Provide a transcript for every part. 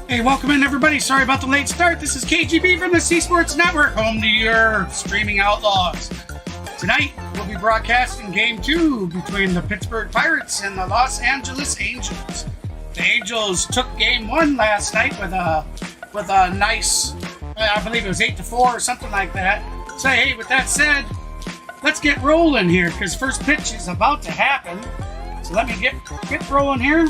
Hey, welcome in everybody. Sorry about the late start. This is KGB from the C Sports Network, home to your streaming outlaws. Tonight, we'll be broadcasting Game 2 between the Pittsburgh Pirates and the Los Angeles Angels. The Angels took Game 1 last night with a nice, I believe it was 8-4 or something like that. So hey, with that said, let's get rolling here because first pitch is about to happen. So let me get rolling here.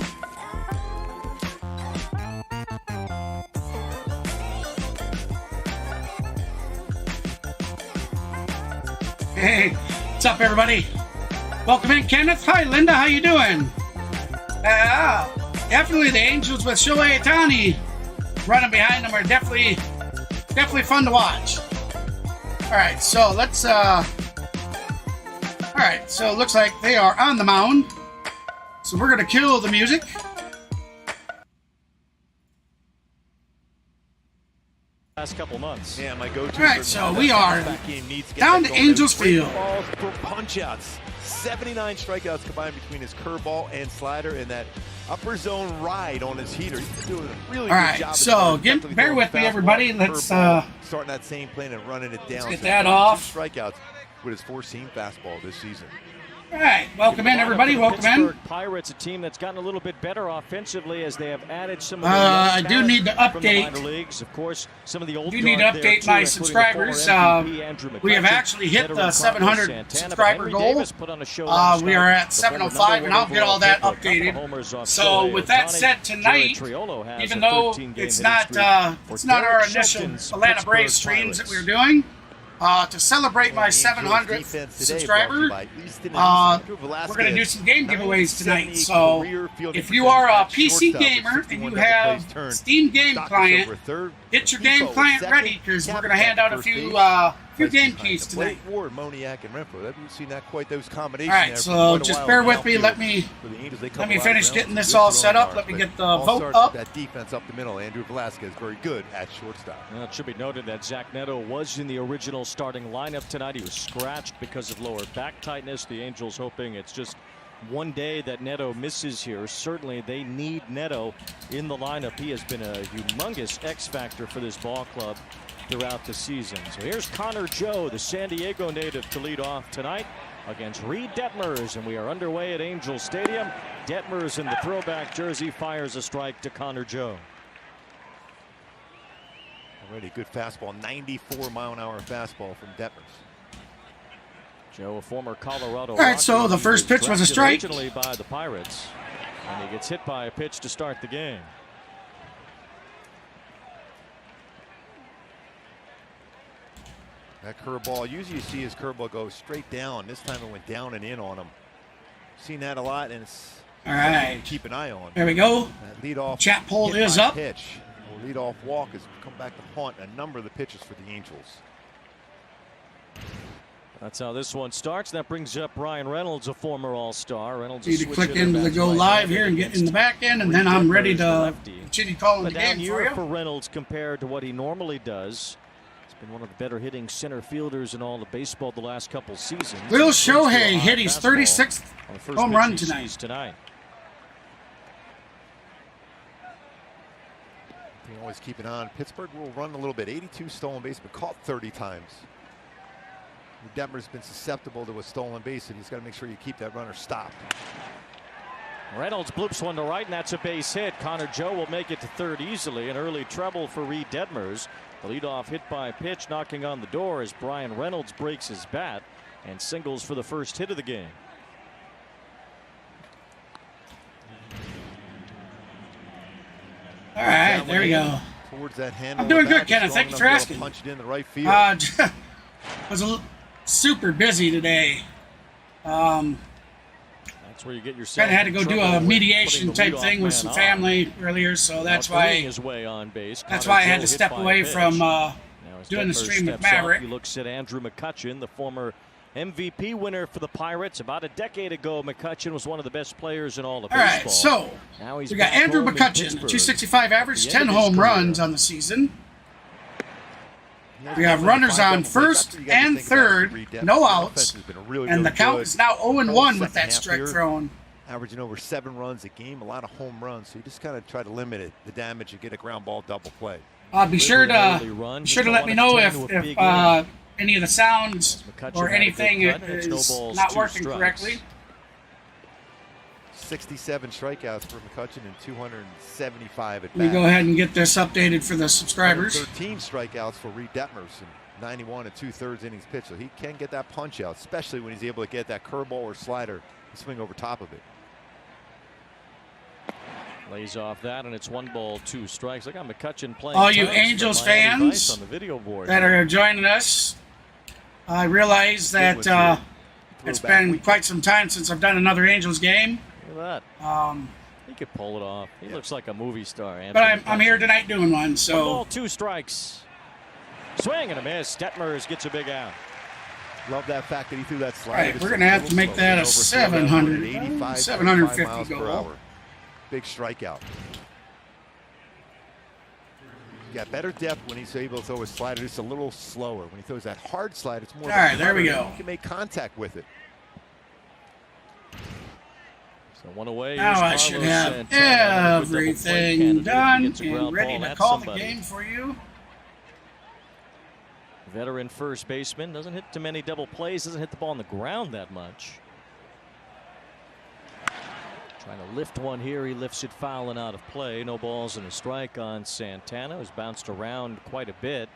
Hey, what's up, everybody? Welcome in, Kenneth. Hi, Linda. How you doing? Definitely the Angels with Shohei Ohtani running behind them are definitely fun to watch. All right, so let's. All right, so it looks like they are on the mound. So we're gonna kill the music. Last couple months. Yeah, my go-to. All right, so we are down to Angels Field. Balls for punch-outs. 79 strikeouts combined between his curveball and slider and that upper zone ride on his heater. He's doing a really good job. So bear with me, everybody. Let's starting that same plan and running it down. Let's get that off. Strikeouts with his four-seam fastball this season. All right, welcome in, everybody. Welcome in. Pittsburgh Pirates, a team that's gotten a little bit better offensively as they have added some of the I do need to update. minor leagues. Of course, some of the old. Do need to update my subscribers. We have actually hit the 700 subscriber goal. We are at 705, and I'll get all that updated. So, with that said, tonight, even though it's not our initial Atlanta Braves streams that we're doing. To celebrate my 700th subscriber, we're going to do some game giveaways tonight. So if you are a PC gamer and you have Steam Game Client, get your game client ready because we're going to hand out a few game keys tonight. All right, so just bear with me. Let me finish getting this all set up. Let me get the vote up. That defense up the middle. Andrew Velasquez very good at shortstop. Well, it should be noted that Zach Neto was in the original starting lineup tonight. He was scratched because of lower back tightness. The Angels hoping it's just one day that Neto misses here. Certainly they need Neto in the lineup. He has been a humongous X factor for this ball club throughout the season. So here's Connor Joe, the San Diego native, to lead off tonight against Reid Detmers, and we are underway at Angel Stadium. Detmers in the throwback jersey fires a strike to Connor Joe. Already good fastball, 94-mile-an-hour fastball from Detmers. Joe, a former Colorado. All right, so the first pitch was a strike. Originally by the Pirates, and he gets hit by a pitch to start the game. That curveball, usually you see his curveball go straight down. This time it went down and in on him. Seen that a lot, and it's all right. Keep an eye on. There we go. That leadoff chat poll is up. Pitch. Well, leadoff walk has come back to haunt a number of the pitches for the Angels. That's how this one starts. That brings up Brian Reynolds, a former All-Star. Reynolds need to click into the go live here and get in the back end, and then I'm ready to continue calling the game for you. For Reynolds compared to what he normally does. Been one of the better hitting center fielders in all of baseball the last couple seasons. Will Shohei hit his 36th home run tonight. You always keep an eye on. Pittsburgh will run a little bit. 82 stolen bases, but caught 30 times. Detmer's been susceptible to a stolen base, and he's got to make sure you keep that runner stopped. Reynolds bloops one to right, and that's a base hit. Connor Joe will make it to third easily. An early trouble for Reid Detmers. The leadoff hit by a pitch knocking on the door as Brian Reynolds breaks his bat and singles for the first hit of the game. All right, there we go. Towards that handle. I'm doing good, Kenneth. Thank you for asking. Punched in the right field. Was super busy today. That's where you get yourself. Kind of had to go do a mediation type thing with some family earlier, so that's why. That's why I had to step away from doing the stream with Maverick. He looks at Andrew McCutchen, the former MVP winner for the Pirates. About a decade ago, McCutchen was one of the best players in all of baseball. All right, so we got Andrew McCutchen, 265 average, 10 home runs on the season. We have runners on first and third, no outs, and the count is now 0-1 with that strike thrown. averaging over 7 runs a game, a lot of home runs. So you just kind of try to limit it, the damage, and get a ground ball double play. Be sure to let me know if any of the sounds or anything is not working correctly. 67 strikeouts for McCutchen and 275 at bat. Let me go ahead and get this updated for the subscribers. 13 strikeouts for Reid Detmers and 91 and 2/3 innings pitched. So he can get that punch out, especially when he's able to get that curveball or slider and swing over top of it. Lays off that, and it's 1 ball, 2 strikes. I got McCutchen playing. All you Angels fans on the video board that are joining us, I realize that it's been quite some time since I've done another Angels game. Look at that. He could pull it off. He looks like a movie star. But I'm here tonight doing one. So 1 ball, 2 strikes. Swing and a miss. Detmers gets a big out. Love that fact that he threw that slider. All right, we're going to have to make that a 750 miles per goal. hour. Big strikeout. He got better depth when he's able to throw his slider just a little slower. When he throws that hard slide, it's more. All right, there we go. You can make contact with it. So 1 away. Now I should have everything done and ready to call the game for you. Veteran first baseman, doesn't hit too many double plays, doesn't hit the ball on the ground that much. Trying to lift one here, he lifts it foul and out of play. No balls and a strike on Santana, who's bounced around quite a bit.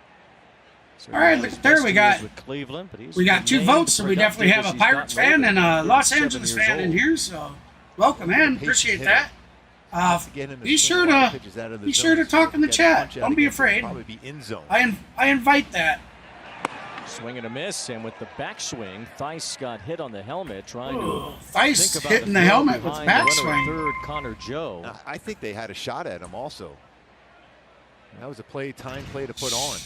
So all right, look there we got. Cleveland, but we got 2 votes, so we definitely have a Pirates fan and a Los Angeles fan in here. So welcome in, appreciate that. Be sure to talk in the chat. Don't be afraid. I invite that. Swing and a miss, and with the backswing, Theis got hit on the helmet trying to Theis hitting the helmet with backswing. Third, Connor Joe. I think they had a shot at him also. That was a time play to put on.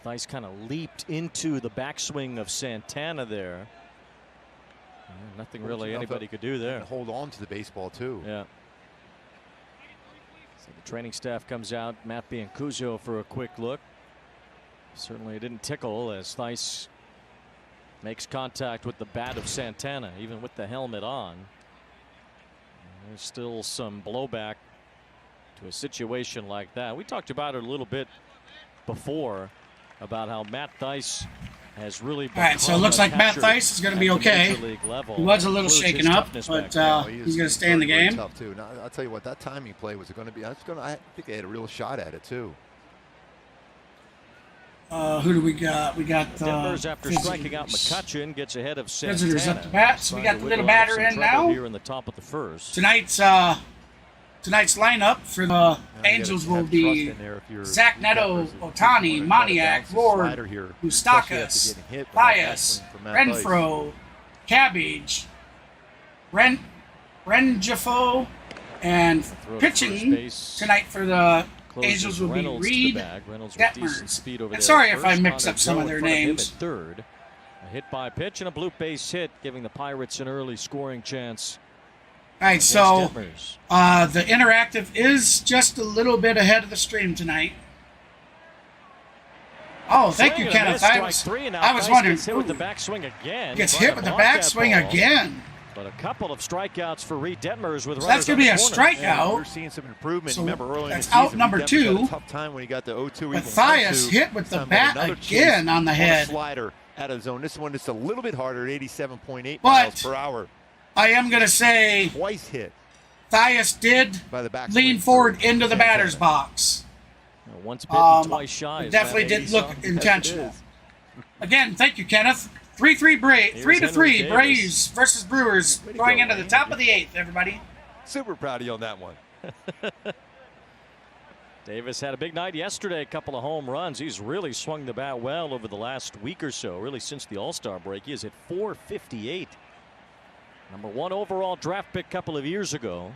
Theis kind of leaped into the backswing of Santana there. Nothing really anybody could do there. And hold on to the baseball too. Yeah. So the training staff comes out, Matt Biancuzzo for a quick look. Certainly it didn't tickle as Theis makes contact with the bat of Santana, even with the helmet on. There's still some blowback to a situation like that. We talked about it a little bit before about how Matt Theis has really been. All right, so it looks like Matt Theis is going to be okay. He was a little shaken up, but he's going to stay in the game. Tough too. Now, I'll tell you what, that timing play was going to be. I think they had a real shot at it too. Who do we got? We got Detmers, after striking out McCutchen, gets ahead of Santana. Visitors up to bat. So we got the little batter in now. Here in the top of the first. Tonight's lineup for the Angels will be Zach Neto, Ohtani, Moniak, Lord, Moustakas, Theis, Renfroe, Cabbage, Rengifo, and pitching tonight for the Angels will be Reid Detmers. And sorry if I mix up some of their names. Third, a hit by pitch and a blue base hit, giving the Pirates an early scoring chance. All right, so the interactive is just a little bit ahead of the stream tonight. Oh, thank you, Kenneth. I was wondering. Gets hit with the backswing again. But a couple of strikeouts for Reid Detmers with so that's going to be a strikeout. Yeah, we're seeing some improvement. So remember early that's in the season, out number 2. Tough time when he got the 0-2. But Theis hit with the bat again on the head. Slider out of zone. This one is a little bit harder, at 87.8 miles per hour. I am going to say twice hit. Theis did lean forward into the batter's box. Once bitten, twice shy. It definitely didn't look intentional. Again, thank you, Kenneth. 3-3 Braves versus Brewers going into the top of the 8th, everybody. Super proud of you on that one. Davis had a big night yesterday, a couple of home runs. He's really swung the bat well over the last week or so, really since the All-Star break. He is at .458. Number 1 overall draft pick a couple of years ago.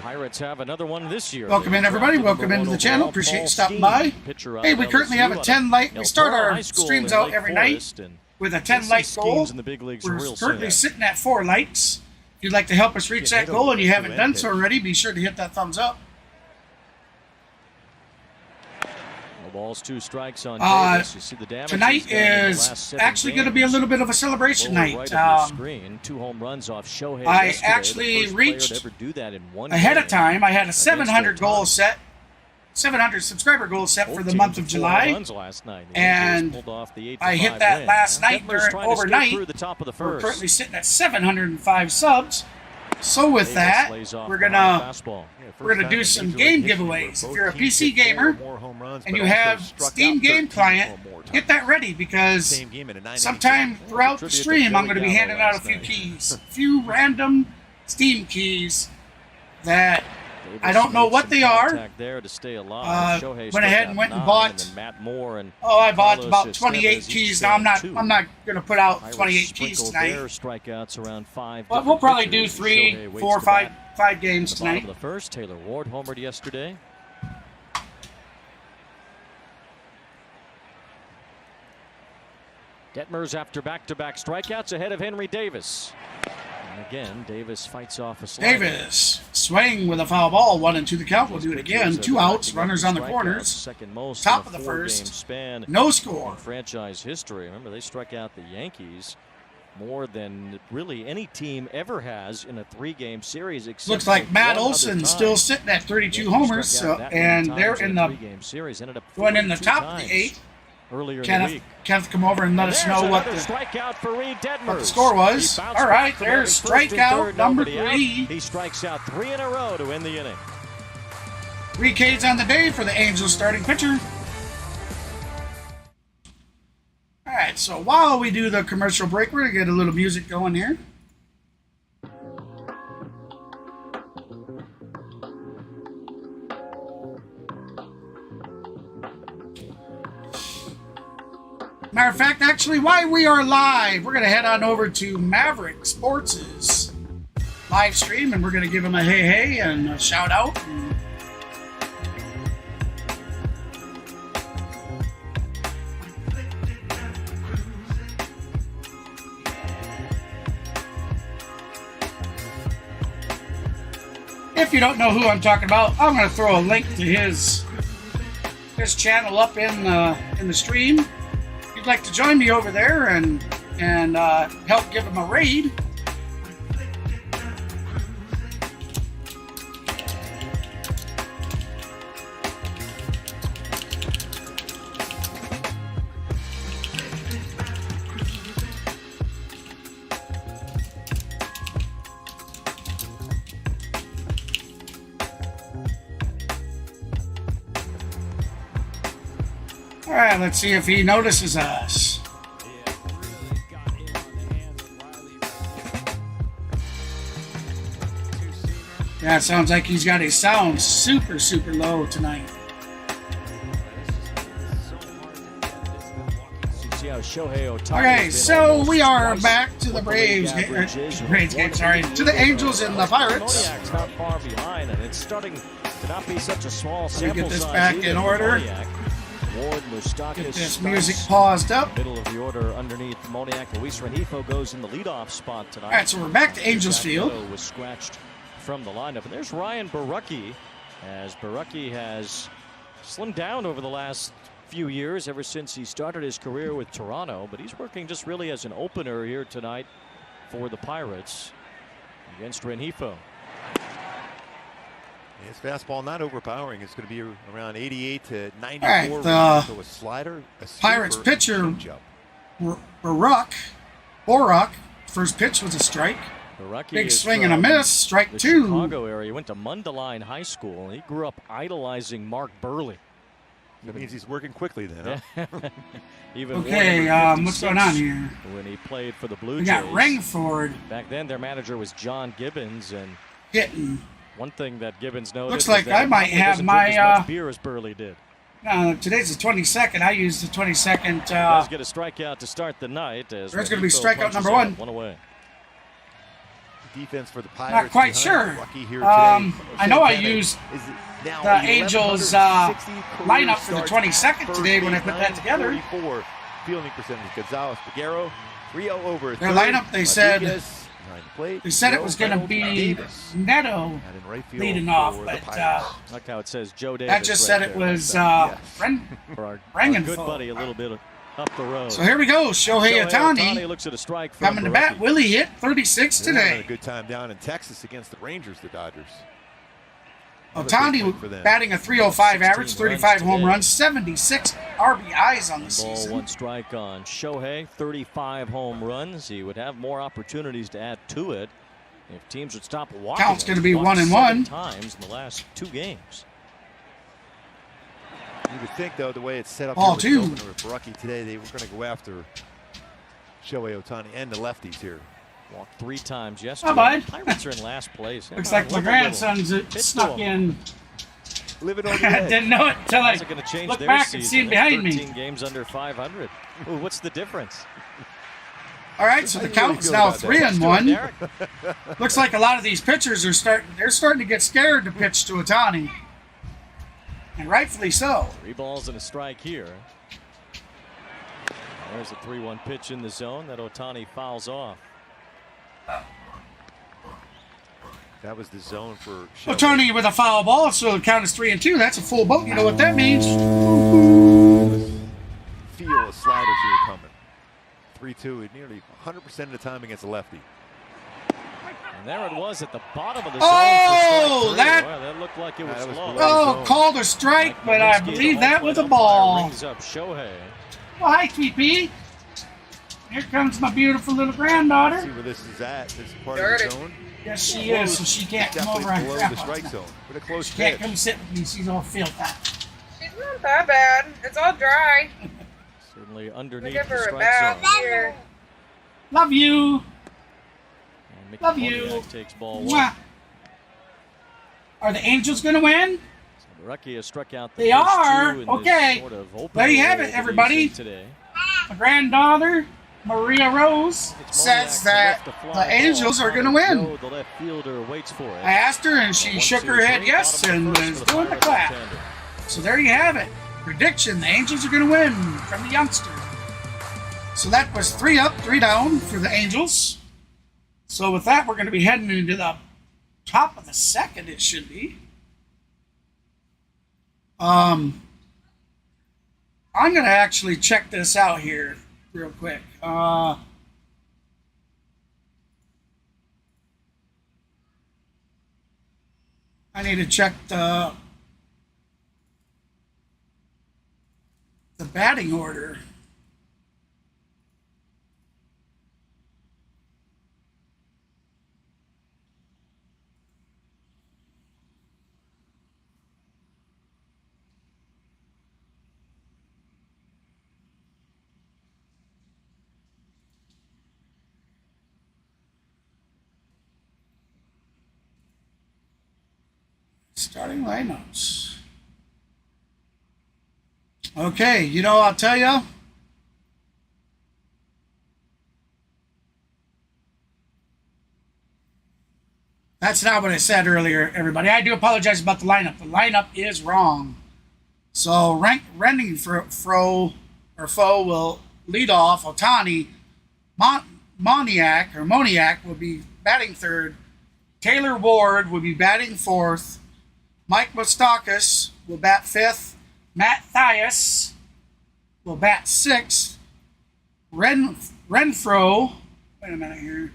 Pirates have another one this year. Welcome in, everybody. Welcome into the channel. Appreciate you stopping by. Hey, we currently have a 10 light. We start our streams out every night with a 10 light goal. We're currently sitting at 4 lights. If you'd like to help us reach that goal and you haven't done so already, be sure to hit that thumbs up. Balls, 2 strikes on Davis. You see the damage tonight is actually going to be a little bit of a celebration night. Screen, 2 home runs off Shohei I yesterday. actually reached ever do that in one ahead game of time. I had a 700 goal set, 700 subscriber goal set for the month of July, last night. And I hit that last night overnight. We're currently sitting at 705 subs. So with that, we're gonna do some game giveaways. If you're a PC gamer and you have Steam Game Client, get that ready, because sometime throughout the stream I'm going to be handing out a few keys, a few random Steam keys that I don't know what they are. Went ahead and went and bought. I bought about 28 keys. Now I'm not going to put out 28 keys tonight. But we'll probably do 3, 4, 5 games tonight. The first, Taylor Ward homered yesterday. Detmers after back-to-back strikeouts ahead of Henry Davis. And again, Davis fights off a slider. Davis swing with a foul ball, 1-2 the count. We'll do it again. 2 outs, runners on the corners. Second most top of the first. No score. In franchise history. Remember, they struck out the Yankees more than really any team ever has in a 3-game series. Looks like Matt Olson's still sitting at 32 homers, and they're in the going in the top of the 8. Earlier in the week. Kenneth, come over and let us know what the score was. All right, there's strikeout number 3. He strikes out 3 in a row to end the inning. 3 Ks on the day for the Angels starting pitcher. All right, so while we do the commercial break, we're going to get a little music going here. Matter of fact, actually, while we are live, we're going to head on over to Maverick Sports' live stream, and we're going to give them a hey and a shout out. If you don't know who I'm talking about, I'm going to throw a link to his channel up in the stream. If you'd like to join me over there and help give him a raid, all right, let's see if he notices us. Yeah, it sounds like he's got his sound super low tonight. Okay, so we are back to the Braves game, to the Angels and the Pirates. Not far behind, and it's starting to not be such a small sample Let me get this size back in order. Get this music paused up. Middle of the order underneath Moniak. Luis Rengifo goes in the leadoff spot tonight. All right, so we're back to Angels Field. Was scratched from the lineup, and there's Ryan Borucki, as Borucki has slimmed down over the last few years, ever since he started his career with Toronto, but he's working just really as an opener here tonight for the Pirates against Rengifo. His fastball not overpowering. It's going to be around 88 to 94. All right, so a slider, a Pirates pitcher Borucki, first pitch was a strike. Borucki Big swing and a miss, strike 2. Chicago area. He went to Mundelein High School, and he grew up idolizing Mark Burley. That means he's working quickly then, huh? Even okay, what's going on here? When he played for the Blue We Jays. got Rengiford. Back then, their manager was John Gibbons, and hitting. One thing that Gibbons noticed. Looks like I might have my beer as Burley did. Today's the 22nd. I used the 22nd. Does get a strikeout to start the night. As there's going to be strikeout number 1. One away. Defense for the Pirates. Not quite sure. I know I used the Angels lineup for the 22nd today when I put that together. Fielding percentage. Gonzalez, Figueroa, 3-0 over. Their lineup, they said, plate. They said it was going to be Neto leading off, but like how it says Joe Davis. that just said it was our good full. buddy a little bit up the road. So here we go. Shohei Ohtani looks at a strike from coming to bat. Willie hit 36 They're having today. a good time down in Texas against the Rangers, the Dodgers. Ohtani batting a 305 average, 35 home runs, 76 RBIs on the season. 1 strike on Shohei, 35 home runs. He would have more opportunities to add to it if teams would stop walking. Count's going to be 1-1 7 times in the last 2 games. You would think, though, the way it's set up Ball here two. with Borucki today, they were going to go after Shohei Ohtani and the lefties here. Walked 3 times yesterday. Oh, bud. Pirates are in last place. Looks like my grandson's snuck in. Living on the I edge. didn't know it until I How's it going to change looked their back season? and seen They're behind me. 13 games under 500. Ooh, what's the difference? All right, so the count is now 3-1. Looks like a lot of these pitchers are starting to get scared to pitch to Ohtani, and rightfully so. 3 balls and a strike here. There's a 3-1 pitch in the zone that Ohtani fouls off. That was the zone for Shohei. Ohtani with a foul ball, so the count is 3-2. That's a full boat. You know what that means? Feel the sliders here coming. 3-2, nearly 100% of the time against a lefty. And there it was at the bottom of the zone. Oh, that looked like it was low. Oh, called a strike, but I believe that was a ball. Rings up Shohei. Well, hi, TP. Here comes my beautiful little granddaughter. See where this is at. This is part of the zone. Yes, she is, so she can't come over Definitely and below crap the on strike us. zone. But a close She can't pitch. come sit with me. She's all filled up. She's not that bad. It's all dry. Certainly We'll underneath give the her a strike bath zone. here. Love you. And Mickey Love you. Moniak takes ball 1. Mwah. Are the Angels going to win? Borucki has struck out the They first are. 2 in Okay. this sort of opener There you have role it, that he's everybody. in today. My granddaughter, Maria Rose, says that the Angels are going to win. The left fielder waits for it. I asked her, and she shook her head yes and was doing the clap. So there you have it. Prediction, the Angels are going to win from the youngster. So that was 3 up, 3 down for the Angels. So with that, we're going to be heading into the top of the second, it should be. I'm going to actually check this out here real quick. I need to check the batting order. Starting lineups. Okay, you know, I'll tell you. That's not what I said earlier, everybody. I do apologize about the lineup. The lineup is wrong. So, Renning Foe will lead off. Ohtani, Moniak will be batting third. Taylor Ward will be batting fourth. Mike Moustakas will bat fifth. Matt Thias will bat sixth. Renfroe. Wait a minute here.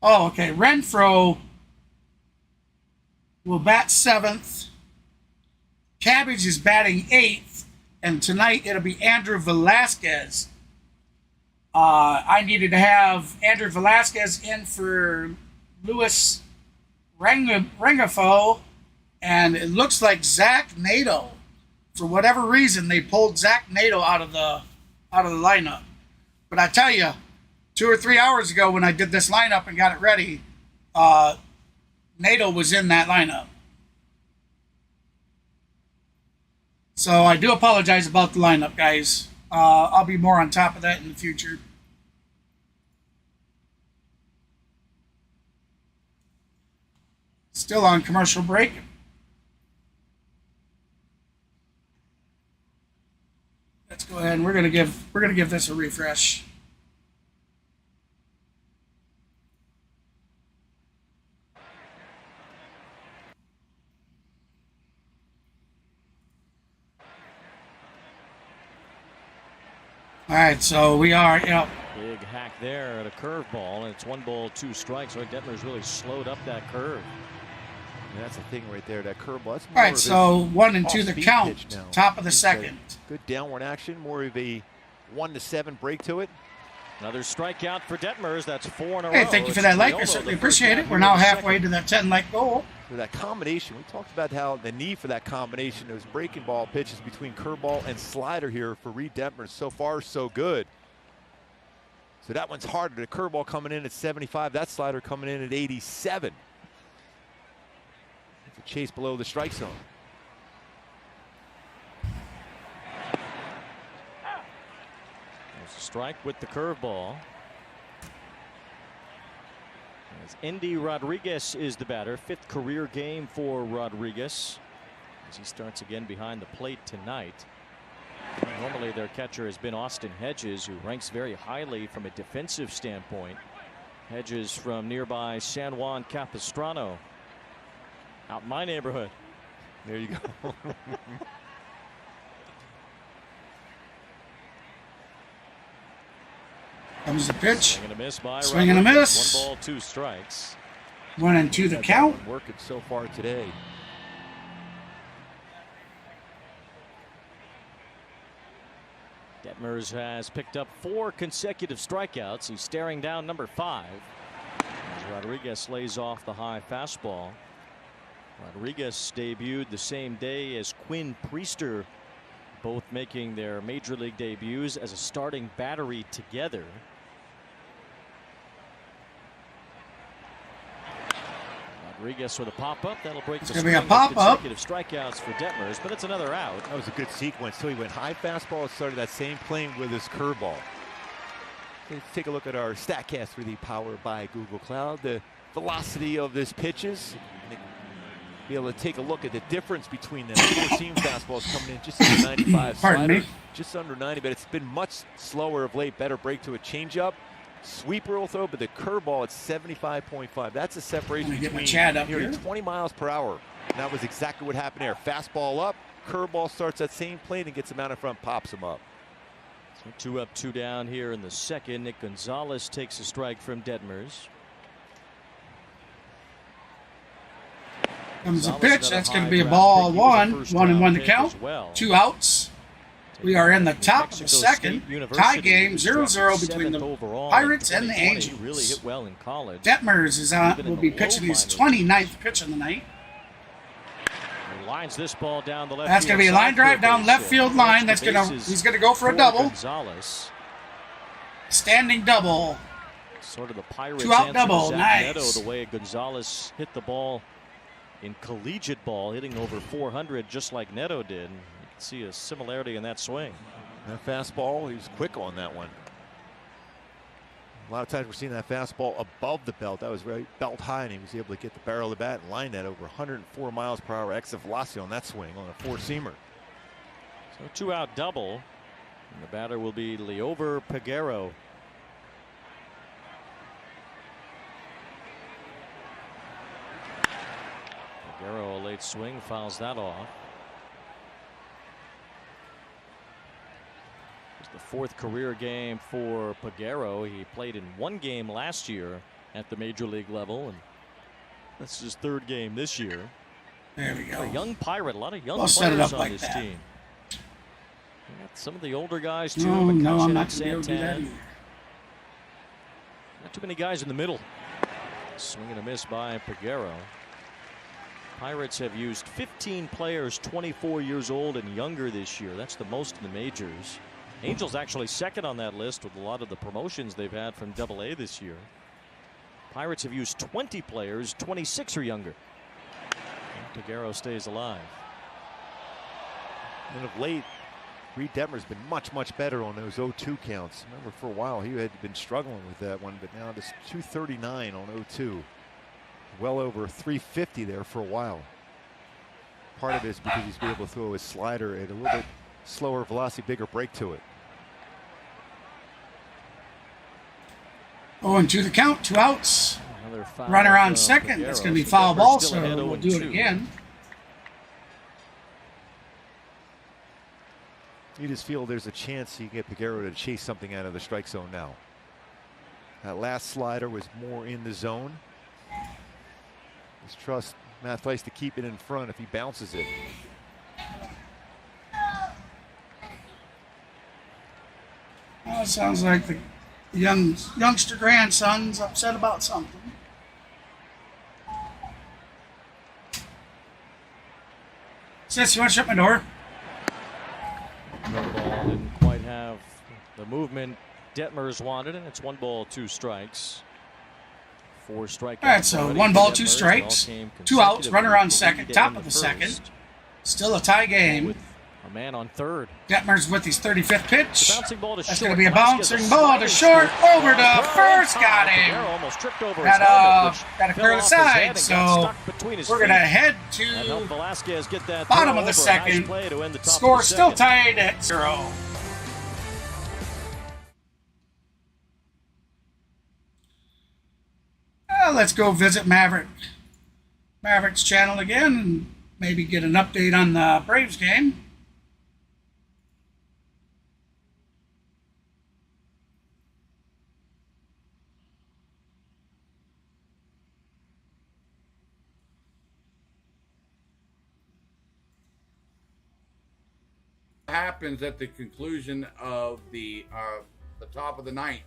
Oh, okay. Renfroe will bat seventh. Cabbage is batting eighth. And tonight it'll be Andrew Velasquez. I needed to have Andrew Velasquez in for Luis Rengifo, and it looks like Zach Nato. For whatever reason, they pulled Zach Nato out of the lineup. But I tell you, 2 or 3 hours ago when I did this lineup and got it ready, Nato was in that lineup. So I do apologize about the lineup, guys. I'll be more on top of that in the future. Still on commercial break. Let's go ahead and we're gonna give this a refresh. All right, so we are, yep. Big hack there at a curveball, and it's 1 ball, 2 strikes. Roy Detmers really slowed up that curve. Yeah, that's the thing right there, that curveball. All right, so 1-2 the count, top of the second. Good downward action, more of a 1-7 break to it. Another strikeout for Detmers. That's 4 in a row. Hey, thank you for that like. I certainly appreciate it. We're now halfway to that 10-like goal. For that combination, we talked about how the need for that combination, those breaking ball pitches between curveball and slider here for Reid Detmers. So far, so good. So that one's harder. The curveball coming in at 75, that slider coming in at 87. It's a chase below the strike zone. There's a strike with the curveball. As Endy Rodriguez is the batter, 5th career game for Rodriguez as he starts again behind the plate tonight. Normally their catcher has been Austin Hedges, who ranks very highly from a defensive standpoint. Hedges from nearby San Juan Capistrano, out in my neighborhood. There you go. Comes the pitch. Swing and a miss by Swing and a miss. 1 ball, 2 strikes. 1-2 the count. Working so far today. Detmers has picked up 4 consecutive strikeouts. He's staring down number 5 as Rodriguez lays off the high fastball. Rodriguez debuted the same day as Quinn Priester, both making their major league debuts as a starting battery together. Rodriguez with a pop-up. That'll break the string of consecutive strikeouts for Detmers, but it's another out. That was a good sequence, too. He went high fastball and started that same plane with his curveball. Let's take a look at our StatCast 3D powered by Google Cloud. The velocity of this pitches. Be able to take a look at the difference between the 4-seam fastballs coming in just under 95. Pardon me. Just under 90, but it's been much slower of late. Better break to a changeup. Sweeper will throw, but the curveball at 75.5. That's a separation between nearly 20 miles per hour. And that was exactly what happened there. Fastball up, curveball starts that same plane and gets him out in front, pops him up. So 2 up, 2 down here in the second. Nick Gonzalez takes a strike from Detmers. Comes the pitch. That's going to be a ball 1. 1-1 to count. 2 outs. We are in the top of the second. Tie game 0-0 between the Pirates and the Angels. Really hit well in college. Detmers is will be pitching his 29th pitch of the night. He lines this ball down the left. That's going to be a line drive down left field line. That's going to he's going to go for a double. Standing double. Sort of the Pirates 2-out double. Nice. Neto, the way Gonzalez hit the ball in collegiate ball, hitting over 400 just like Neto did. You can see a similarity in that swing. That fastball, he was quick on that one. A lot of times we're seeing that fastball above the belt. That was very belt high, and he was able to get the barrel of the bat and line that over 104 miles per hour exit velocity on that swing on a 4-seamer. So 2-out double. And the batter will be Liover Peguero. Peguero, a late swing, fouls that off. It's the 4th career game for Peguero. He played in 1 game last year at the major league level, and that's his 3rd game this year. There we go. A young Pirate, a lot of young players on like this that. team. Got some of the older guys too. No, I'm not McCutcheon, going to be able to do that Santan. either. Not too many guys in the middle. Swing and a miss by Peguero. Pirates have used 15 players 24 years old and younger this year. That's the most in the majors. Angels actually second on that list with a lot of the promotions they've had from AA this year. Pirates have used 20 players 26 or younger. And Peguero stays alive. And of late, Reid Detmers been much better on those 0-2 counts. Remember, for a while he had been struggling with that one, but now this 239 on 0-2. Well over 350 there for a while. Part of it is because he's been able to throw his slider at a little bit slower velocity, bigger break to it. 0-2 the count. 2 outs. Runner on second. That's going to be foul ball, so we'll do it again. You just feel there's a chance you can get Peguero to chase something out of the strike zone now. That last slider was more in the zone. Just trust Matt Thaiss to keep it in front if he bounces it. Well, it sounds like the youngster grandson's upset about something. Sis, you want to shut my door? The ball didn't quite have the movement Detmers wanted, and it's 1 ball, 2 strikes. 4 strikeouts. All right, so 1 ball, 2 strikes, 2 outs, runner on second, top of the second. Still a tie game. With a man on third. Detmers with his 35th pitch. That's going to be a Vasquez, bouncing ball to short, over to first. Got him. Almost tripped over his Got helmet, to clear the side, so we're going to head to bottom of the second. Score still tied at 0. Let's go visit Maverick's channel again and maybe get an update on the Braves game. Happens at the conclusion of the top of the ninth.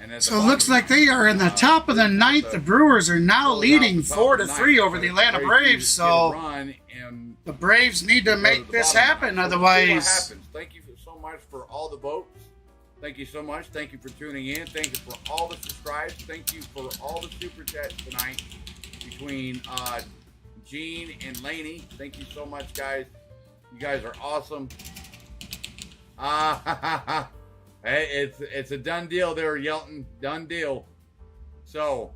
And so it looks like they are in the top of the ninth. The Brewers are now leading 4-3 over the Atlanta Braves. So the Braves need to make this happen. Otherwise, thank you so much for all the votes. Thank you so much. Thank you for tuning in. Thank you for all the subscribes. Thank you for all the super chats tonight between Gene and Laney. Thank you so much, guys. You guys are awesome. Hey, it's a done deal there, Yelton. Done deal. So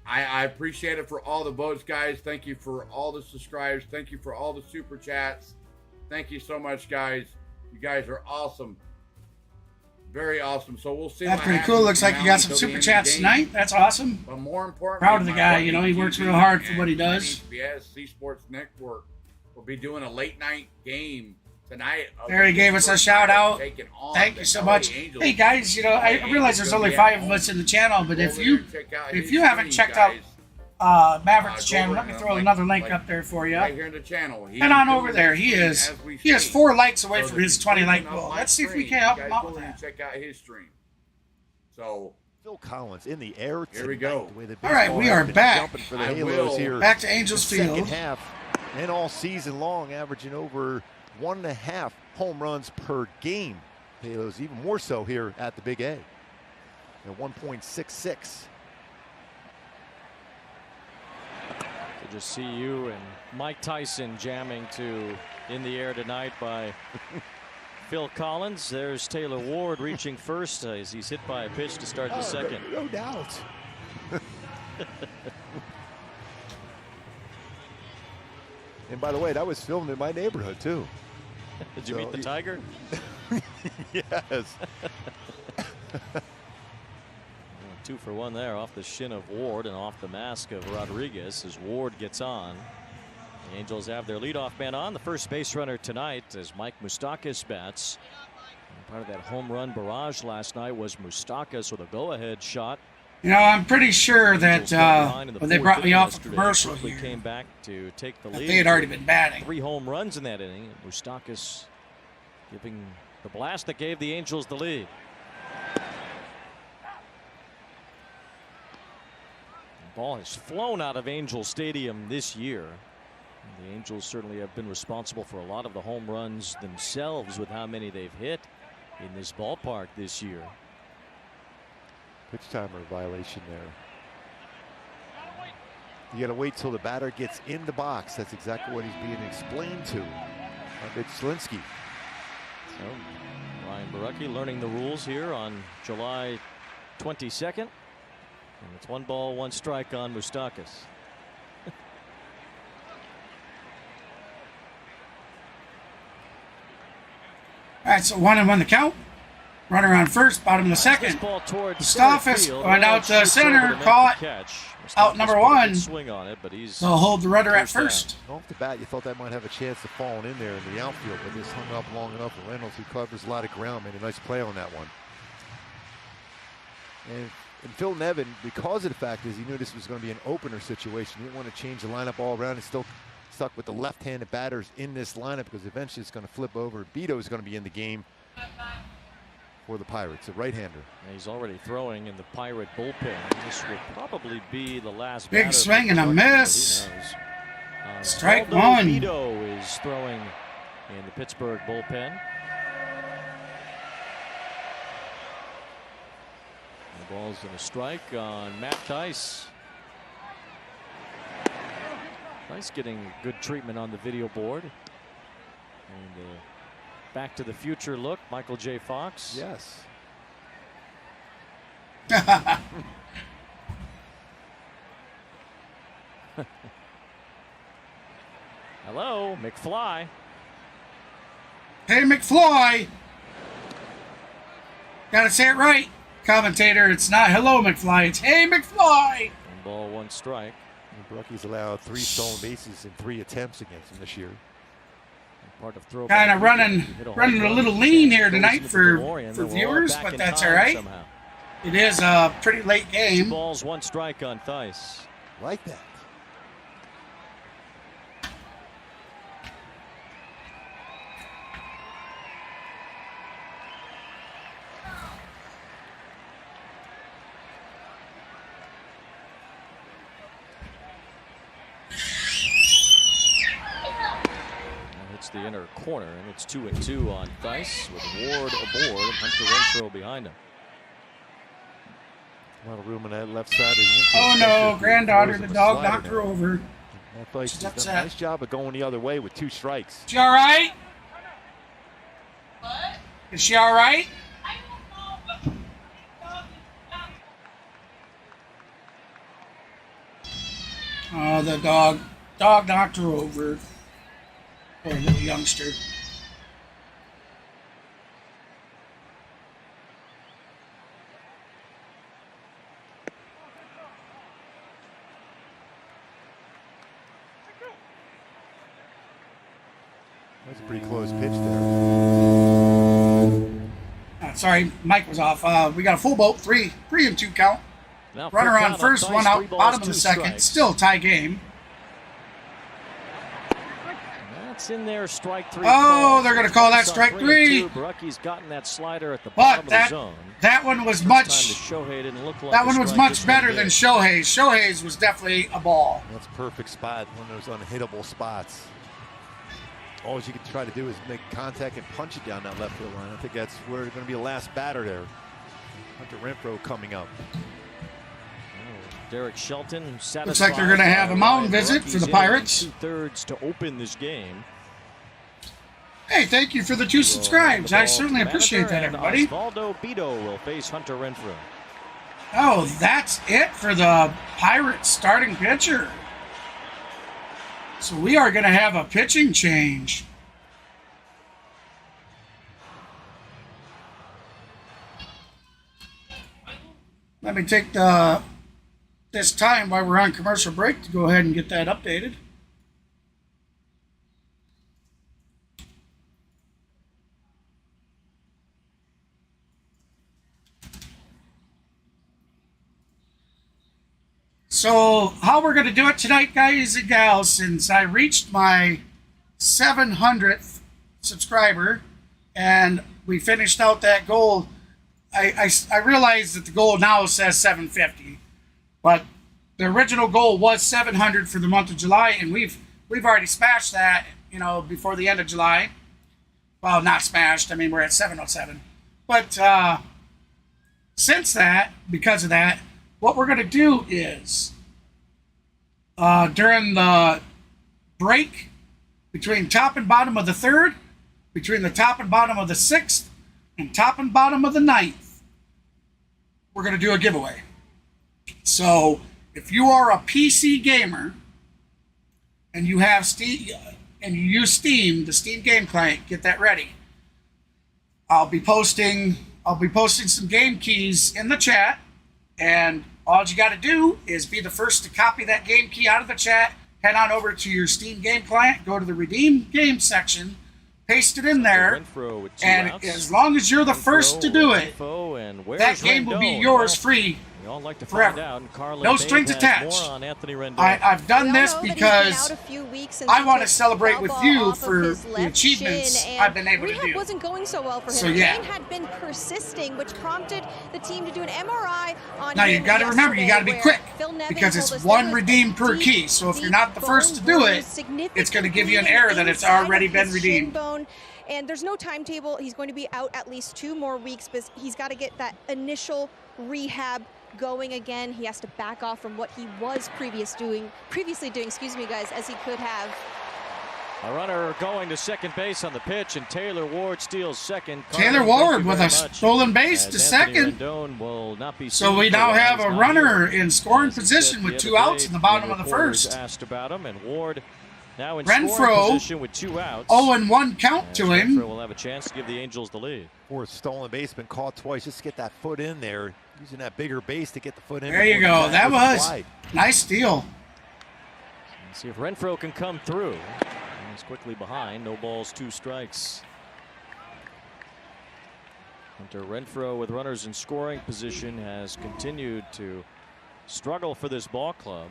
I appreciate it for all the votes, guys. Thank you for all the subscribes. Thank you for all the super chats. Thank you so much, guys. You guys are awesome. Very awesome. So we'll see. That's pretty cool. Looks like you got some super chats tonight. That's awesome. But more important, proud of the guy. You know, he works real hard for what he does. C Sports Network will be doing a late night game tonight. Barry gave us a shout out. Thank you so much. Hey guys, you know, I realize there's only 5 of us in the channel, but if you haven't checked out Maverick's channel, let me throw another link up there for you. Right here in the channel. Head on over there. He has 4 likes away from his 20 like goal. Let's see if we can help him out with that. Check out his stream. So Phil Collins in the air. Here we go. All right, we are back. For the Halos here. Back to Angels Field. Second half and all season long, averaging over 1.5 home runs per game. Halos even more so here at the Big A. At 1.66. To just see you and Mike Tyson jamming to In the Air tonight by Phil Collins. There's Taylor Ward reaching first as he's hit by a pitch to start the second. No doubt. And by the way, that was filmed in my neighborhood too. Did you meet the Tiger? Yes. 2 for 1 there off the shin of Ward and off the mask of Rodriguez as Ward gets on. The Angels have their leadoff man on. The first base runner tonight as Mike Moustakas bats. And part of that home run barrage last night was Moustakas with a go-ahead shot. You know, I'm pretty sure that when they brought me off a commercial here, came back to take the lead. they had already been batting. 3 home runs in that inning. Moustakas giving the blast that gave the Angels the lead. The ball has flown out of Angel Stadium this year. The Angels certainly have been responsible for a lot of the home runs themselves with how many they've hit in this ballpark this year. Pitch timer violation there. You got to wait till the batter gets in the box. That's exactly what he's being explained to by Mitch Zielinski. So Ryan Borucki learning the rules here on July 22nd. And it's 1 ball, 1 strike on Moustakas. All right, so 1-1 the count. Runner on first, bottom of the second. Mustafa went out to center, caught out number one. They'll hold the runner at first. Off the bat, you thought that might have a chance of falling in there in the outfield, but this hung up long enough for Reynolds, who covers a lot of ground, made a nice play on that one. And Phil Nevin, because of the fact is he knew this was going to be an opener situation. He didn't want to change the lineup all around. He's still stuck with the left-handed batters in this lineup because eventually it's going to flip over. Beto is going to be in the game for the Pirates, a right-hander. He's already throwing in the Pirate bullpen. This will probably be the last big swing and a miss. Strike one. Beto is throwing in the Pittsburgh bullpen. The ball's in a strike on Matt Tice. Tice getting good treatment on the video board. And Back to the Future look, Michael J. Fox. Yes. Hello, McFly. Hey, McFly. Gotta say it right, commentator. It's not hello, McFly. It's hey, McFly. 1 ball, 1 strike. Borucki's allowed 3 stolen bases in 3 attempts against him this year. Kind of running a little lean here tonight for viewers, but that's all right. Somehow. It is a pretty late game. 2 balls, 1 strike on Thice. Like that. The inner corner, and it's 2-2 on Thice with Ward aboard and Hunter Renfroe behind him. A lot of room on that left side of the infield. Oh no, granddaughter, the dog knocked her over. Thice does a nice job of going the other way with 2 strikes. She all right? What? Is she all right? I don't know. Oh, the dog knocked her over. Poor little youngster. That's a pretty close pitch there. Sorry, mic was off. We got a full boat, 3-2 count. Now Runner on first, Thice, 1 out, 3 balls, bottom of 2 the second. strikes. Still tie game. That's in there, strike 3. Oh, they're going to call that strike 3. Borucki's gotten that slider at the But bottom of the zone. that one was That one was much better than Shohei's. Shohei's was definitely a ball. That's a perfect spot, one of those unhittable spots. All you can try to do is make contact and punch it down that left field line. I think that's where they're going to be the last batter there. Hunter Renfroe coming up. Derek Shelton satisfied. Looks like they're going to have a mound visit for the Pirates. 2/3 to open this game. Hey, thank you for the 2 subscribes. I certainly appreciate that, everybody. Osvaldo Beto will face Hunter Renfroe. Oh, that's it for the Pirates starting pitcher. So we are going to have a pitching change. Let me take this time while we're on commercial break to go ahead and get that updated. So how we're going to do it tonight, guys and gals, since I reached my 700th subscriber and we finished out that goal, I realized that the goal now says 750, but the original goal was 700 for the month of July, and we've already smashed that, before the end of July. Well, not smashed. I mean, we're at 707. But since that, because of that, what we're going to do is, during the break between top and bottom of the 3rd, between the top and bottom of the 6th, and top and bottom of the 9th, we're going to do a giveaway. So if you are a PC gamer and you have Steam and you use Steam, the Steam game client, get that ready. I'll be posting I'll be posting some game keys in the chat, and all you got to do is be the first to copy that game key out of the chat, head on over to your Steam game client, go to the redeem game section, paste it in there, and as long as you're the first to do it, that game will be yours free forever. No strings attached. I've done this because I want to celebrate with you for the achievements I've been able to do. Wasn't going so well for him. So yeah. Pain had been persisting, which prompted the team to do an MRI on Now him you got to remember, you got to be quick because it's one redeem per key. So if you're not the first to do it, it's going to give you an error that it's already been redeemed. And there's no timetable. He's going to be out at least 2 more weeks, but he's got to get that initial rehab going again. He has to back off from what he was previously doing, excuse me, guys, as he could have. A runner going to second base on the pitch, and Taylor Ward steals second. Taylor Ward with a stolen base to second. So we now have a runner in scoring position with 2 outs in the bottom of the first. Asked about him, and Ward now in Renfroe, scoring position with 2 outs. 0-1 count to him. Renfroe will have a chance to give the Angels the lead. Or stolen base, been caught twice. Just get that foot in there. Using that bigger base to get the foot in. There you go. That was nice steal. Let's see if Renfroe can come through. He's quickly behind. No balls, 2 strikes. Hunter Renfroe with runners in scoring position has continued to struggle for this ball club.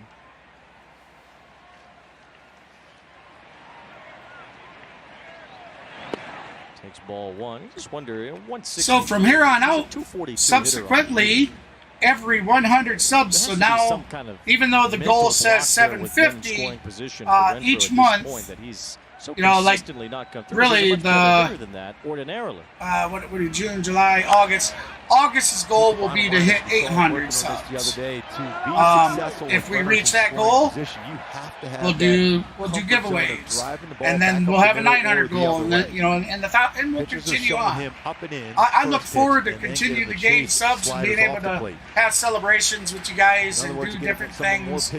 Takes ball 1. You just wonder, 160. So from here on out, subsequently, every 100 subs. So now, even though the goal says 750 each month, you know, like really the what are June, July, August. August's goal will be to hit 800 subs. If we reach that goal, we'll do giveaways, and then we'll have a 900 goal, and then, you know, and we'll continue on. I look forward to continuing to gain subs and being able to have celebrations with you guys and do different things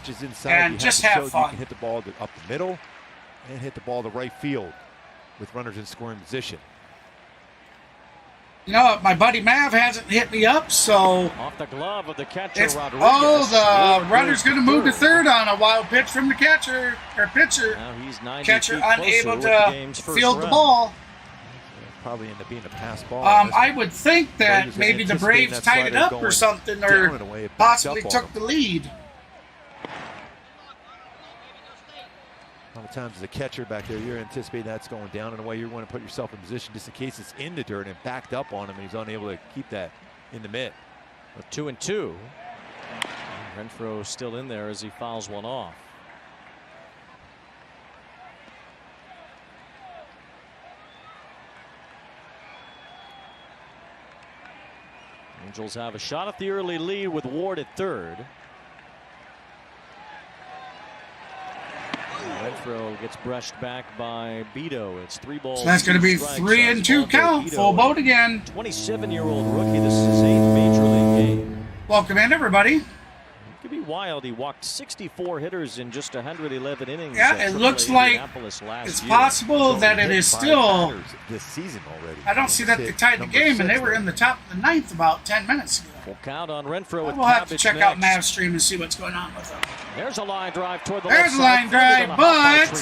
and just have fun. You can hit the ball up the middle and hit the ball to right field with runners in scoring position. You know, my buddy Mav hasn't hit me up, so off the glove of the catcher, Rodriguez. The runner's going to move to third on a wild pitch from the catcher or pitcher. Now he's 90 catcher feet unable to field the ball. Probably end up being a pass ball. I would think that maybe the Braves tied it up or something, or possibly took the lead. A lot of times as a catcher back there, you're anticipating that's going down in a way you want to put yourself in position just in case it's in the dirt and backed up on him and he's unable to keep that in the mitt. 2-2. Renfroe still in there as he fouls one off. Angels have a shot at the early lead with Ward at third. Renfroe gets brushed back by Beto. It's 3 balls. So that's going to be 3-2 count. Full boat again. 27-year-old rookie. This is his 8th major league game. Welcome in, everybody. It could be wild. He walked 64 hitters in just 111 innings. Yeah, it looks like it's possible that it is still this season already. I don't see that they tied the game, and they were in the top of the 9th about 10 minutes ago. Full count on Renfroe. We'll have to check out Mav's stream and see what's going on with them. There's a line drive toward the There's a line drive, but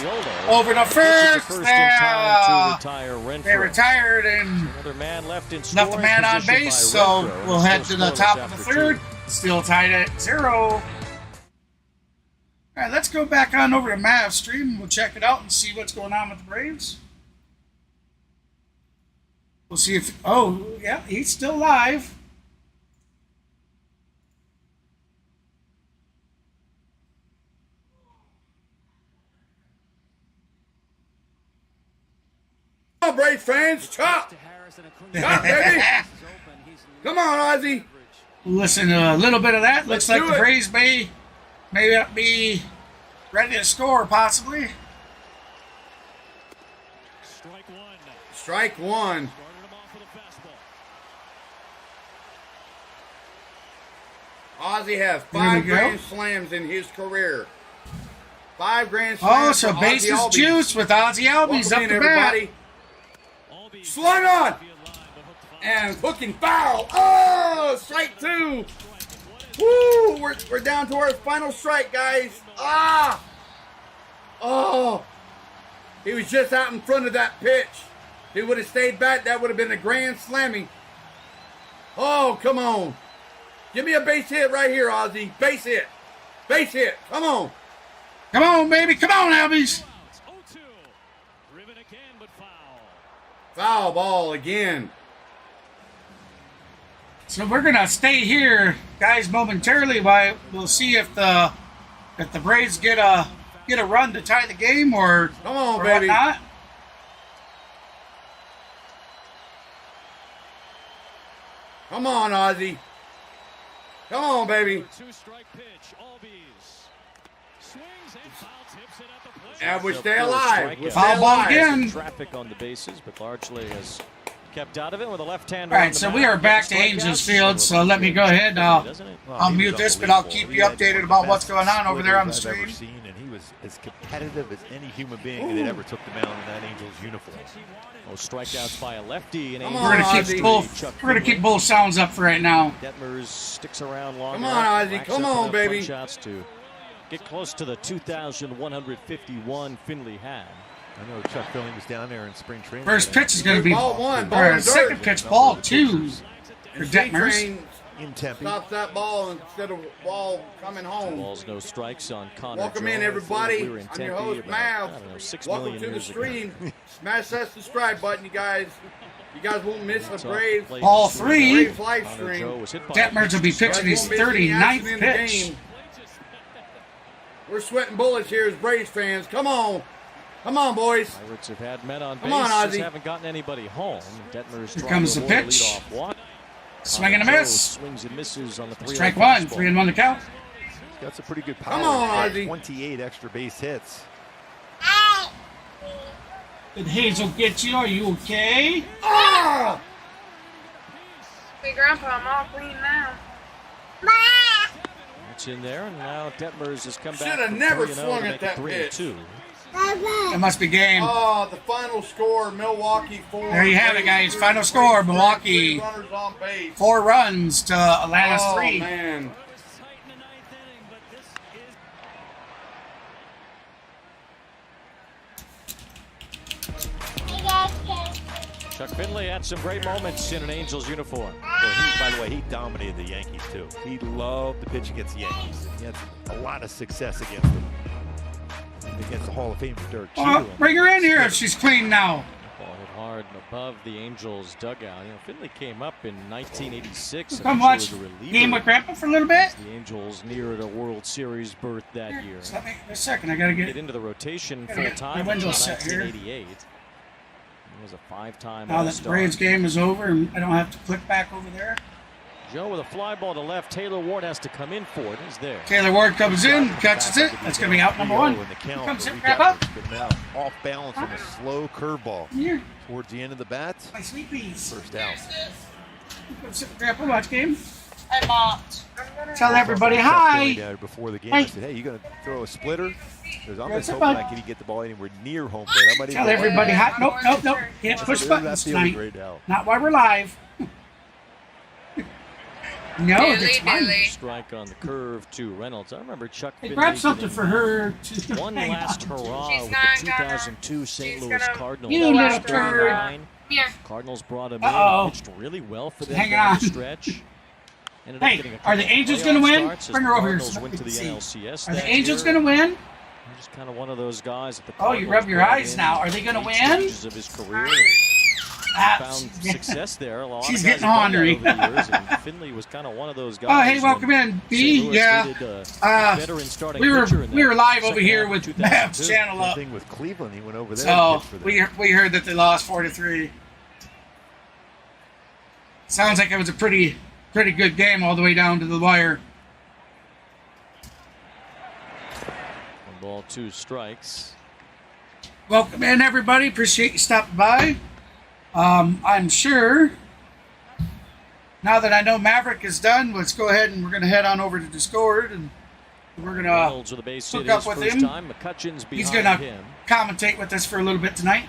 over the first. They retired and left the man on base, so we'll head to the top of the third. Still tied at 0. All right, let's go back on over to Mav's stream. We'll check it out and see what's going on with the Braves. We'll see if. Oh, yeah, he's still live. Come on, Braves fans, chop! Chop, baby! Come on, Ozzy! Listen to a little bit of that. Looks like the Braves may be ready to score, possibly. Strike one. Ozzy has 5 grand slams in his career. 5 grand slams. Oh, so bases juice with Ozzy Albies up the bat. Slung on. And hooking foul. Oh, strike 2. Woo, we're down to our final strike, guys. Ah. Oh. He was just out in front of that pitch. If he would have stayed back, that would have been a grand slamming. Oh, come on. Give me a base hit right here, Ozzy. Base hit. Base hit. Come on. Come on, baby. Come on, Albies. Foul ball again. So we're gonna stay here, guys, momentarily. While we'll see if the Braves get a run to tie the game or come on, or baby. Whatnot. Come on, Ozzy. Come on, baby. And we stay alive. We Foul ball again. Traffic on the bases, but largely has kept out of it with a left-hander. All right, so we are back to Angels Field. So let me go ahead. I'll mute this, but I'll keep you updated about what's going on over there on the stream. And he was as competitive as any human being that ever took the mound in that Angels uniform. Oh, strikeouts by a lefty. And We're gonna keep both sounds up for right now. Detmers sticks around long. Come on, Ozzy. Come on, baby. Shots to get close to the 2,151 Finley had. I know Chuck Finley was down there in spring training. First pitch is going to be ball 1. or second pitch, ball 2 for Detmers. In Tempe. Stop that ball instead of ball coming home. Balls, no strikes on Connor. Welcome in, everybody. We I'm your host, Mav. Welcome to the stream. Smash that subscribe button, you guys. You guys won't miss the Braves. Ball 3. Braves live stream. Detmers will be pitching his 39th pitch. We're sweating bullets here as Braves fans. Come on. Come on, boys. Pirates have had men on base. Come on, Ozzy. Just haven't gotten anybody home. Detmers Here comes the pitch. Swing and a miss. Swings and misses on the 3-0 Strike 1. 3-1 to count. He's got some pretty good power. Come on, Ozzy. 28 extra base hits. Did Hazel get you? Are you okay? Ah! Hey, Grandpa, I'm all clean now. It's in there, and now Detmers has come back. Should have never swung at that pitch. It must be game. Oh, the final score, Milwaukee 4. There you have it, guys. Final score, Milwaukee 4 runs to Atlanta's 3. Oh, man. Chuck Finley had some great moments in an Angels uniform. Well, by the way, he dominated the Yankees, too. He loved to pitch against the Yankees. He had a lot of success against them. Against the Hall of Fame Dirk. Bring her in here if she's clean now. Ball hit hard and above the Angels dugout. You know, Finley came up in 1986. Come watch game with Grandpa for a little bit. The Angels neared a World Series berth that year. Just let me a second. I gotta get into the rotation gotta full get time my in window set here. 1988. He was a 5-time now that the All-Star. Braves game is over and I don't have to click back over there. Joe with a fly ball to left. Taylor Ward has to come in for it. He's there. Taylor Ward comes in, catches it. That's going to be out number 1. Here comes it, Grandpa. But now off balance on a slow curveball. Here. Towards the end of the bat. My sweet peas. First out. Come sit, Grandpa, watch game. I mopped. Tell everybody hi. Before the game, Hi. I said, hey, you going to throw a splitter? Because I'm Yes, just bud. hoping I can get the ball anywhere near home plate. I might Tell even everybody hi. Nope. Can't push buttons tonight. Not while we're live. No, that's mine. Strike on the curve to Reynolds. I remember Chuck. Hey, grab something for her to One hang last on. hurrah She's with not the gonna- 2002 St. she's Louis gonna- Cardinals. You little First turd. line. Here. Cardinals brought him Uh-oh. in. Pitched really well for them Hang down on. the stretch. Ended up Hey, getting a are the couple Angels playoff gonna win? starts as Bring the her over here Cardinals so went we to can the see. NLCS Are the that Angels year. going to win? He's just kind of one of those guys that the Oh, you Cardinals rub your brought eyes in now. Are they gonna late win? stages of his career. Found success there. A lot She's of guys getting have done that ornery. over the years, and Finley was kind of one of those guys. Oh, hey, welcome when in, B. St. Louis Yeah. needed a veteran starting We were pitcher in we that were live over second here half of with Mav's 2002. channel up. thing with Cleveland, he went over there. So and pitched for them. we heard that they lost 4-3. Sounds like it was a pretty good game all the way down to the wire. 1 ball, 2 strikes. Welcome in, everybody. Appreciate you stopping by. I'm sure now that I know Maverick is done, let's go ahead and we're going to head on over to Discord and we're going to Reynolds with a base hit hook up his with first him. time. McCutcheon's He's behind going to him. commentate with us for a little bit tonight.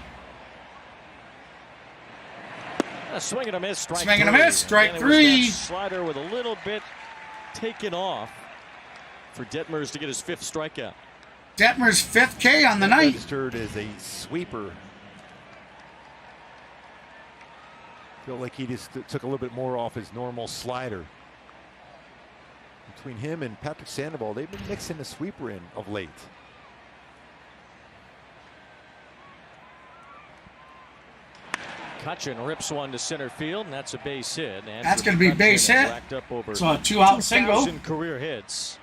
A swing and a miss, strike Swing and a miss, strike three. Slider with a little bit taken off for Detmers to get his 5th strikeout. Detmers' 5th K on the night. Registered as a sweeper. Feel like he just took a little bit more off his normal slider. Between him and Patrick Sandoval, they've been mixing the sweeper in of late. Cutchin rips one to center field, and that's a base hit. That's going to be base hit. So a 2-out single. Career hits.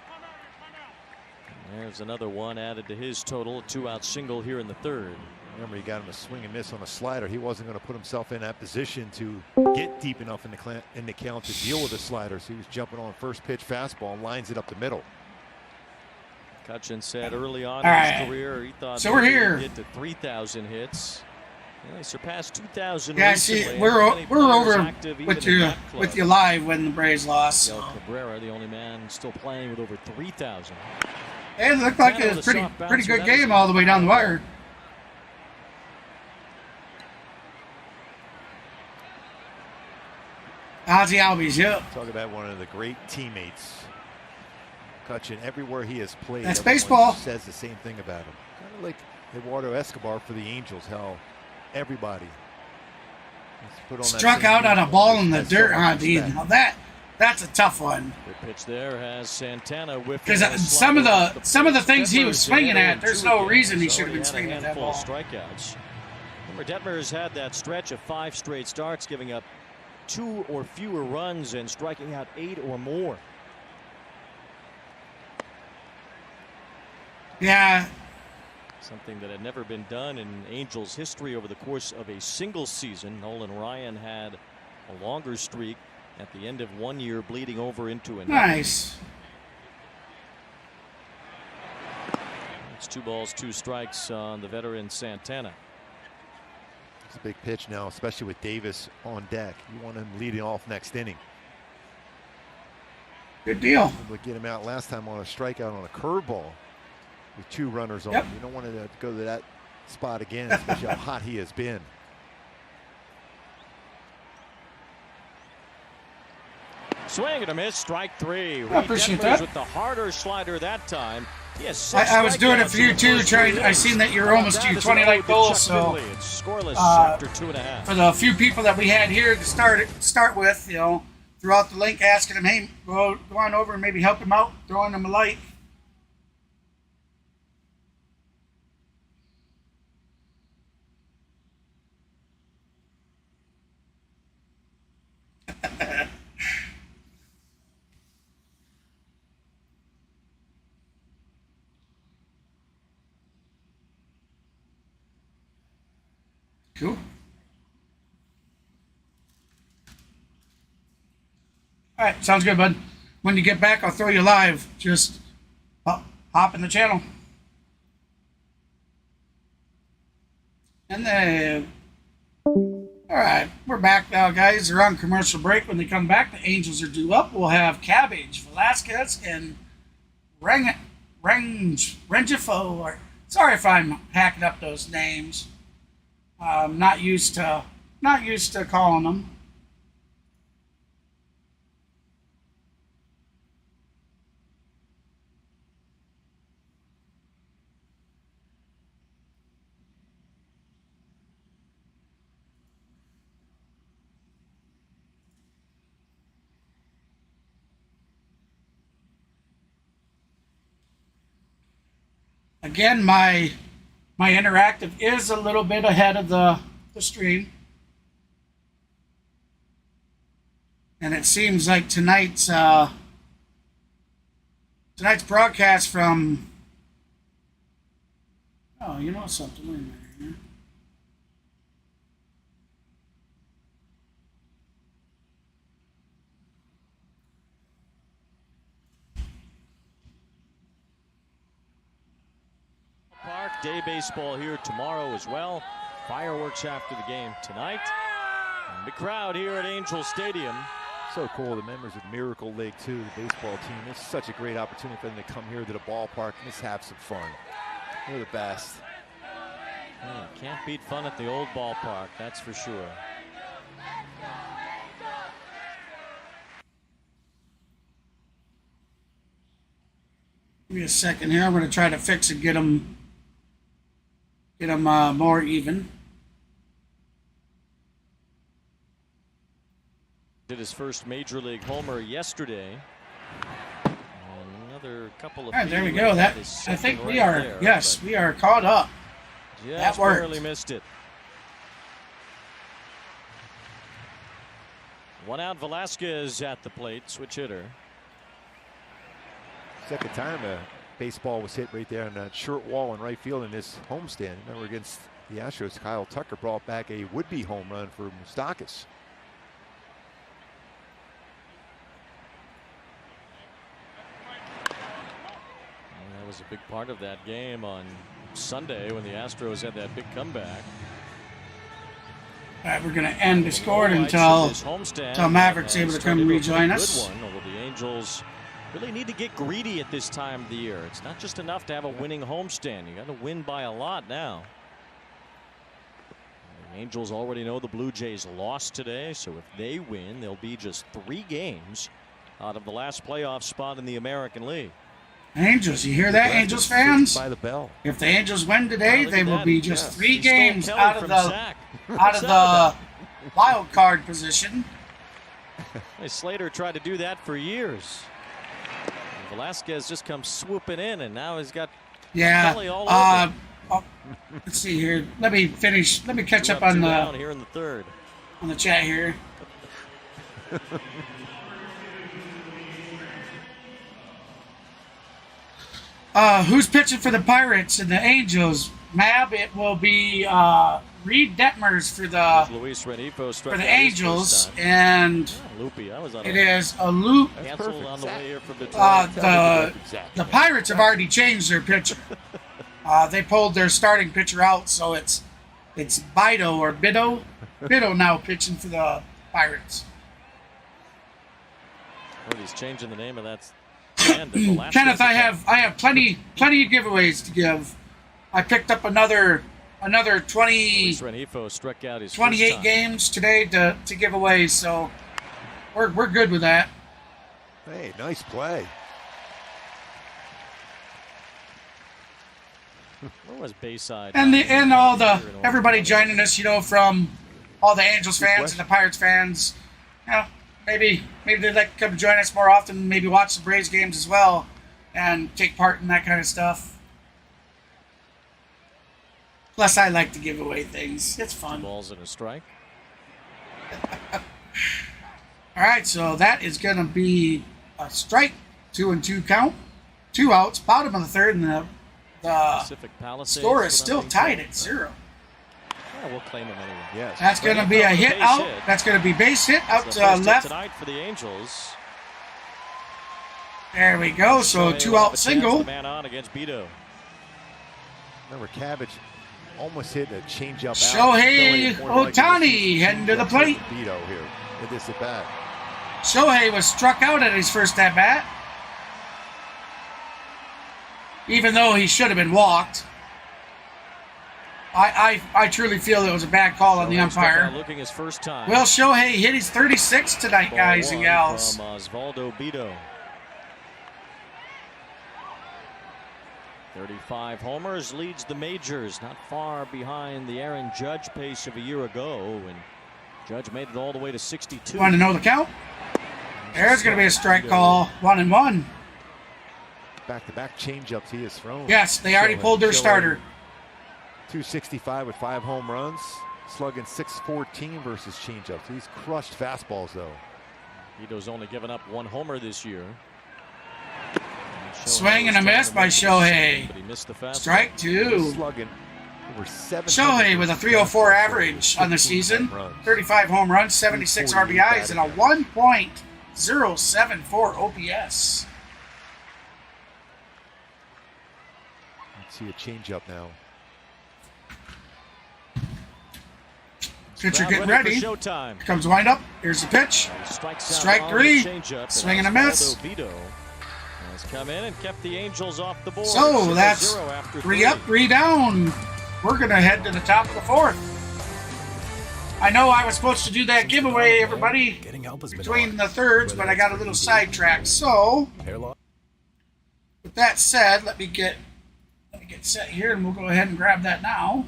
And there's another one added to his total, a 2-out single here in the 3rd. Remember, he got him a swing and miss on a slider. He wasn't going to put himself in that position to get deep enough in the count to deal with the slider. So he was jumping on first pitch fastball and lines it up the middle. Cutchin said early on in his career he thought we're here. He'd get to 3,000 hits. Well, he surpassed 2,000. Yeah, see, we're over with you live when the Braves lost. So. Cabrera, the only man still playing with over 3,000. It looked like it was a pretty good game all the way down the wire. Ozzie Albies, yep. Talk about one of the great teammates. Cutchin, everywhere he has played, that's baseball. Says the same thing about him. Kind of like Eduardo Escobar for the Angels, how everybody put on struck out on a ball in the dirt. Now that's a tough one. The pitch there has Santana with because some of the things he was swinging at, there's no reason he should have been swinging at that ball. Strikeouts. Remember, Detmers had that stretch of 5 straight starts, giving up 2 or fewer runs and striking out 8 or more. Yeah. Something that had never been done in Angels history over the course of a single season. Nolan Ryan had a longer streak at the end of 1 year, bleeding over into another. Nice. It's 2 balls, 2 strikes on the veteran Santana. It's a big pitch now, especially with Davis on deck. You want him leading off next inning. Good deal. We'll get him out last time on a strikeout on a curveball with 2 runners on. Yep. You don't want to go to that spot again, especially how hot he has been. Swing and a miss, strike 3. I appreciate that. With the harder slider that time. Yes, I was doing it for you too. I seen that you're almost to your 20 light goal, so after 2.5. For the few people that we had here to start with, throughout the link, asking them, hey, go on over and maybe help him out, throwing them a like. Cool. All right, sounds good, bud. When you get back, I'll throw you live. Just hop in the channel. And then, all right, we're back now, guys. They're on commercial break. When they come back, the Angels are due up. We'll have Cabbage, Velasquez, and Rengifo. Sorry if I'm hacking up those names. I'm not used to calling them. Again, my interactive is a little bit ahead of the stream. And it seems like tonight's broadcast from, oh, you know something, wait a minute here. Park, day baseball here tomorrow as well. Fireworks after the game tonight. And the crowd here at Angel Stadium. So cool, the members of Miracle League 2, the baseball team. It's such a great opportunity for them to come here to the ballpark and just have some fun. They're the best. Can't beat fun at the old ballpark, that's for sure. Give me a second here. I'm going to try to fix and get them more even. Did his first major league homer yesterday. Another couple of. All right, there we go. That I think we are. There, yes, we are caught up. That worked. Barely missed it. One out. Velasquez at the plate. Switch hitter. Second time a baseball was hit right there on that short wall in right field in this homestand. Remember against the Astros, Kyle Tucker brought back a would-be home run for Moustakas. That was a big part of that game on Sunday when the Astros had that big comeback. All right, we're going to end the score until Maverick's able to come rejoin us. Although the Angels really need to get greedy at this time of the year. It's not just enough to have a winning homestand. You got to win by a lot now. The Angels already know the Blue Jays lost today, so if they win, they'll be just 3 games out of the last playoff spot in the American League. Angels, you hear that, Angels fans? By the bell. If the Angels win today, they will be just 3 games out of the wild card position. Hey, Slater tried to do that for years. And Velasquez just comes swooping in, and now he's got Kelly all over. Let's see here. Let me finish. Let me catch up on the here in the third. On the chat here. Who's pitching for the Pirates and the Angels? Mab, it will be Reid Detmers for the Angels, and it is a loop. The Pirates have already changed their pitcher. They pulled their starting pitcher out, so it's Bido now pitching for the Pirates. Well, he's changing the name of that. Kenneth, I have plenty of giveaways to give. I picked up another 28 games today to give away, so we're good with that. Hey, nice play. What was Bayside? And everybody joining us, from all the Angels fans and the Pirates fans. Maybe they'd like to come join us more often, maybe watch the Braves games as well and take part in that kind of stuff. Plus, I like to give away things. It's fun. 2 balls and a strike. All right, so that is going to be a strike, 2-2 count, 2 outs, bottom of the third, and the score is still tied at 0. Yeah, we'll claim him anyway. Yes. That's going to be a hit out. That's going to be base hit out to left. Tonight for the Angels. There we go. So 2-out single. Man on against Beto. Remember, Cabbage almost hit a changeup. Shohei Ohtani heading to the plate. Beto here with this at bat. Shohei was struck out at his first at bat, even though he should have been walked. I truly feel it was a bad call on the umpire. Looking his first time. Will Shohei hit his 36 tonight, guys and gals? From Osvaldo Beto. 35 homers, leads the majors, not far behind the Aaron Judge pace of a year ago, and Judge made it all the way to 62. Want to know the count? There's going to be a strike call, 1-1. Back-to-back changeups he has thrown. Yes, they already pulled their starter. 265 with 5 home runs, slugging .614 versus changeups. He's crushed fastballs though. Beto's only given up 1 homer this year. Swing and a miss by Shohei. But he missed the fastball. Strike 2. Slugging over 7. Shohei with a 304 average on the season, 35 home runs, 76 RBIs, and a 1.074 OPS. Let's see a changeup now. Pitcher getting ready. Comes wind up. Here's the pitch. Strike 3. Swing and a miss. Has come in and kept the Angels off the board. So that's 3 up, 3 down. We're going to head to the top of the 4th. I know I was supposed to do that giveaway, everybody, between the thirds, but I got a little sidetracked. So, with with that said, let me get set here, and we'll go ahead and grab that now.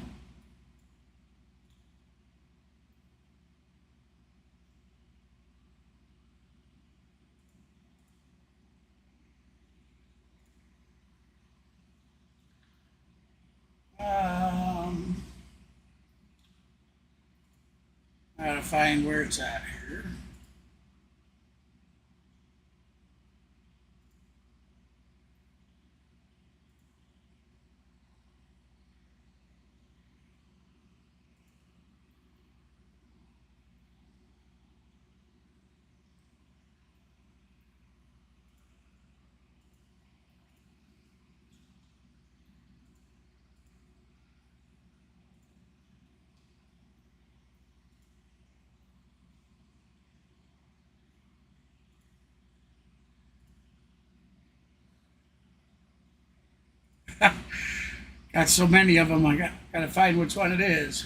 I gotta find where it's at here. Got so many of them, I gotta find which one it is.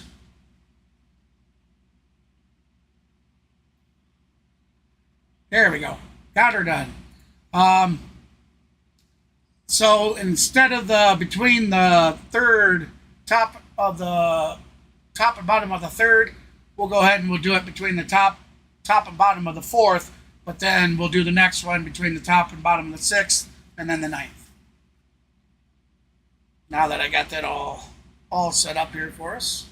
There we go. Got her done. So instead of between the third, top and bottom of the third, we'll go ahead and we'll do it between the top and bottom of the fourth, but then we'll do the next one between the top and bottom of the sixth, and then the ninth. Now that I got that all set up here for us.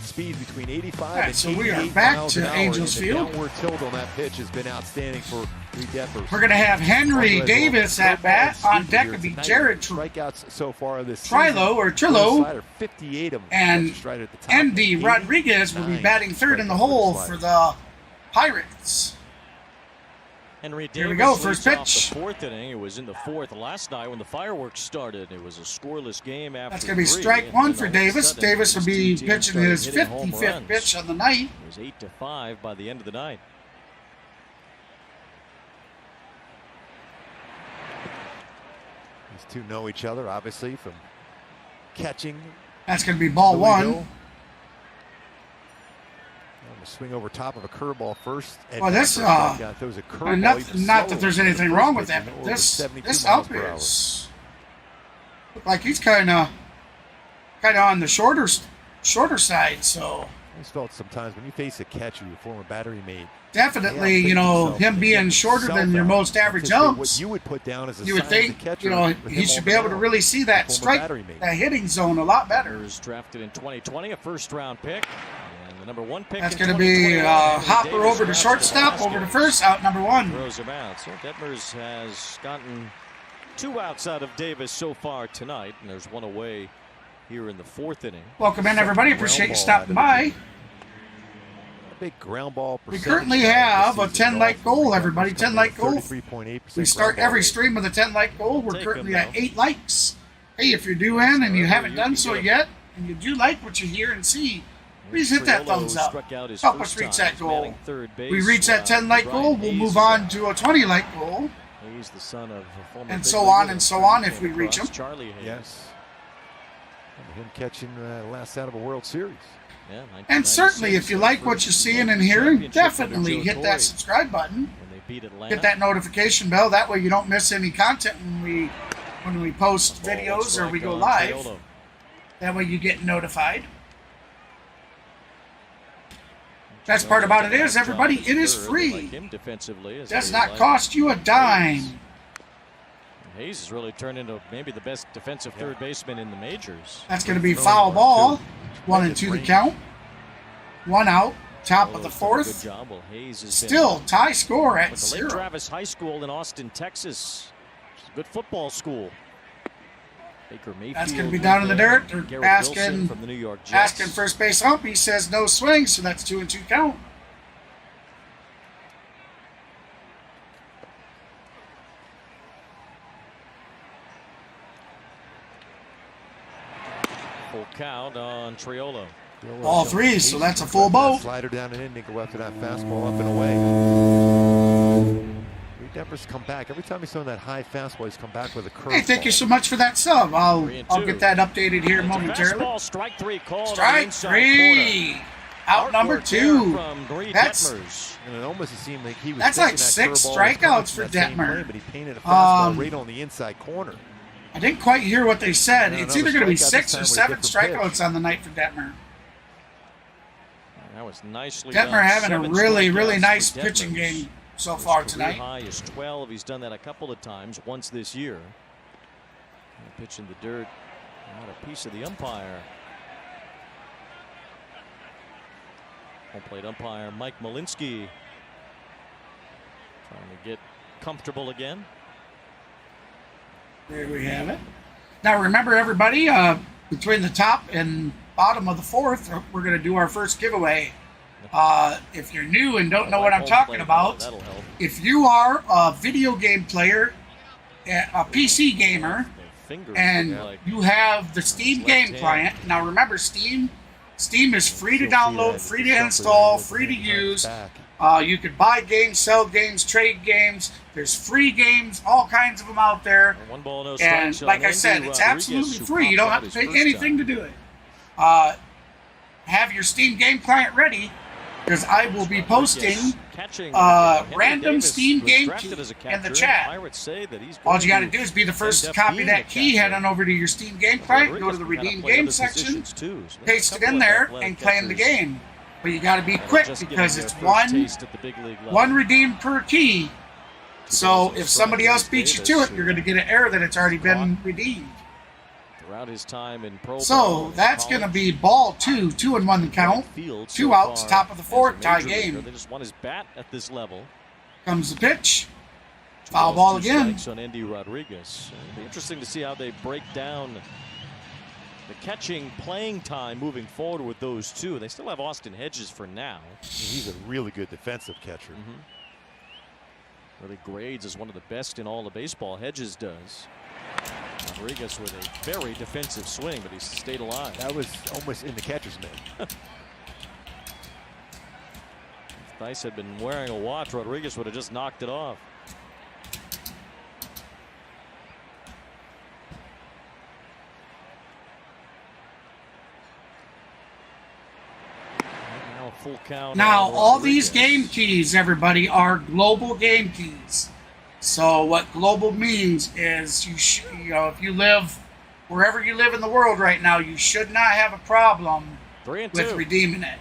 Speed between 85 right, and so 88 we are back miles to an hour. Angels The Field. downward tilt on that pitch has been outstanding for Reid Detmers. We're going to have Henry Davis at bat. On deck Here will be tonight. Jared Strikeouts so far this Trillo, 58 of them. and right at the top. Andy Rodriguez will be batting third in the hole for the Pirates. Henry Davis Here we go, leads first off pitch. The fourth inning. It was in the fourth last night when the fireworks started. It was a scoreless game after That's going to be three, strike and one then for all of a Davis. sudden, Davis will be these two teams pitching his started hitting home 55th runs. pitch on the night. It was 8-5 by the end of the night. These two know each other, obviously, from catching. That's going to be ball one. Swing over top of a curveball first. Well, this not that there's anything wrong with that, but this up is look like he's kind of on the shorter side. So I just felt sometimes when you face a catcher, your former battery mate, definitely, you know, him being shorter than your most average umps, what you would put down as a you would think, catcher, you know, he should be able to really see that strike, that hitting zone a lot better. Was drafted in 2020, a first-round pick. And the number one pick. That's going to be Hopper over to shortstop, over to first, out number one. Throws him out. So Detmers has gotten 2 outs out of Davis so far tonight, and there's 1 away here in the fourth inning. Welcome in, everybody. Appreciate you stopping by. Big ground ball. We currently have a 10-light goal, everybody. 10-light goal. We start every stream with a 10-light goal. We're currently at 8 likes. Hey, if you're new in and you haven't done so yet, and you do like what you hear and see, please hit that thumbs up. Help us reach that goal. We reach that 10-light goal, we'll move on to a 20-light goal. He's the son of a former and so on and so on if we reach him. Charlie Hayes. Yes. And him catching last out of a World Series. Yeah, and certainly, if you like what you're seeing and hearing, definitely hit that subscribe button. Hit that notification bell. That way you don't miss any content when we post videos or we go live. That way you get notified. Best part about it is, everybody, it is free. Does not cost you a dime. Hayes has really turned into maybe the best defensive third baseman in the majors. That's going to be foul ball. 1-2 the count. 1 out. Top of the fourth. Still tie score at 0. Travis High School in Austin, Texas. It's a good football school. Baker Mayfield. That's going to be down in the dirt. They're asking first base ump. He says no swing, so that's 2-2 count. Full count on Triolo. All 3, so that's a full boat. Slider down and in, go after that fastball up and away. Reid Detmers come back. Every time he's throwing that high fastball, he's come back with a curve. Hey, thank you so much for that sub. I'll get that updated here momentarily. Strike 3 called. Strike 3. Out number 2. That's And it almost seemed like he was That's like thinking that 6 curveball was coming strikeouts from for that same Detmer. way, but he painted a fastball right on the inside corner. I didn't quite hear what they said. Yeah, It's another either going to be strikeout, 6 this or time with a 7 different strikeouts on the night for Detmer. That was nicely Detmer done. having a 7 really strikeouts nice for pitching Detmers. game so His far career tonight. high is 12. He's done that a couple of times, once this year. Pitch in the dirt. Not a piece of the umpire. Home plate umpire Mike Malinsky trying to get comfortable again. There we have it. Now remember, everybody, between the top and bottom of the 4th, we're going to do our first giveaway. If you're new and don't know what I'm talking about, that'll help. if you are a video game player, a PC gamer, and you have the Steam game client, now remember, Steam is free to download, free to install, free to use. You could buy games, sell games, trade games. There's free games, all kinds of them out there. One ball, no And strikes like on I said, Andy it's Rodriguez, absolutely who free. You popped don't out have to his pay first anything time. to do it. Have your Steam game client ready, because I will be posting random Steam game key in the chat. All you got to do is be the first to copy that key, head on over to your Steam game client, go to the redeem game section, paste it in there, and claim the game. But you got to be quick, because it's one redeem per key. So if somebody else beats you to it, you're going to get an error that it's already been redeemed. Throughout his time in pro So that's going to be ball 2, 2-1 the count, 2 outs, top of the 4th, tie game. They just won his bat at this level. Comes the pitch, foul ball again. On Andy Rodriguez. It'll be interesting to see how they break down the catching playing time moving forward with those two. They still have Austin Hedges for now. He's a really good defensive catcher. Really grades as one of the best in all of baseball. Hedges does. Rodriguez with a very defensive swing, but he stayed alive. That was almost in the catcher's mitt. If Dice had been wearing a watch, Rodriguez would have just knocked it off. Now a full count. Now, all these game keys, everybody, are global game keys. So what global means is if you live wherever you live in the world right now, you should not have a problem with redeeming it.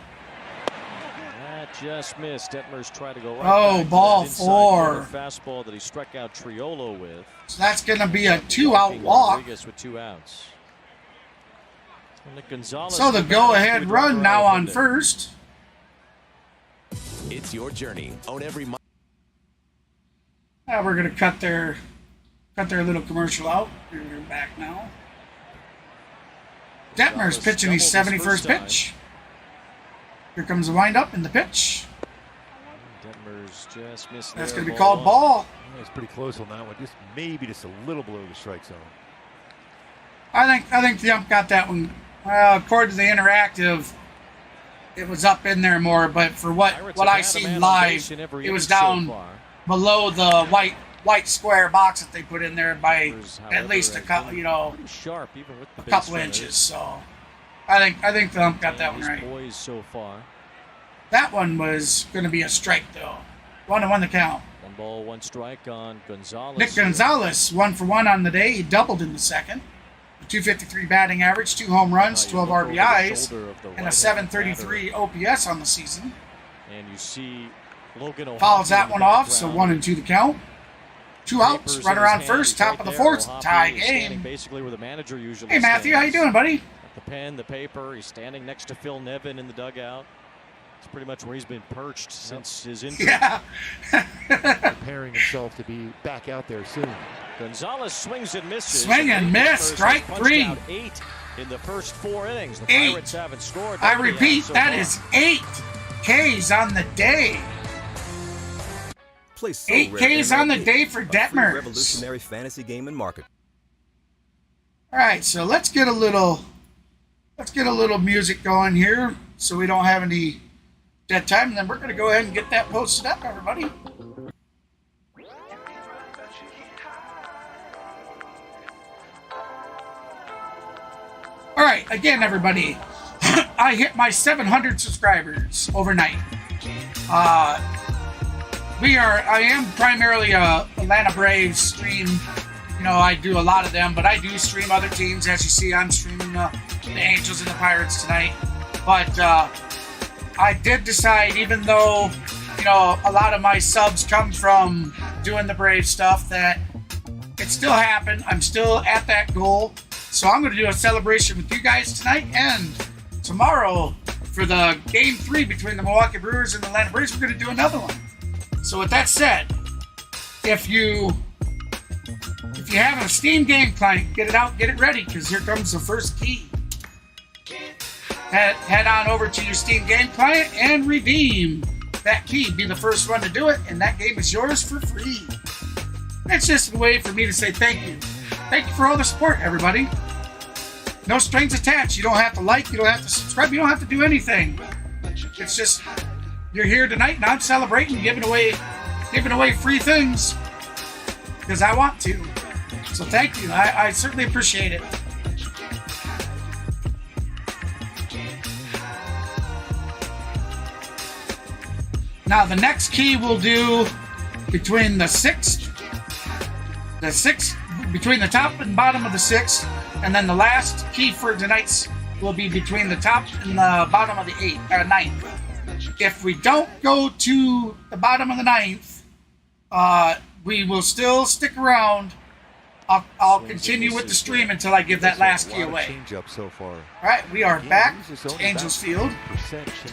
That just missed. Detmers tried to go right back ball to that 4. Fastball that he struck out Triolo with. So that's going to be a 2-out walk. Rodriguez with 2 outs. Gonzalez So the go-ahead run now on first. It's your journey. Own every. Now we're going to cut their little commercial out. We're back now. Detmer's pitching his 71st pitch. Here comes the windup and the pitch. Detmers just missed. That's going to be called ball. It's pretty close on that one. Maybe just a little below the strike zone. I think the ump got that one. Well, according to the interactive, it was up in there more. But for what I seen live, it was down below the white square box that they put in there by at least a couple, sharp even with the a couple inches. So I think the ump got that one right. Boys so far. That one was going to be a strike though. 1-1 the count. 1 ball, 1 strike on Gonzalez. Nick Gonzalez 1 for 1 on the day. He doubled in the second. A .253 batting average, 2 home runs, 12 RBIs, and a .733 OPS on the season. And you see Logan follows that one off, so 1-2 the count. 2 outs, runner on first, top of the 4th, tie game. Basically where the manager usually Hey Matthew, how you doing, buddy? The pen, the paper. He's standing next to Phil Nevin in the dugout. It's pretty much where he's been perched since his injury. Yeah. Preparing himself to be back out there soon. Gonzalez swings and misses. Swing and miss, strike 3. 8 in the first 4 innings. The 8. Pirates haven't scored. I repeat, that is 8 Ks on the day. 8 Ks on the day for Detmers. Revolutionary fantasy game and market. All right, so let's get a little music going here, so we don't have any dead time. And then we're going to go ahead and get that posted up, everybody. All right, again, everybody. I hit my 700 subscribers overnight. I am primarily a Atlanta Braves stream. You know, I do a lot of them, but I do stream other teams. As you see, I'm streaming the Angels and the Pirates tonight. But I did decide, even though, you know, a lot of my subs come from doing the Brave stuff, that it still happened. I'm still at that goal. So I'm going to do a celebration with you guys tonight and tomorrow for the Game 3 between the Milwaukee Brewers and the Atlanta Braves. We're going to do another one. So with that said, if you have a Steam game client, get it out, get it ready, because here comes the first key. Head on over to your Steam game client and redeem that key. Be the first one to do it, and that game is yours for free. It's just a way for me to say thank you. Thank you for all the support, everybody. No strings attached. You don't have to like, you don't have to subscribe, you don't have to do anything. It's just, you're here tonight and I'm celebrating, giving away free things because I want to. So thank you. I certainly appreciate it. Now the next key we'll do between between the top and bottom of the sixth, and then the last key for tonight's will be between the top and the bottom of the ninth. If we don't go to the bottom of the ninth, we will still stick around. I'll continue with the stream until I give that last key away. Change up so far. All right, we are back to Angels Field.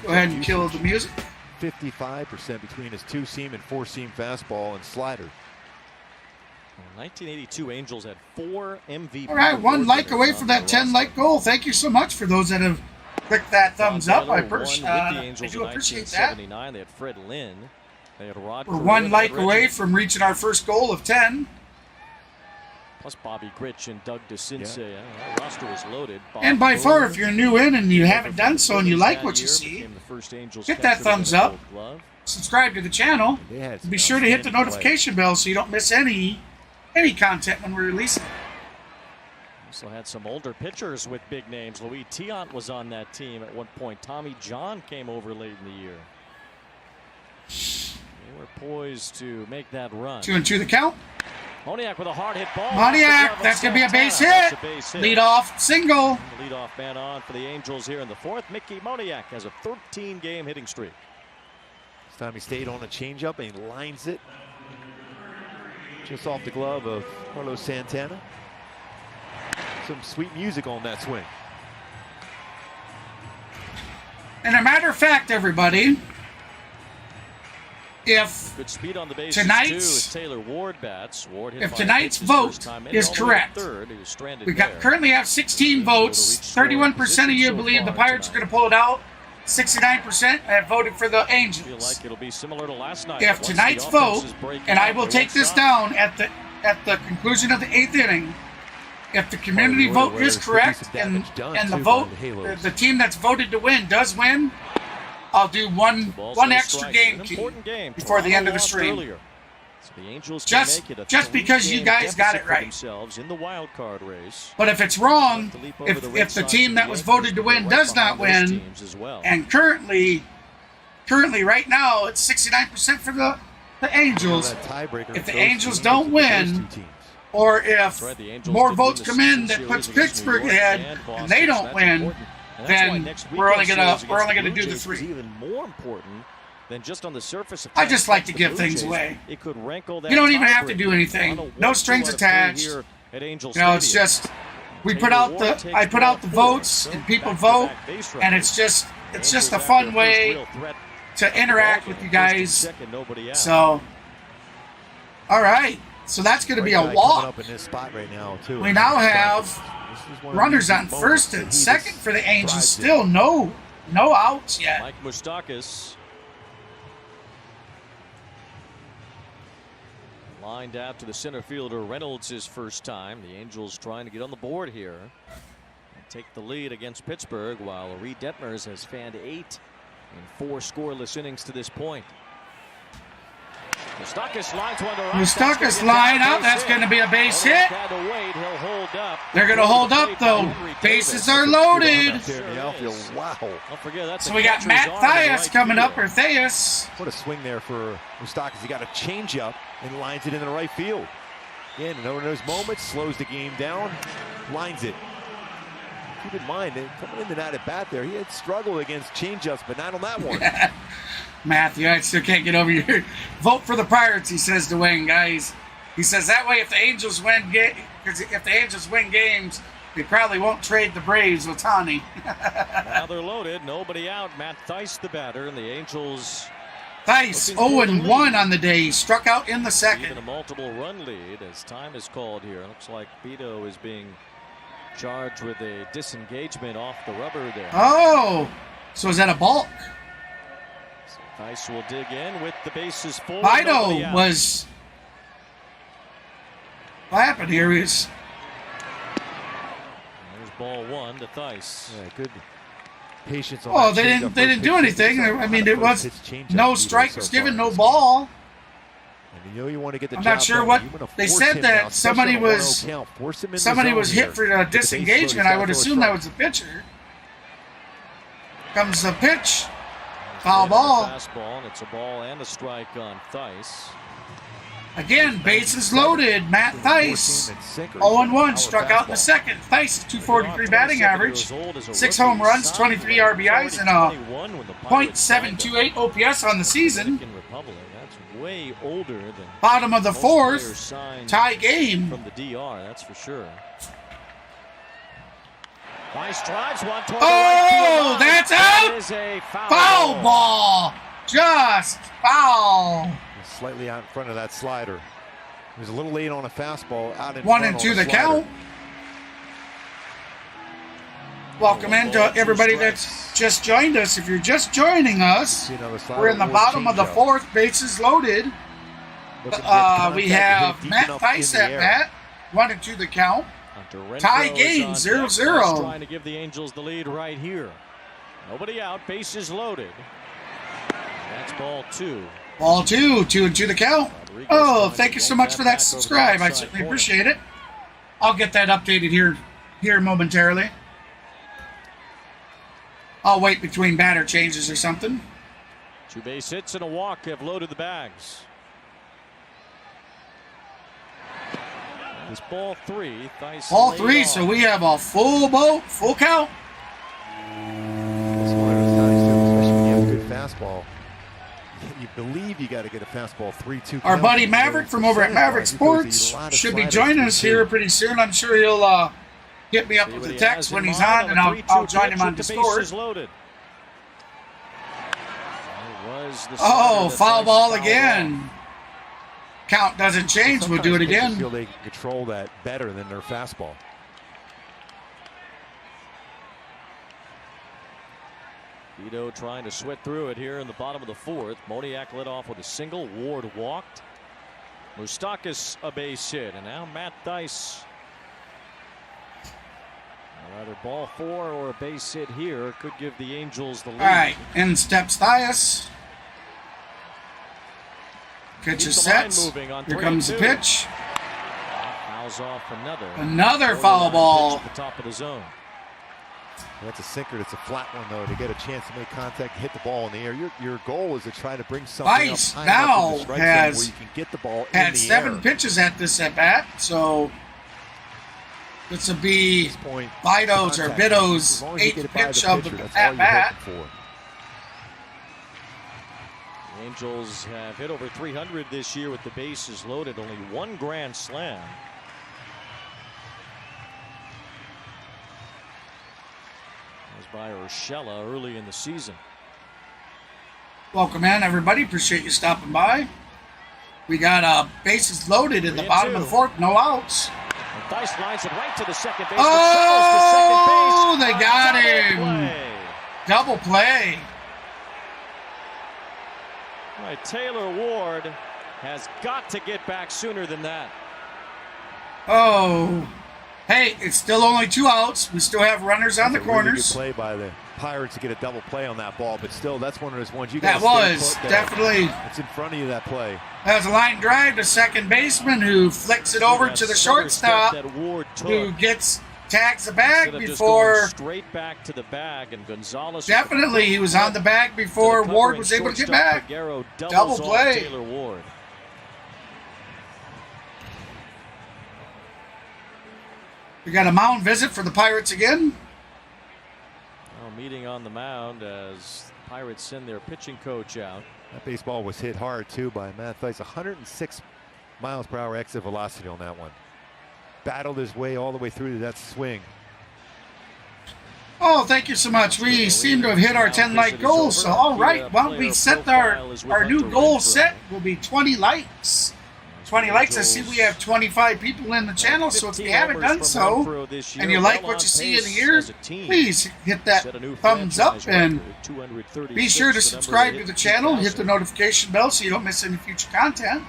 Go ahead and kill the music. 55% between his two-seam and four-seam fastball and slider. 1982 Angels had 4 MVP. All right, 1 like away from that 10-like goal. Thank you so much for those that have clicked that thumbs up. I do appreciate that. They had Fred Lynn. They had Rod. We're 1 like away from reaching our first goal of 10. Plus Bobby Grich and Doug DeCince. Yeah. That roster was loaded. And by far, if you're new in and you haven't done so and you like what you see, hit that thumbs up, subscribe to the channel, and be sure to hit the notification bell so you don't miss any content when we release it. Also had some older pitchers with big names. Luis Tiant was on that team at one point. Tommy John came over late in the year. They were poised to make that run. 2-2 the count. Moniak with a hard hit ball. Moniak, that's going to be a base hit. Lead off single. Lead off man on for the Angels here in the fourth. Mickey Moniak has a 13-game hitting streak. This time he stayed on a changeup and he lines it just off the glove of Carlos Santana. Some sweet music on that swing. And a matter of fact, everybody, if good speed on the base tonight's Taylor Ward bats. Ward hit if tonight's vote is correct, we currently have 16 votes. 31% of you believe the Pirates are going to pull it out. 69% have voted for the Angels. Feel like it'll be similar to last night. If tonight's vote, and I will take this down at the conclusion of the 8th inning, if the community vote is correct and the team that's voted to win does win, I'll do one extra game key before the end of the stream. Just because you guys got it right. But if it's wrong, if the team that was voted to win does not win, and currently right now it's 69% for the Angels. If the Angels don't win, or if more votes come in that puts Pittsburgh ahead and they don't win, then we're only gonna do the 3. Even more important than just on the surface. I just like to give things away. It could rankle that. You don't even have to do anything. No strings attached. You know, it's just I put out the votes and people vote, and it's just a fun way to interact with you guys. So, all right. So that's going to be a walk. We now have runners on first and second for the Angels. Still no outs yet. Mike Moustakas lined out to the center fielder Reynolds his first time. The Angels trying to get on the board here and take the lead against Pittsburgh, while Reid Detmers has fanned 8 in 4 scoreless innings to this point. Moustakas lines one to right. Moustakas line out. That's going to be a base hit. He'll hold up. They're going to hold up, though. Bases are loaded. Wow. So we got Matt Thias coming up, or Thias. What a swing there for Borucki. He got a changeup and lines it in the right field. Again, in those moments, slows the game down, lines it. Keep in mind, coming into that at bat there, he had struggled against changeups, but not on that one. Matthew, I still can't get over your vote for the Pirates, he says to Wayne, guys. He says that way if the Angels win games, they probably won't trade the Braves with Tani. Now they're loaded, nobody out. Matt Thias the batter, and the Angels. Thias 0-1 on the day. He struck out in the second. Even a multiple run lead as time is called here. It looks like Beto is being charged with a disengagement off the rubber there. Oh, so is that a balk? So Thias will dig in with the bases full. Beto was. What happened here is. There's ball one to Thias. Yeah, good patience on Oh, they didn't do anything. I mean, it was no strike was given, no ball. And you know you want to get the I'm job not sure done. what You wanna they force said him that now, somebody especially on a was 1-0 count. Force him in the somebody zone was here. hit for a Get the base disengagement. loaded, I would start assume throwing that was the pitcher. Comes the pitch, foul ball. Fastball, and it's a ball and a strike on Thias. Again, bases loaded. Matt Thias, 0-1, struck out in the second. Thias, 243 batting average, 6 home runs, 23 RBIs, and a .728 OPS on the season. That's way older than bottom of the fourth, tie game. From the DR, that's for sure. Nice drives one toward the Oh, right field. that's That out. is a Foul ball, just foul. Slightly out in front of that slider. He was a little late on a fastball. Out in 1-2 the count. Welcome in to everybody that's just joined us. If you're just joining us, we're in the bottom of the fourth, bases loaded. We have Matt Thias at bat, 1-2 the count. Tie game, 0-0. Trying to give the Angels the lead right here. Nobody out, bases loaded. That's ball two. Ball two, 2-2 the count. Oh, thank you so much for that subscribe. I certainly appreciate it. I'll get that updated here momentarily. I'll wait between batter changes or something. 2 base hits and a walk have loaded the bags. It's ball three. Ball three, so we have a full boat, full count. Especially when you have a good fastball. You believe you got to get a fastball 3-2. Our buddy Maverick from over at Maverick Sports should be joining us here pretty soon. I'm sure he'll hit me up with a text when he's on, and I'll join him on Discord. Oh, foul ball again. Count doesn't change. We'll do it again. Feel they can control that better than their fastball. Beto trying to sweat through it here in the bottom of the fourth. Moniak led off with a single. Ward walked. Borucki a base hit, and now Matt Thias. Either ball four or a base hit here could give the Angels the lead. All right, in steps Thias. Pitch is set. Here comes the pitch. Fouls off another foul ball. At the top of the zone. That's a sinker. It's a flat one, though, to get a chance to make contact, hit the ball in the air. Your goal is to try to bring something up high now enough in the strike zone where you can get the ball in the air. Had 7 pitches at this at bat, so this will be Beto's 8th pitch of the at bat. The Angels have hit over 300 this year with the bases loaded. Only 1 grand slam. By Urshela early in the season. Welcome in, everybody. Appreciate you stopping by. We got bases loaded in the bottom of the fourth, no outs. And Thias lines it right to the second base. Oh, they got him. Double play. All right, Taylor Ward has got to get back sooner than that. Oh. Hey, it's still only 2 outs. We still have runners on the corners. Really good play by Pirates to get a double play on that ball, but still, that's one of those ones you That got. was definitely. It's in front of you, that play. That was a line drive to second baseman who flicks it over to the shortstop, who tags the bag before. Straight back to the bag, and Gonzalez. Definitely, he was on the bag before Ward was able to get back. Double play. Taylor Ward. We got a mound visit for the Pirates again. Meeting on the mound as Pirates send their pitching coach out. That baseball was hit hard too by Matt Theis. 106 miles per hour exit velocity on that one. Battled his way all the way through to that swing. Oh, thank you so much. We seem to have hit our 10-like goal. So, all right, well, we set our new goal set will be 20 likes. 20 likes. I see we have 25 people in the channel, so if you haven't done so and you like what you see and hear, please hit that thumbs up and be sure to subscribe to the channel, hit the notification bell so you don't miss any future content.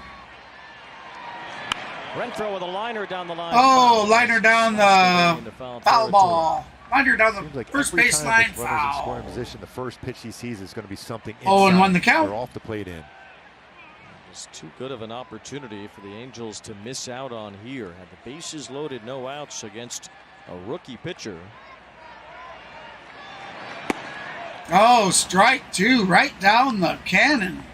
Renfroe with a liner down the line. Oh, liner down the foul ball. Liner down the like first baseline foul. Scoring position, the first pitch he sees is going to be something. Oh, and won the count. They're off the plate in. It's too good of an opportunity for the Angels to miss out on here. Had the bases loaded, no outs against a rookie pitcher. Oh, strike two, right down the cannon.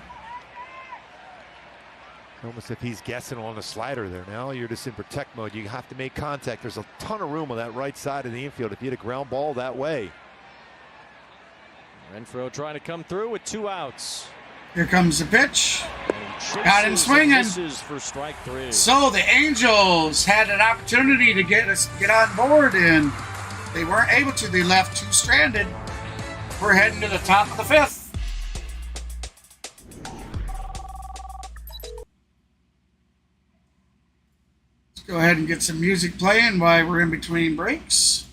Almost if he's guessing on the slider there. Now you're just in protect mode. You have to make contact. There's a ton of room on that right side of the infield if you hit a ground ball that way. Renfroe trying to come through with 2 outs. Here comes the pitch. Got him swinging. For strike 3. So the Angels had an opportunity to get on board, and they weren't able to. They left 2 stranded. We're heading to the top of the 5th. Let's go ahead and get some music playing while we're in between breaks.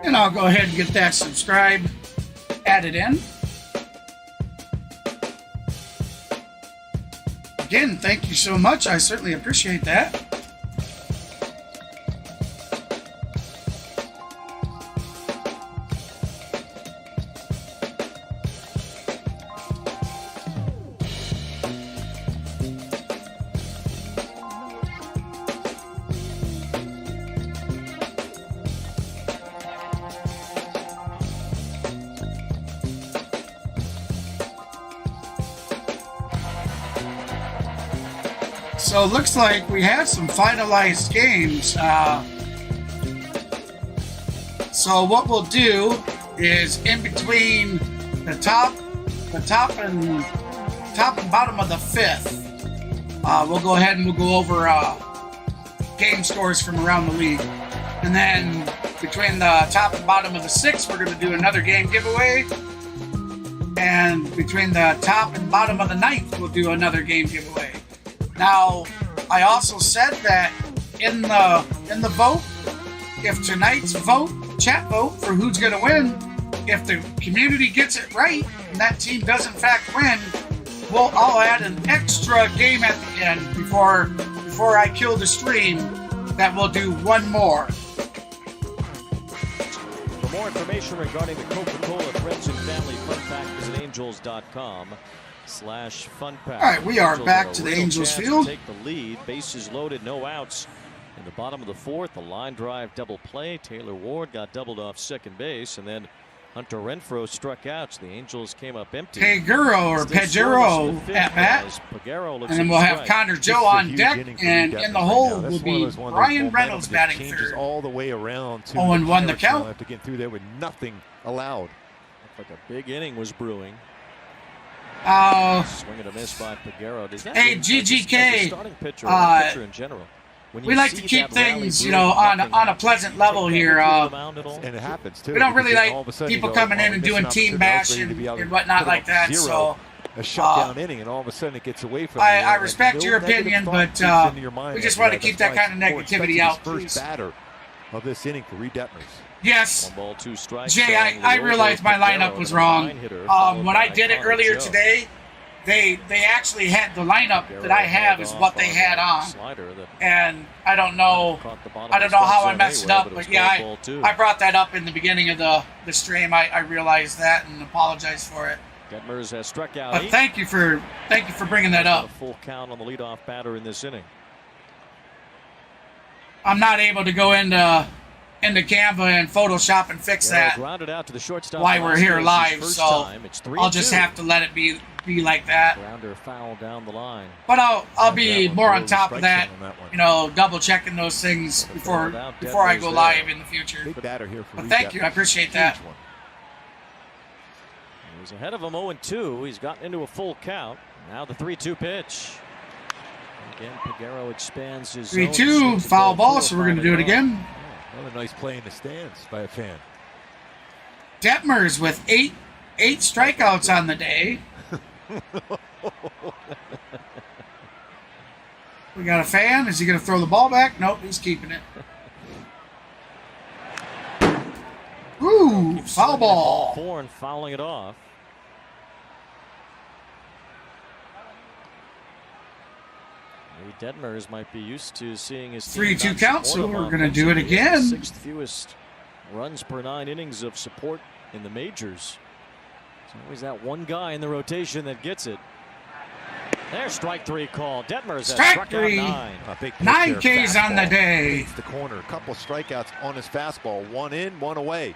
And I'll go ahead and get that subscribe added in. Again, thank you so much. I certainly appreciate that. So it looks like we have some finalized games. So what we'll do is in between the top and bottom of the 5th, we'll go ahead and we'll go over game scores from around the league, and then between the top and bottom of the 6th, we're going to do another game giveaway, and between the top and bottom of the 9th, we'll do another game giveaway. Now, I also said that in the vote, if tonight's chat vote for who's going to win, if the community gets it right and that team does in fact win, I'll add an extra game at the end before I kill the stream. That we'll do one more. For more information regarding the Coca-Cola Friends and Family Fun Pack, visit angels.com/fun pack. All right, we are back to the Angels field. Take the lead. Bases loaded, no outs. In the bottom of the 4th, a line drive double play. Taylor Ward got doubled off second base, and then Hunter Renfroe struck out. So the Angels came up empty. Pagero or Pagero at bat. And then we'll have Connor Joe on deck, and in the hole will be Brian Reynolds batting third. All the way around. 0-1 the count. Have to get through there with nothing allowed. Looked like a big inning was brewing. Swing and a miss by Pagero. Hey, GGK. Starting pitcher, pitcher in general. We like to keep things, on a pleasant level here. And it happens too. We don't really like people coming in and doing team bash and whatnot like that. So a shutdown inning, and all of a sudden it gets away from you. I respect your opinion, but we just want to keep that kind of negativity out. First batter of this inning for Reid Detmers. Yes, 1 ball, 2 strikes. Jay, I realized my lineup was wrong. When I did it earlier today, they actually had the lineup that I have is what they had on, and I don't know how I messed it up, but yeah, I brought that up in the beginning of the stream. I realized that and apologize for it. Detmers has struck out. But thank you for bringing that up. A full count on the leadoff batter in this inning. I'm not able to go into Canva and Photoshop and fix that grounded out to the shortstop while we're here live, so I'll just have to let it be like that. Grounder foul down the line. But I'll be more on top of that, you know, double checking those things before I go live in the future. Big batter here for but thank you, I appreciate that. He's ahead of him 0-2. He's gotten into a full count. Now the 3-2 pitch. Again, Peguero expands his 3-2 foul ball, so we're going to do it again. Another nice play in the stands by a fan. Detmers with eight strikeouts on the day. We got a fan. Is he going to throw the ball back? Nope, he's keeping it. Ooh, foul ball. 4 and fouling it off. Maybe Detmers might be used to seeing his 3-2 count, so we're going to do it again. 6th fewest runs per 9 innings of support in the majors. There's always that one guy in the rotation that gets it. There's strike 3 call. Detmers has struck out 9. 9 Ks on the day. Hits the corner. A couple strikeouts on his fastball. 1 in, 1 away.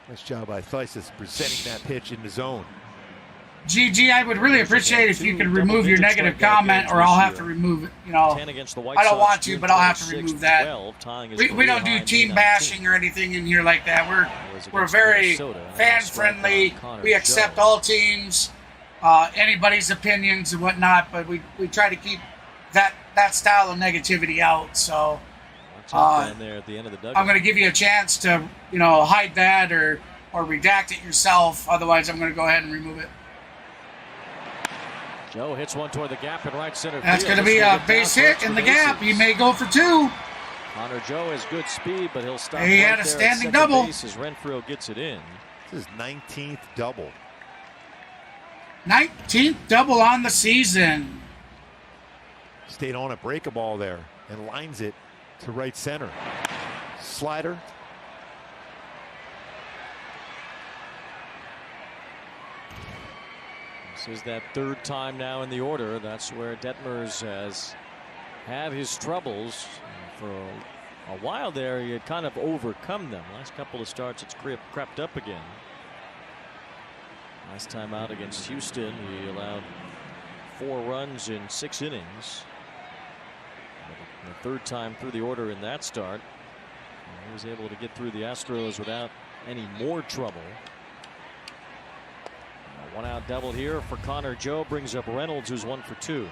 Nice job by Thesis presenting that pitch in the zone. GG, I would really appreciate if you could remove your negative comment, or I'll have to remove it. You know, I don't want to, but I'll have to remove that. We don't do team bashing or anything in here like that. We're very fan friendly. We accept all teams, anybody's opinions and whatnot, but we try to keep that style of negativity out. So I'm going to give you a chance to, you know, hide that or redact it yourself. Otherwise, I'm going to go ahead and remove it. Joe hits one toward the gap in right center. That's going to be a base hit in the gap. He may go for 2. Connor Joe has good speed, but he'll stop. He had a standing double. As Renfroe gets it in. This is 19th double. 19th double on the season. Stayed on it, break a ball there, and lines it to right center. Slider. This is that 3rd time now in the order. That's where Detmers has had his troubles. For a while there, he had kind of overcome them. Last couple of starts, it's crept up again. Last time out against Houston, he allowed 4 runs in 6 innings. The 3rd time through the order in that start, he was able to get through the Astros without any more trouble. 1 out double here for Connor Joe brings up Reynolds, who's 1 for 2.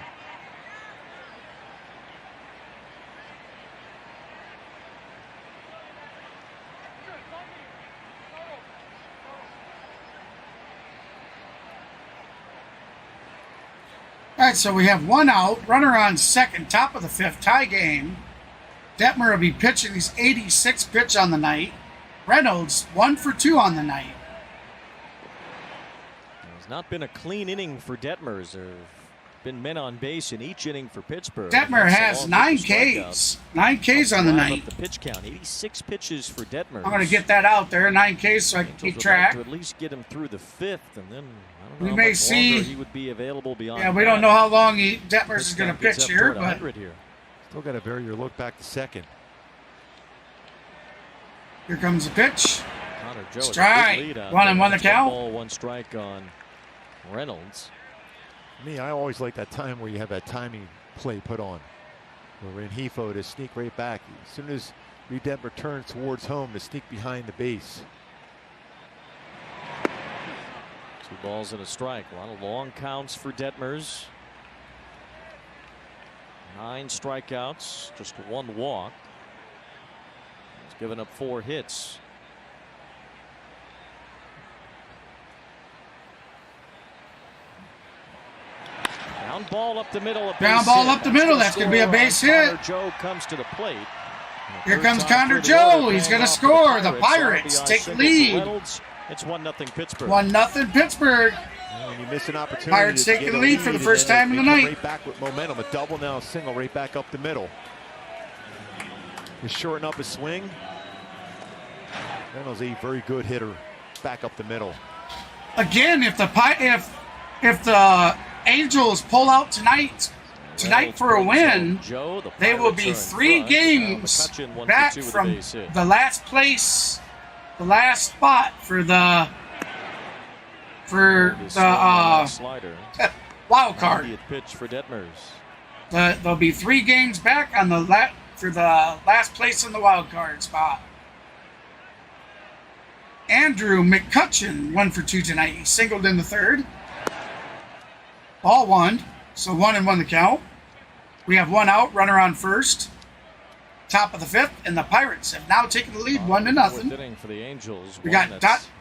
All right, so we have 1 out, runner on second, top of the 5th, tie game. Detmer will be pitching his 86th pitch on the night. Reynolds 1 for 2 on the night. Not been a clean inning for Detmers. There have been men on base in each inning for Pittsburgh. Detmer has 9 Ks. 9 Ks on the night. The pitch count, 86 pitches for Detmers. I'm going to get that out there, 9 Ks, so I can keep track. To at least get him through the 5th, and then I don't know we how may much see. He would be available beyond. Yeah, we don't know how long Detmers is going to pitch here, but still got to bury your look back to second. Here comes the pitch. Connor Joe strike. 1-1 the count. 1 strike on Reynolds. Me, I always like that time where you have that timing play put on, where Renfroe to sneak right back as soon as Reid Detmers turns towards home to sneak behind the base. 2 balls and a strike. A lot of long counts for Detmers. 9 strikeouts, just 1 walk. He's given up 4 hits. Ground ball up the middle. Ground ball up the middle. That's going to be a base hit. Connor Joe comes to the plate. Here comes Connor Joe. He's going to score. The Pirates take the lead. It's 1-0 Pittsburgh. 1-0 Pittsburgh. When you miss an opportunity, Pirates to take get the a lead for the first time in the night. Right back with momentum. A double now, a single right back up the middle. To shorten up his swing. Reynolds a very good hitter back up the middle. Again, if the Angels pull out tonight for a win, they will be 3 games back from the last place, the last spot for the wild card. Pitch for Detmers. There'll be 3 games back on for the last place in the wild card spot. Andrew McCutcheon 1 for 2 tonight. He singled in the 3rd. Ball 1, so 1-1 the count. We have 1 out, runner on 1st. Top of the 5th, and the Pirates have now taken the lead 1-0. For the Angels. We got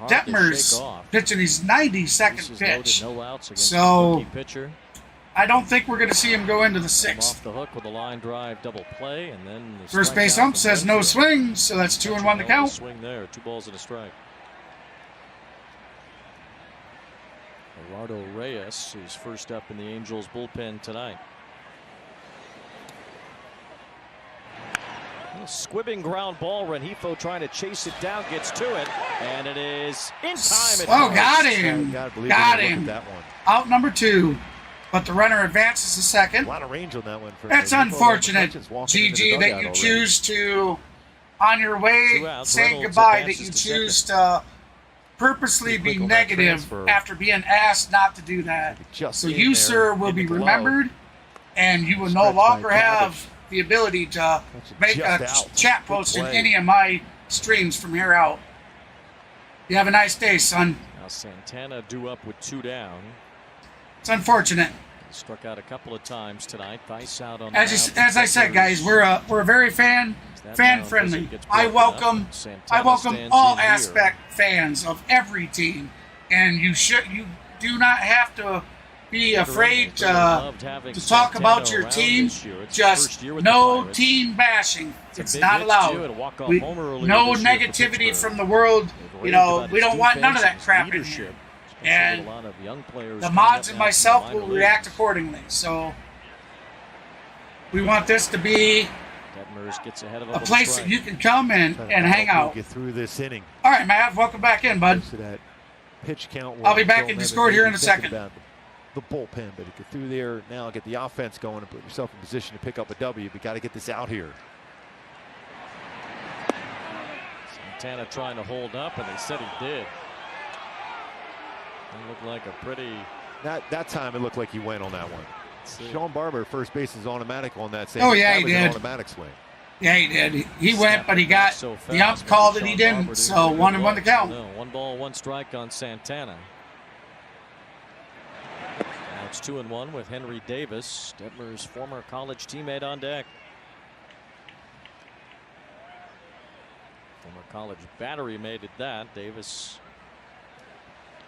Detmers pitching his 92nd pitch. So I don't think we're going to see him go into the 6th. Off the hook with a line drive double play, and then the first base ump says no swing, so that's 2-1 to count. Swing there, 2 balls and a strike. Gerardo Reyes is first up in the Angels bullpen tonight. A squibbing ground ball. Rengifo trying to chase it down, gets to it, and it is in time. Got him. Got him. That one. Out number 2, but the runner advances to second. A lot of range on that one. That's unfortunate, GG, that you choose to, on your way saying goodbye, that you choose to purposely be negative after being asked not to do that. So you, sir, will be remembered, and you will no longer have the ability to make a chat post in any of my streams from here out. You have a nice day, son. Now Santana due up with 2 down. It's unfortunate. Struck out a couple of times tonight. Vice out on as I said, guys, we're very fan friendly. I welcome all aspect fans of every team, and you do not have to be afraid to talk about your team. Just no team bashing. It's not allowed. No negativity from the world. You know, we don't want none of that crap in here. And the mods and myself will react accordingly. So we want this to be a place that you can come and hang out. Get through this inning. All right, Matt, welcome back in, bud. Pitch count. I'll be back in Discord here in a second. The bullpen, but you get through there now, get the offense going and put yourself in position to pick up a W. But got to get this out here. Santana trying to hold up, and they said he did. It looked like a pretty. That time it looked like he went on that one. Sean Barber, first base is automatic on that. Oh yeah, he did. An automatic swing. Yeah, he did. He went, but he got the ump called and he didn't. So 1-1 to count. No, 1 ball, 1 strike on Santana. Now it's 2-1 with Henry Davis, Detmers' former college teammate, on deck. Former college battery mate at that. Davis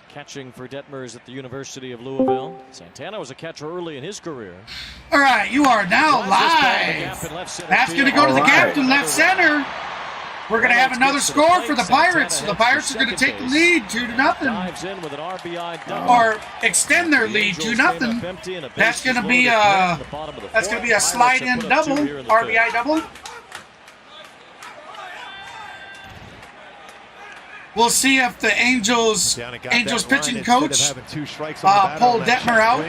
catching for Detmers at the University of Louisville. Santana was a catcher early in his career. All right, you are now live. That's going to go to the gap to left center. We're going to have another score for the Pirates. So the Pirates are going to take the lead 2-0, or extend their lead 2-0. That's going to be a slide-in double, RBI double. We'll see if the Angels pitching coach pulled Detmer out.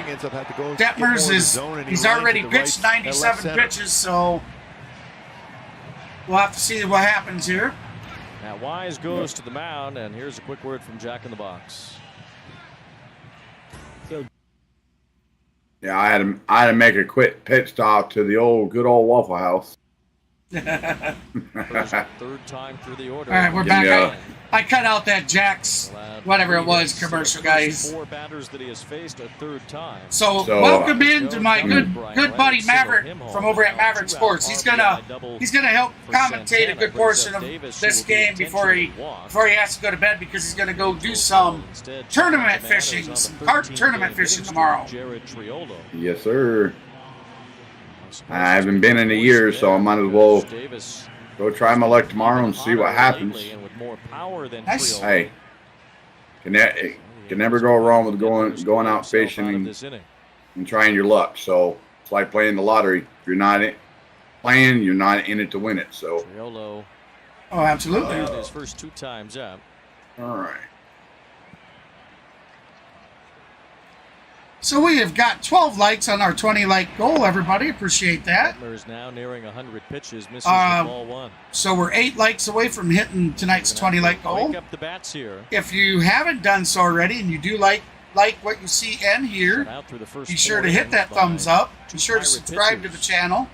Detmers he's already pitched 97 pitches, so we'll have to see what happens here. Now Wise goes to the mound, and here's a quick word from Jack in the Box. Yeah, I had to make a quick pit stop to the good old Waffle House. Third time through the order. All right, we're back. I cut out that Jack's whatever it was commercial, guys. 4 batters that he has faced a third time. So welcome in to my good buddy Maverick from over at Maverick Sports. He's gonna help commentate a good portion of this game before he has to go to bed, because he's gonna go do some tournament fishing, some cart tournament fishing tomorrow. Yes, sir. I haven't been in a year, so I might as well go try my luck tomorrow and see what happens. Nice. Hey, Can never go wrong with going out fishing and trying your luck. So it's like playing the lottery. If you're not playing, you're not in it to win it. So. Triolo. Oh, absolutely. His first 2 times up. All right. So we have got 12 likes on our 20-like goal, everybody. Appreciate that. Detmers now nearing 100 pitches, misses the ball 1. So we're 8 likes away from hitting tonight's 20-like goal. Wake up the bats here. If you haven't done so already and you do like what you see and hear, be sure to hit that thumbs up. Be sure to subscribe to the channel.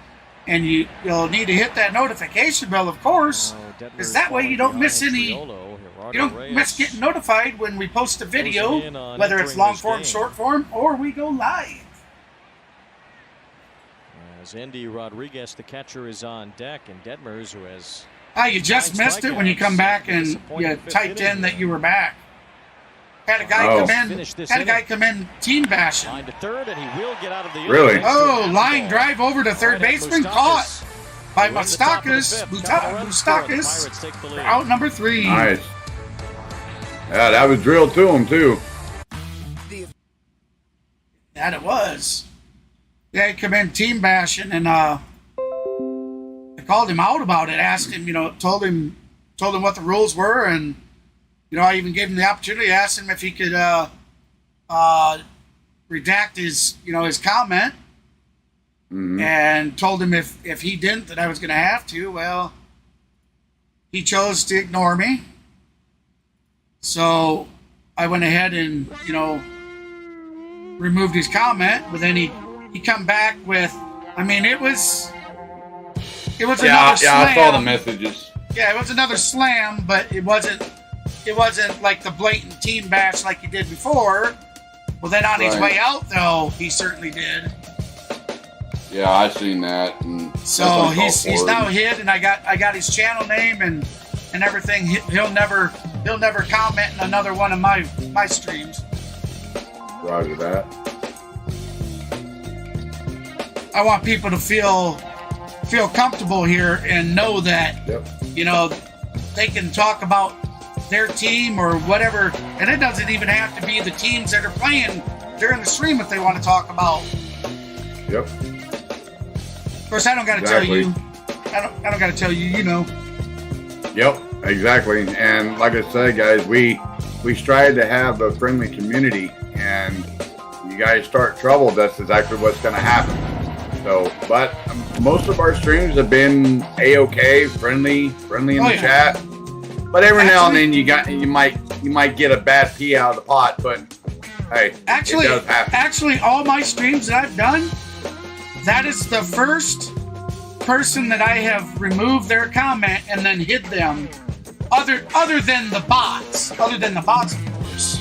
And you'll need to hit that notification bell, of course, because that way you don't miss any. You don't miss getting notified when we post a video, whether it's long form, short form, or we go live. As Andy Rodriguez, the catcher, is on deck, and Detmers, who has. You just missed it when you come back and you typed in that you were back. Had a guy come in team bashing. Line to third, and he will get out of the really? Oh, line drive over to third baseman, caught by Moustakas. Out number 3. Nice. Yeah, that was drilled to him too. That it was. Yeah, he come in team bashing, and I called him out about it. Asked him, told him what the rules were, and. I even gave him the opportunity. Asked him if he could redact his comment, and told him if he didn't, that I was going to have to. Well, he chose to ignore me, so I went ahead and removed his comment. But then he come back with, it was another slam. Yeah, I saw the messages. Yeah, it was another slam, but it wasn't like the blatant team bash like he did before. Well, then on his way out, though, he certainly did. Yeah, I seen that. And so he's now hid, and I got his channel name and everything. He'll never comment in another one of my streams. Roger that. I want people to feel comfortable here and know that they can talk about their team or whatever, and it doesn't even have to be the teams that are playing during the stream if they want to talk about. Yep. Of course, I don't got to tell you. I don't got to tell you. Yep, exactly. And like I said, guys, we strive to have a friendly community, and you guys start trouble, that's exactly what's going to happen. So, but most of our streams have been a-okay, friendly in the chat. But every now and then you might get a bad pee out of the pot, but hey, it does happen. Actually, all my streams that I've done, that is the first person that I have removed their comment and then hid them, other than the bots. Other than the bots, of course.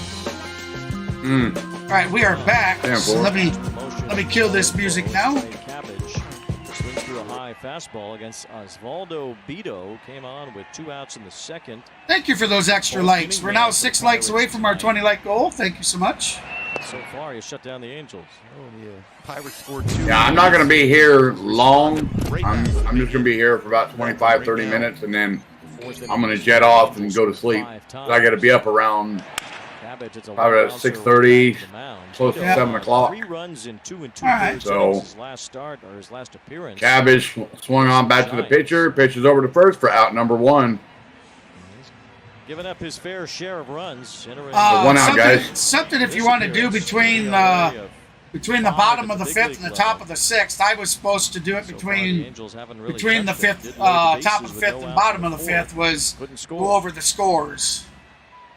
All right, we are back. So let me kill this music now. Swings through a high fastball against Osvaldo Beto. Came on with 2 outs in the second. Thank you for those extra likes. We're now 6 likes away from our 20-like goal. Thank you so much. So far, he shut down the Angels. Oh, yeah. Pirates scored 2. Yeah, I'm not going to be here long. I'm just going to be here for about 25, 30 minutes, and then I'm going to jet off and go to sleep. I got to be up around probably at 6:30, close to 7 o'clock. 3 runs in 2 2/3. Right. So his last start or his last appearance. Cabbage swung on back to the pitcher. Pitches over to first for out number 1. Giving up his fair share of runs. 1 out, guys. Something if you want to do between the bottom of the 5th and the top of the 6th. I was supposed to do it between the 5th, top of the 5th and bottom of the 5th was go over the scores.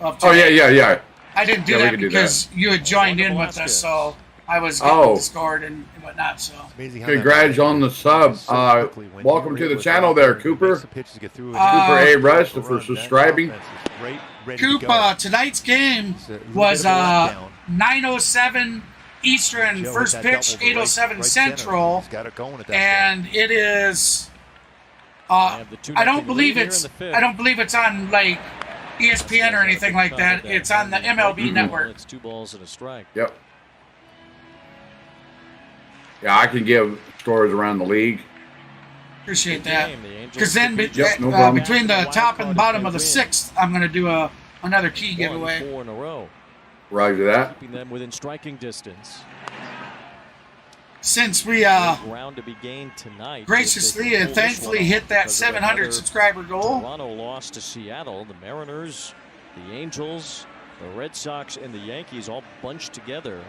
Oh yeah. I didn't do that because you had joined in with us, so I was getting the scored and whatnot. So congrats on the sub. Welcome to the channel there, Cooper. Cooper A. Rush for subscribing. Cooper, tonight's game was 9:07 Eastern, first pitch 8:07 Central, and it is. I don't believe it's on like ESPN or anything like that. It's on the MLB network. It's 2 balls and a strike. Yep. Yeah, I can give scores around the league. Appreciate that. Because then no between the top and bottom of the 6th, I'm going to do a another key giveaway. 4 in a row. Roger that. Keeping them within striking distance. Since we Ground to be gained tonight. graciously and thankfully hit that 700 subscriber goal. Toronto lost to Seattle. The Mariners, the Angels, the Red Sox, and the Yankees all bunched together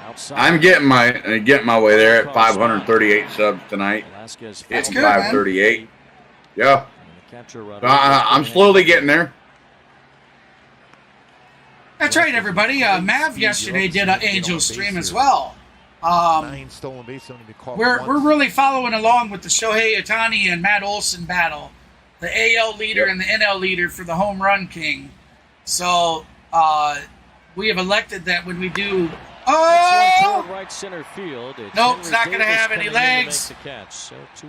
outside. I'm getting my way there at 538 subs tonight. Velasquez That's Hitting good, man. 538. Yeah. Catcher, I'm slowly getting there. That's right, everybody. Mav yesterday did an Angels stream as well. 9 stolen bases, only been caught We're once. really following along with the Shohei Ohtani and Matt Olson battle, the AL leader and the NL leader for the home run king. So we have elected that when we do. Oh! Right center field. Nope, it's not going to have any legs.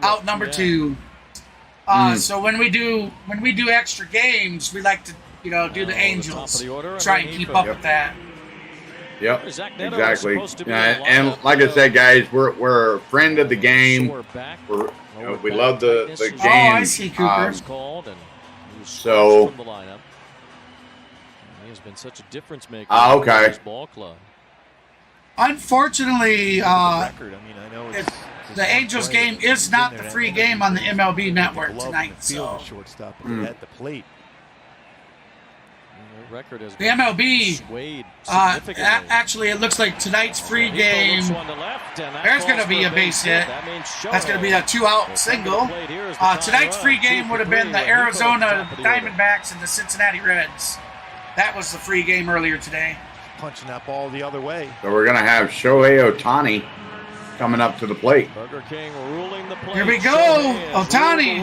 Out number 2. So when we do extra games, we like to do the Angels. Try and keep up with that. Yep, exactly. And like I said, guys, we're a friend of the game. We love the game. Oh, I see, Cooper. So. He has been such a difference maker. Okay. In this ball club. Unfortunately, Record. I mean, I know the Angels game is not the free game on the MLB network tonight. So shortstop at the plate. Record has the MLB, swayed actually, it looks like tonight's free game. There's going to be a base hit. That's going to be a 2-out single. Tonight's free game would have been the Arizona Diamondbacks and the Cincinnati Reds. That was the free game earlier today. Punching that ball the other way. So we're going to have Shohei Ohtani coming up to the plate. Burger King ruling the plate. Here we go. Ohtani.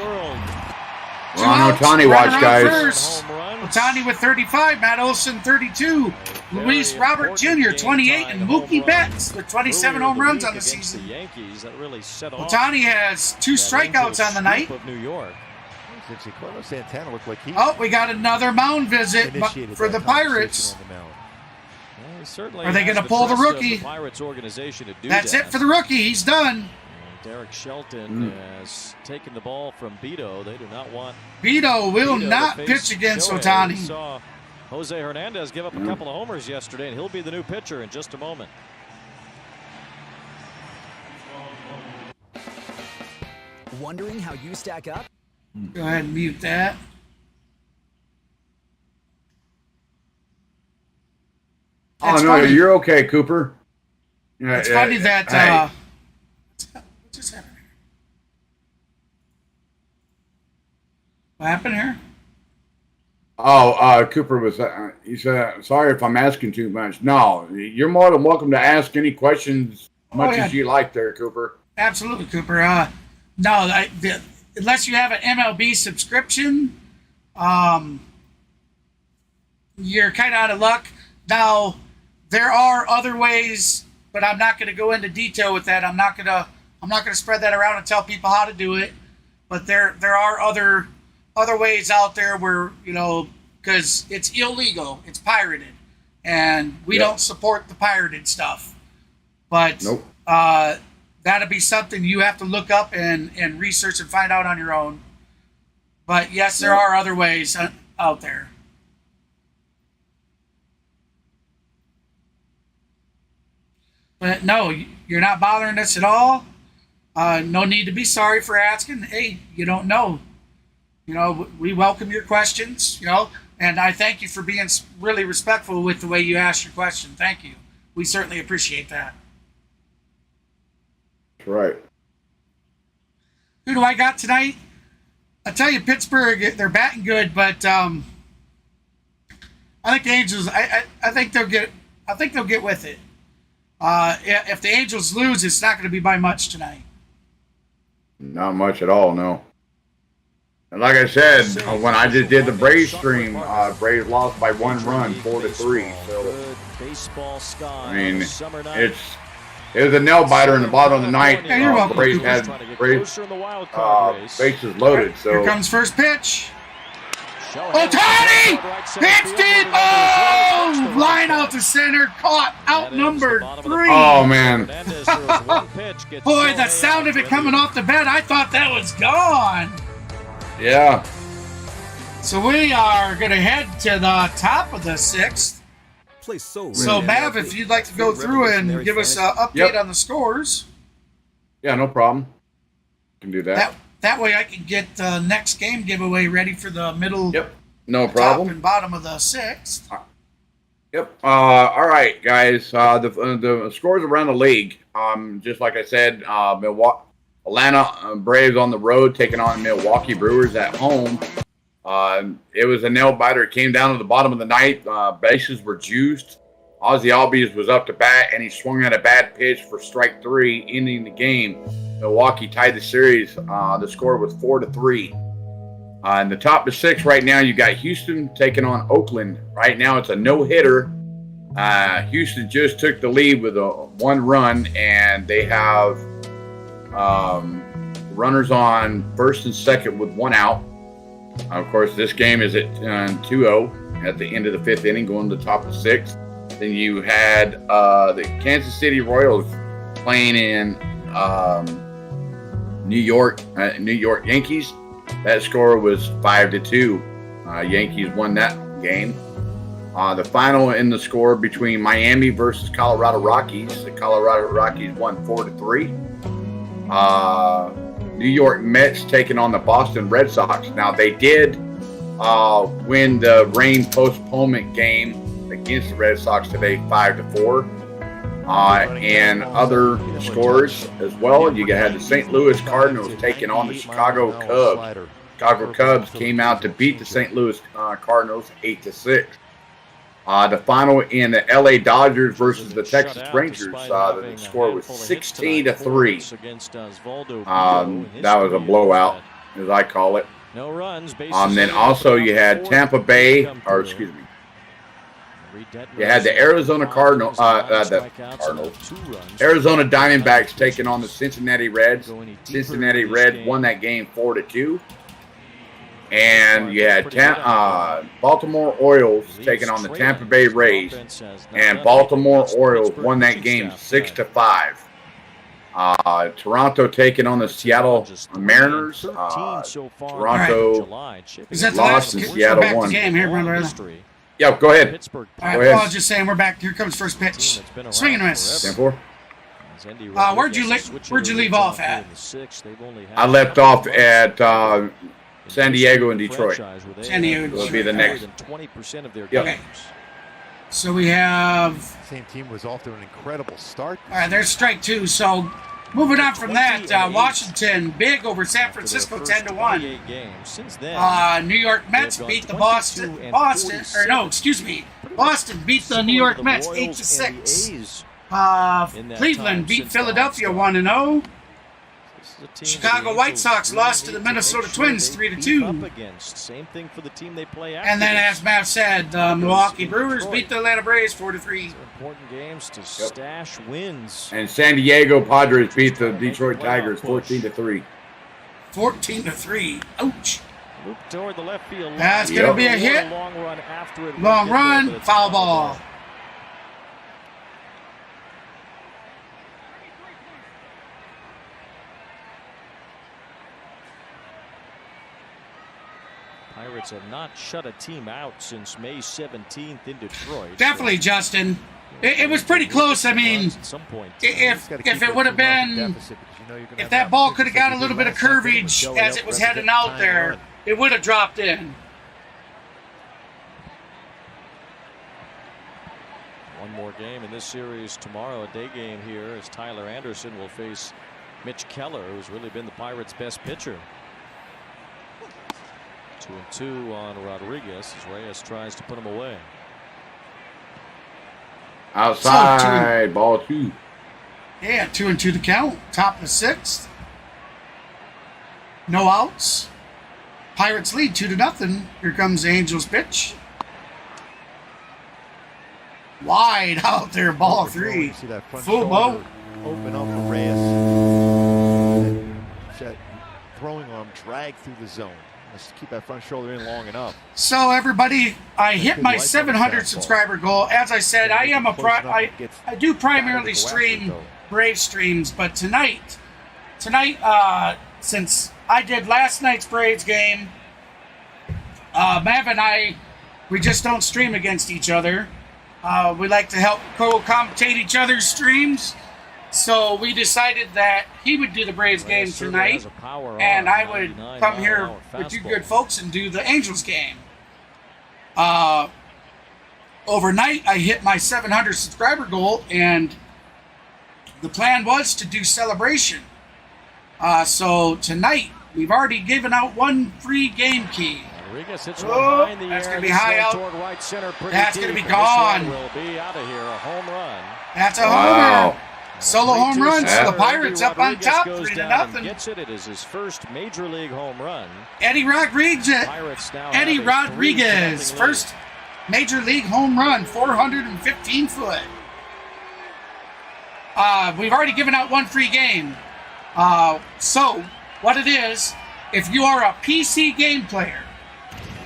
We're on Ohtani watch, guys. First. Ohtani with 35, Matt Olson 32, Luis Robert Jr. 28, and Mookie Betts with 27 home runs on the season. Ohtani has 2 strikeouts on the night. Oh, we got another mound visit for the Pirates. Are they going to pull the rookie? That's it for the rookie. He's done. Derek Shelton has taken the ball from Beto. They do not want. Beto will not pitch against Ohtani. Saw Jose Hernandez give up a couple of homers yesterday, and he'll be the new pitcher in just a moment. Wondering how you stack up? Go ahead and mute that. Oh, That's no, funny. you're okay, Cooper. It's funny that. What just happened here? What happened here? Oh, Cooper was. He said, "Sorry if I'm asking too much." No, you're more than welcome to ask any questions as you like, there, Cooper. Absolutely, Cooper. No, unless you have an MLB subscription, you're kind of out of luck. Now, there are other ways, but I'm not going to go into detail with that. I'm not gonna spread that around and tell people how to do it. But there are other ways out there where, because it's illegal, it's pirated, and we don't support the pirated stuff. But nope. That'll be something you have to look up and research and find out on your own. But yes, there are other ways out there. But no, you're not bothering us at all. No need to be sorry for asking. Hey, you don't know. We welcome your questions, and I thank you for being really respectful with the way you asked your question. Thank you. We certainly appreciate that. That's right. Who do I got tonight? I tell you, Pittsburgh, they're batting good, but I think the Angels. I think they'll get. I think they'll get with it. If the Angels lose, it's not going to be by much tonight. Not much at all, no. And like I said, when I just did the Braves stream, Braves lost by 1 run, 4-3. So I mean, it was a nail biter in the bottom of the night. Yeah, you're welcome. Braves had bases loaded. So here comes first pitch. Ohtani pitched it. Oh, line out to center, caught, outnumbered 3. Oh man! Boy, the sound of it coming off the bat, I thought that was gone. Yeah. So we are going to head to the top of the 6th. So, Mav, if you'd like to go through and give us an update on the scores. Yeah, no problem. Can do that. That way I can get the next game giveaway ready for the middle. Yep, no problem. Top and bottom of the 6th. Yep. All right, guys. The scores around the league. Just like I said, Atlanta Braves on the road taking on Milwaukee Brewers at home. It was a nail biter. It came down to the bottom of the ninth. Bases were juiced. Ozzie Albies was up to bat, and he swung at a bad pitch for strike 3, ending the game. Milwaukee tied the series. The score was 4-3. In the top of 6 right now, you got Houston taking on Oakland. Right now, it's a no-hitter. Houston just took the lead with a 1 run, and they have runners on first and second with 1 out. Of course, this game is at 2-0 at the end of the 5th inning, going to the top of 6. Then you had the Kansas City Royals playing in New York Yankees. That score was 5-2. Yankees won that game. The final in the score between Miami versus Colorado Rockies. The Colorado Rockies won 4-3. New York Mets taking on the Boston Red Sox. Now, they did win the rain postponement game against the Red Sox today, 5-4. And other scores as well. You had the St. Louis Cardinals taking on the Chicago Cubs. Chicago Cubs came out to beat the St. Louis Cardinals 8-6. The final in the LA Dodgers versus the Texas Rangers, the score was 16-3. That was a blowout, as I call it. Then also you had Tampa Bay, or excuse me, you had the Arizona Cardinals, Arizona Diamondbacks taking on the Cincinnati Reds. Cincinnati Reds won that game 4-2. And you had Baltimore Orioles taking on the Tampa Bay Rays, and Baltimore Orioles won that game 6-5. Toronto taking on the Seattle Mariners. Toronto lost and Seattle won. Game here, Yeah, go ahead. All right, well, I was just saying we're back. Here comes first pitch. Swing and miss. 10-4. Where'd you leave off at? I left off at San Diego and Detroit. San Diego will be the next. Okay. So we have. Same team was off to an incredible start. All right, there's strike 2. So moving on from that, Washington big over San Francisco 10-1. New York Mets beat the Boston beat the New York Mets 8-6. Cleveland beat Philadelphia 1-0. Chicago White Sox lost to the Minnesota Twins 3-2. And then, as Matt said, Milwaukee Brewers beat the Atlanta Braves 4-3. Important games to stash wins. And San Diego Padres beat the Detroit Tigers 14-3. 14-3. Ouch. Toward the left field. That's going to be a hit. Long run, foul ball. Pirates have not shut a team out since May 17th in Detroit. Definitely, Justin. It was pretty close. I mean, if it would have been, if that ball could have got a little bit of curvage as it was heading out there, it would have dropped in. One more game in this series tomorrow, a day game here, as Tyler Anderson will face Mitch Keller, who's really been the Pirates' best pitcher. 2-2 on Rodriguez as Reyes tries to put him away. Outside, ball 2. Yeah, 2-2 to count. Top of the 6th. No outs. Pirates lead 2-0. Here comes the Angels pitch. Wide out there, ball 3. Full boat. Open up for Reyes. That throwing arm dragged through the zone. Let's keep that front shoulder in long enough. So everybody, I hit my 700 subscriber goal. As I said, I do primarily stream Brave streams, but tonight, since I did last night's Braves game, Mav and I, we just don't stream against each other. We like to help co-commentate each other's streams. So we decided that he would do the Braves game tonight, and I would come here with you good folks and do the Angels game. Overnight, I hit my 700 subscriber goal, and the plan was to do celebration. So tonight, we've already given out one free game key. That's going to be high out. That's going to be gone. That's a homer. Solo home run, so the Pirates up on top, 3-0. Gets it. It is his first major league home run. Eddie Rodriguez, first major league home run, 415 foot. We've already given out one free game. So what it is, if you are a PC game player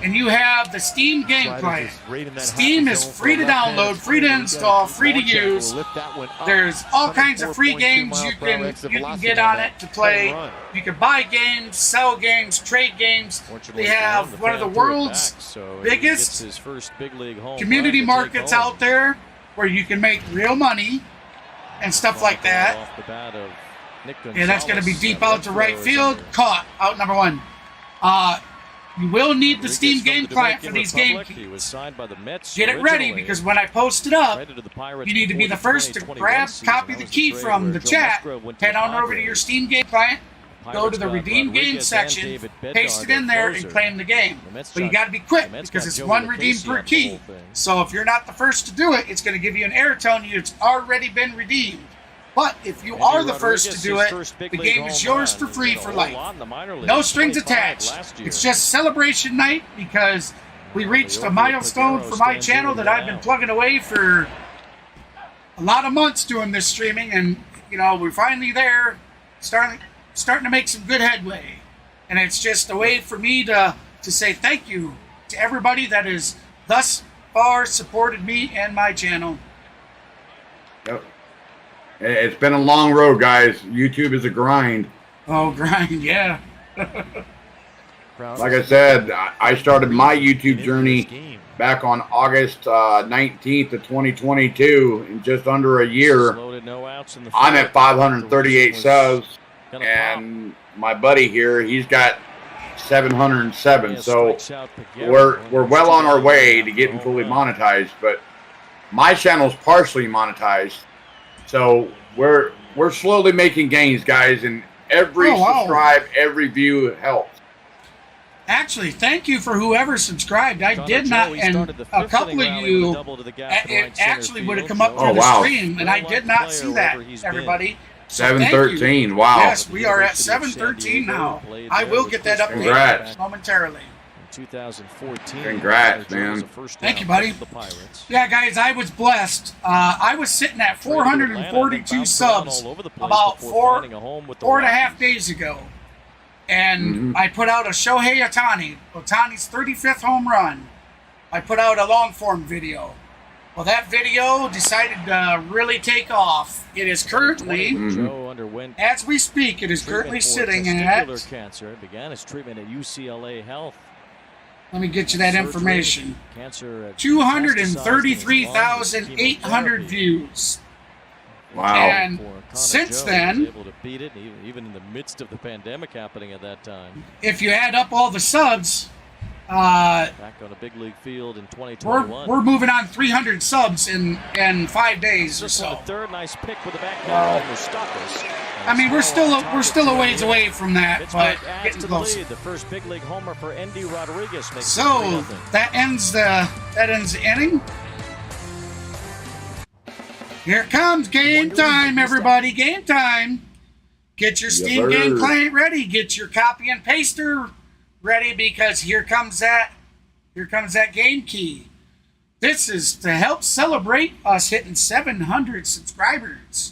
and you have the Steam game client, Steam is free to download, free to install, free to use. There's all kinds of free games you can get on it to play. You can buy games, sell games, trade games. They have one of the world's biggest community markets out there where you can make real money and stuff like that. Yeah, that's going to be deep out to right field. Caught. Out number one. You will need the Steam game client for these game keys. Get it ready, because when I post it up, you need to be the first to copy the key from the chat, head on over to your Steam game client, go to the redeem game section, paste it in there, and claim the game. But you got to be quick, because it's one redeem per key. So if you're not the first to do it, it's going to give you an error telling you it's already been redeemed. But if you are the first to do it, the game is yours for free for life. No strings attached. It's just celebration night, because we reached a milestone for my channel that I've been plugging away for a lot of months doing this streaming, and we're finally there, starting to make some good headway. And it's just a way for me to say thank you to everybody that has thus far supported me and my channel. Yep. It's been a long road, guys. YouTube is a grind. Oh, grind, yeah. Like I said, I started my YouTube journey back on August 19th of 2022. In just under a year, I'm at 538 subs. And my buddy here, he's got 707. So we're well on our way to getting fully monetized. But my channel's partially monetized. So we're slowly making gains, guys, and every subscribe, every view helps. Actually, thank you for whoever subscribed. I did not, and a couple of you, it actually would have come up through the stream, and I did not see that, everybody. So 713, wow. Yes, we are at 713 now. I will get that updated momentarily. 2014. Congrats, man. Thank you, buddy. Yeah, guys, I was blessed. I was sitting at 442 subs about 4.5 days ago. And I put out a Shohei Ohtani's 35th home run. I put out a long form video. Well, that video decided to really take off. It is currently, as we speak, it is currently sitting at cancer. Began his treatment at UCLA Health. Let me get you that information. 233,800 views. Wow. And since then, able to beat it, even in the midst of the pandemic happening at that time. If you add up all the subs, back on a big league field in 2021. We're moving on 300 subs in 5 days or so. Third nice pick with the backhand. I mean, we're still a ways away from that, but getting close. The first big league homer for Andy Rodriguez. So that ends the inning. Here comes game time, everybody. Game time. Get your Steam game client ready. Get your copy and paster ready, because here comes that game key. This is to help celebrate us hitting 700 subscribers.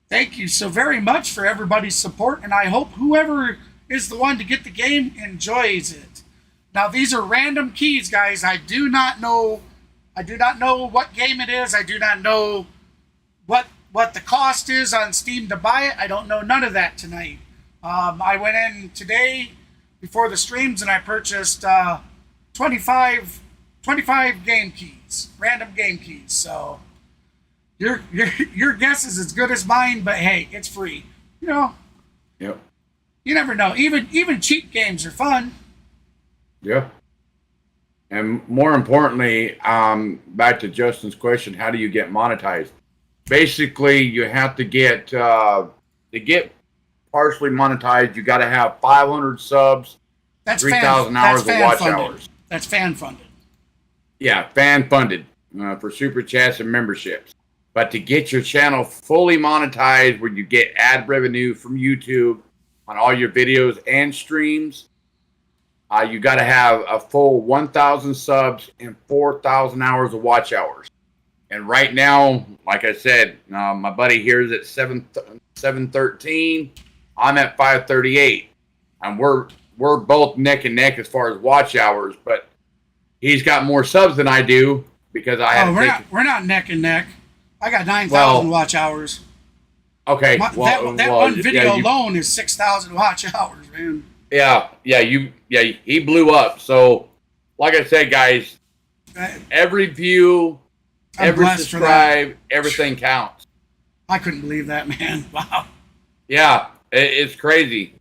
Thank you so very much for everybody's support, and I hope whoever is the one to get the game enjoys it. Now, these are random keys, guys. I do not know what game it is. I do not know what the cost is on Steam to buy it. I don't know none of that tonight. I went in today before the streams and I purchased 25 game keys, random game keys. So your guess is as good as mine, but hey, it's free. You know. Yep. You never know. Even cheap games are fun. Yeah. And more importantly, back to Justin's question, how do you get monetized? Basically, you have to get partially monetized. You got to have 500 subs, 3,000 hours of watch hours. That's fan funded. Yeah, fan funded for super chats and memberships. But to get your channel fully monetized, where you get ad revenue from YouTube on all your videos and streams, you got to have a full 1,000 subs and 4,000 hours of watch hours. And right now, like I said, my buddy here is at 713. I'm at 538, and we're both neck and neck as far as watch hours. But he's got more subs than I do because I have. We're not neck and neck. I got 9,000 watch hours. Okay, that one video alone is 6,000 watch hours, man. Yeah, he blew up. So, like I said, guys, every view, every subscribe, everything counts. I couldn't believe that, man. Wow. Yeah, it's crazy.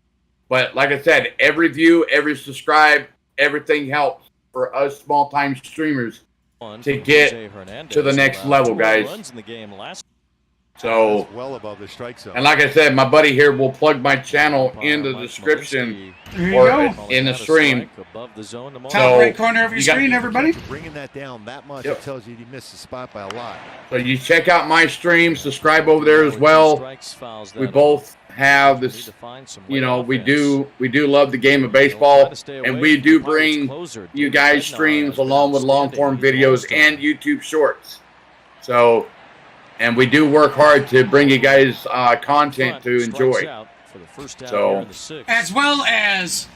But like I said, every view, every subscribe, everything helps for us small-time streamers to get to the next level, guys. So, well above the strike zone. And like I said, my buddy here will plug my channel in the description or in the stream. Top right corner of your screen, everybody. Bringing that down that much, it tells you missed the spot by a lot. So you check out my stream, subscribe over there as well. We both have this, you know, we do love the game of baseball, and we do bring you guys streams along with long form videos and YouTube shorts. So. And we do work hard to bring you guys content to enjoy. So, as well as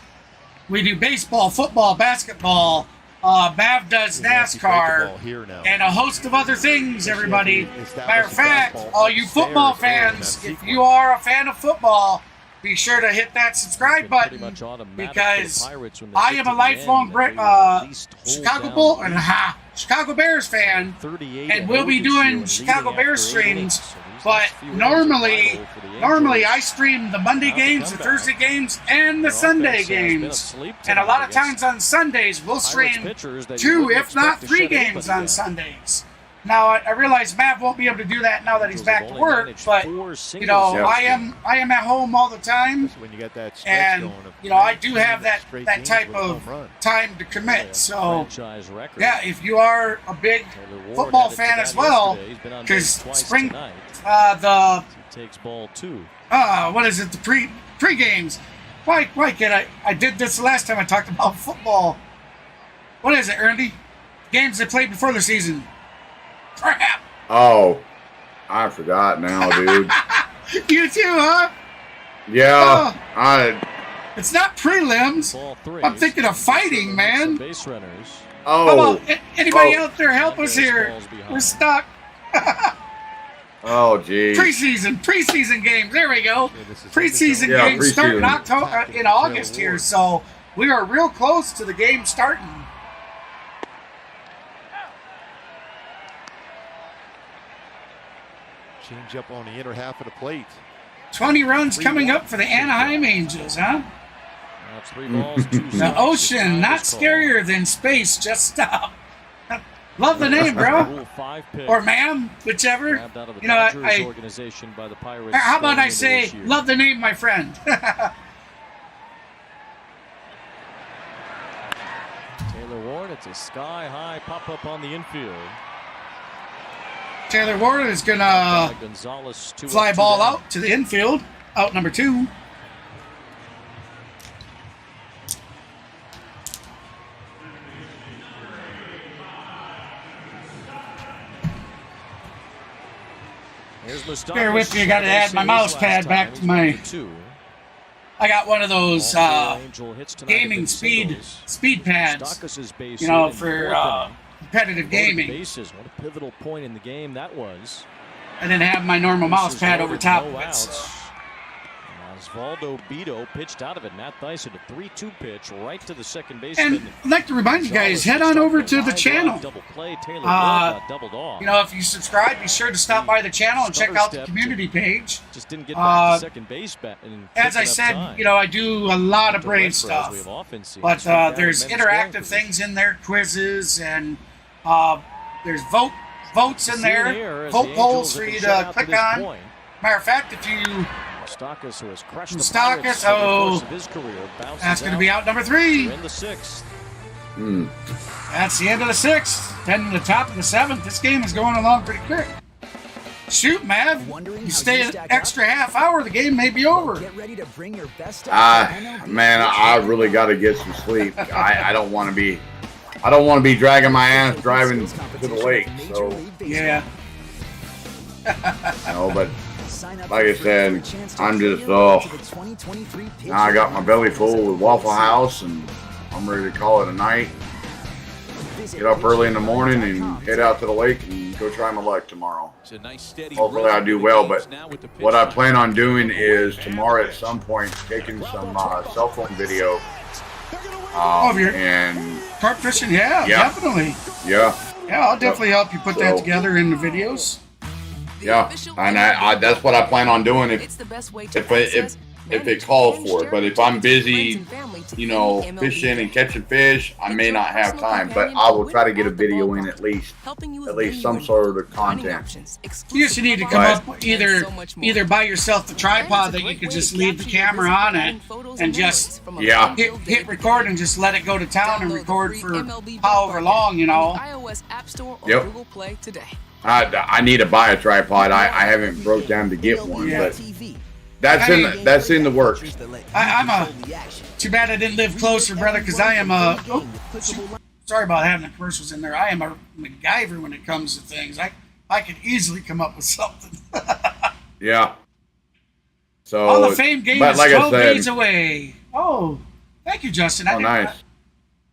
we do baseball, football, basketball. Mav does NASCAR and a host of other things, everybody. Matter of fact, all you football fans, if you are a fan of football, be sure to hit that subscribe button because I am a lifelong Chicago Bears fan, and we'll be doing Chicago Bears streams. But normally I stream the Monday games, the Thursday games, and the Sunday games. And a lot of times on Sundays, we'll stream 2, if not 3 games on Sundays. Now, I realize Matt won't be able to do that now that he's back to work, but, you know, I am at home all the time, and, you know, I do have that type of time to commit. So, yeah, if you are a big football fan as well, because spring, what is it, the pre-games, why can't I did this last time I talked about football. What is it, Ernie? Games they played before the season. Crap. Oh, I forgot now, dude. You too, huh? Yeah, it's not prelims. I'm thinking of fighting, man. Oh. Anybody out there help us here? We're stuck. Oh, geez. Preseason games. There we go. Preseason games starting in August here, so we are real close to the game starting. Change up on the inner half of the plate. 20 runs coming up for the Anaheim Angels, huh? That's 3 balls, 2 the ocean, not scarier than space, just stop. Love the name, bro. Or ma'am, whichever. You know, how about I say, love the name, my friend. Taylor Ward, it's a sky-high pop-up on the infield. Taylor Ward is going to fly ball out to the infield. Out number 2. Bear with me, I got to add my mouse pad back to my... I got one of those gaming speed pads, you know, for... competitive gaming. Bases. What a pivotal point in the game that was. And then have my normal mouse pad over top of it. So. Osvaldo Beto pitched out of it. Matt Thyssen, a 3-2 pitch right to the second baseman. And I'd like to remind you guys, head on over to the channel. Double play. Taylor doubled off. You know, if you subscribe, be sure to stop by the channel and check out the community page. Just didn't get back to second base. As I said, you know, I do a lot of Brave stuff. But there's interactive things in there, quizzes, and there's votes in there, vote polls for you to click on. Matter of fact, if you Moustakas, who has crushed the Moustakas, Pirates over the course of his career, that's going to be out number 3. In the 6th. That's the end of the 6th. 10 to the top of the 7th. This game is going along pretty quick. Shoot, Mav. You stay an extra half hour, the game may be over. Get ready to bring your best Man, I really got to get some sleep. I don't want to be. I don't want to be dragging my ass driving to the lake. So yeah. No, but like I said, I'm just now I got my belly full with Waffle House, and I'm ready to call it a night. Get up early in the morning and head out to the lake and go try my luck tomorrow. Hopefully I do well, but what I plan on doing is tomorrow at some point taking some cell phone video. And carp fishing, yeah, definitely. Yeah, I'll definitely help you put that together in the videos. Yeah, and I that's what I plan on doing if it calls for it. But if I'm busy, you know, fishing and catching fish, I may not have time. But I will try to get a video in at least some sort of content. You just need to come up with either buy yourself the tripod that you could just leave the camera on it and just hit record and just let it go to town and record for however long, you know. Yep. I need to buy a tripod. I haven't broke down to get one, but that's in the works. Too bad I didn't live closer, brother, because I am sorry about having the commercials in there. I am a MacGyver when it comes to things. I could easily come up with something. Yeah. So Hall of Fame game is 12 days away. Oh, thank you, Justin. Oh, nice.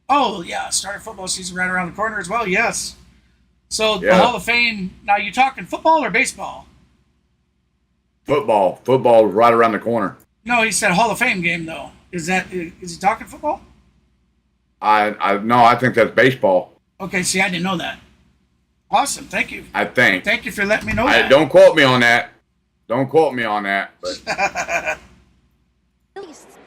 Oh, yeah. Started football season right around the corner as well. Yes. So the Hall of Fame. Now, you talking football or baseball? Football right around the corner. No, he said Hall of Fame game though. Is he talking football? No, I think that's baseball. Okay, see, I didn't know that. Awesome, thank you. I think. Thank you for letting me know that. Don't quote me on that. Don't quote me on that. But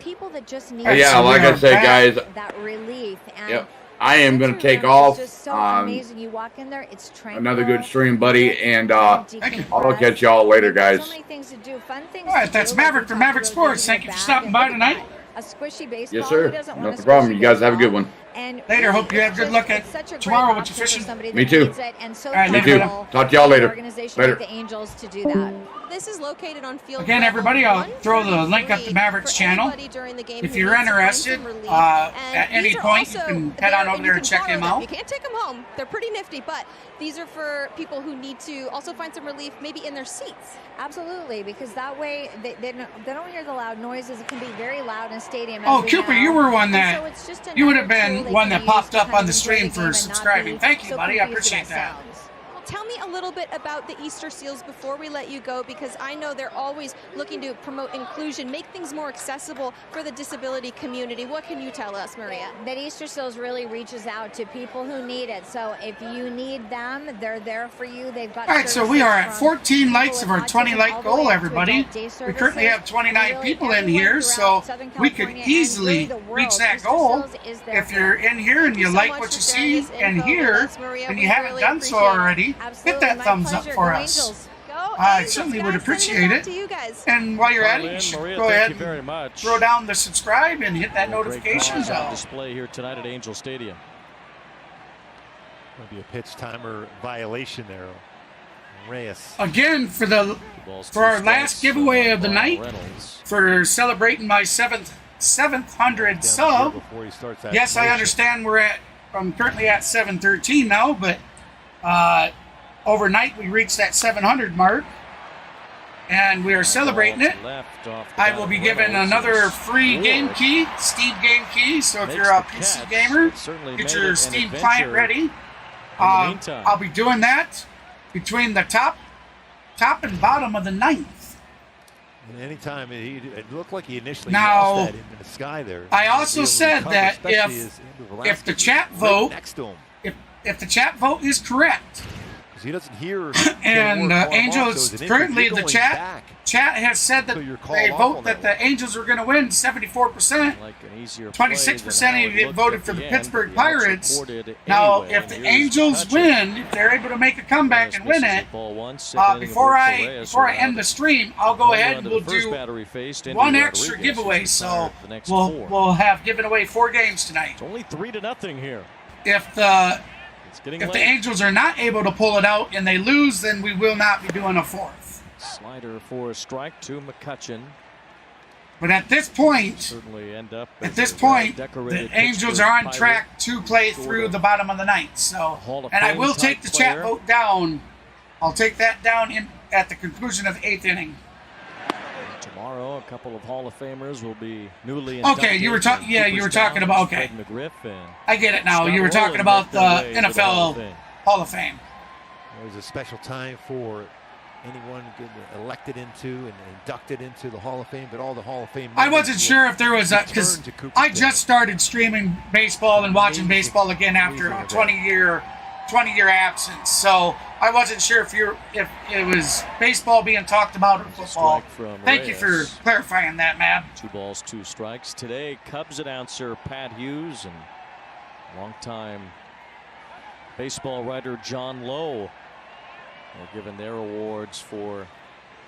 people that just need like I said, guys. That relief. And I am going to take off. It's just so amazing. You walk in there, it's tranquil. Another good stream, buddy, and I'll catch y'all later, guys. So many things to do, fun things all right, that's Maverick from Maverick Sports. Thank you for stopping by tonight. A squishy baseball. Yes, sir. No problem. You guys have a good one. And later. Hope you have good luck at tomorrow with your fishing. Me too. All right, me too. Talk to y'all later. Later. The Angels to do that. This is located on field. Again, everybody, I'll throw the link up to Maverick's channel. If you're interested, at any point, you can head on over there and check him out. You can't take them home. They're pretty nifty, but these are for people who need to also find some relief, maybe in their seats. Absolutely, because that way they don't hear the loud noises. It can be very loud in stadium. Oh, Cooper, you were one that you would have been one that popped up on the stream for subscribing. Thank you, buddy. I appreciate that. Tell me a little bit about the Easter Seals before we let you go, because I know they're always looking to promote inclusion, make things more accessible for the disability community. What can you tell us, Maria? That Easter Seals really reaches out to people who need it. So if you need them, they're there for you. They've got. All right, so we are at 14 likes of our 20 like goal, everybody. We currently have 29 people in here, so we could easily reach that goal. If you're in here and you like what you see and hear, and you haven't done so already, hit that thumbs up for us. I certainly would appreciate it. And while you're at it, you should go ahead and throw down the subscribe and hit that notification bell. Display here tonight at Angel Stadium. Going to be a pitch timer violation there. Reyes. Again, for our last giveaway of the night, for celebrating my 700 sub. Yes, I understand I'm currently at 713 now, but overnight we reached that 700 mark, and we are celebrating it. I will be giving another free game key, Steam game key, so if you're a PC gamer, get your Steam client ready. I'll be doing that between the top and bottom of the 9th. And anytime it looked like he initially Now, lost that in the sky there. I also said that if the chat vote, next to him. if the chat vote is correct, he doesn't hear. And Angels currently the chat has said that they vote that the Angels are going to win 74%. 26% voted for the Pittsburgh Pirates. Now, if the Angels win, if they're able to make a comeback and win it, before I end the stream, I'll go ahead and we'll do one extra giveaway. So we'll have given away 4 games tonight. It's only 3-0 here. If the Angels are not able to pull it out and they lose, then we will not be doing a 4th. Slider for a strike to McCutchen. But at this point, the Angels are on track to play through the bottom of the 9th. So, and I will take the chat vote down. I'll take that down at the conclusion of the 8th inning. Tomorrow, a couple of Hall of Famers will be newly inducted. Okay, you were talking. Yeah, you were talking about. Okay, I get it now. You were talking about the NFL Hall of Fame. There's a special time for anyone getting elected into and inducted into the Hall of Fame, but all the Hall of Fame. I wasn't sure if there was a, because I just started streaming baseball and watching baseball again after a 20-year absence. So I wasn't sure if it was baseball being talked about or football. Thank you for clarifying that, Matt. 2 balls, 2 strikes. Today, Cubs announcer Pat Hughes and longtime baseball writer John Lowe are given their awards for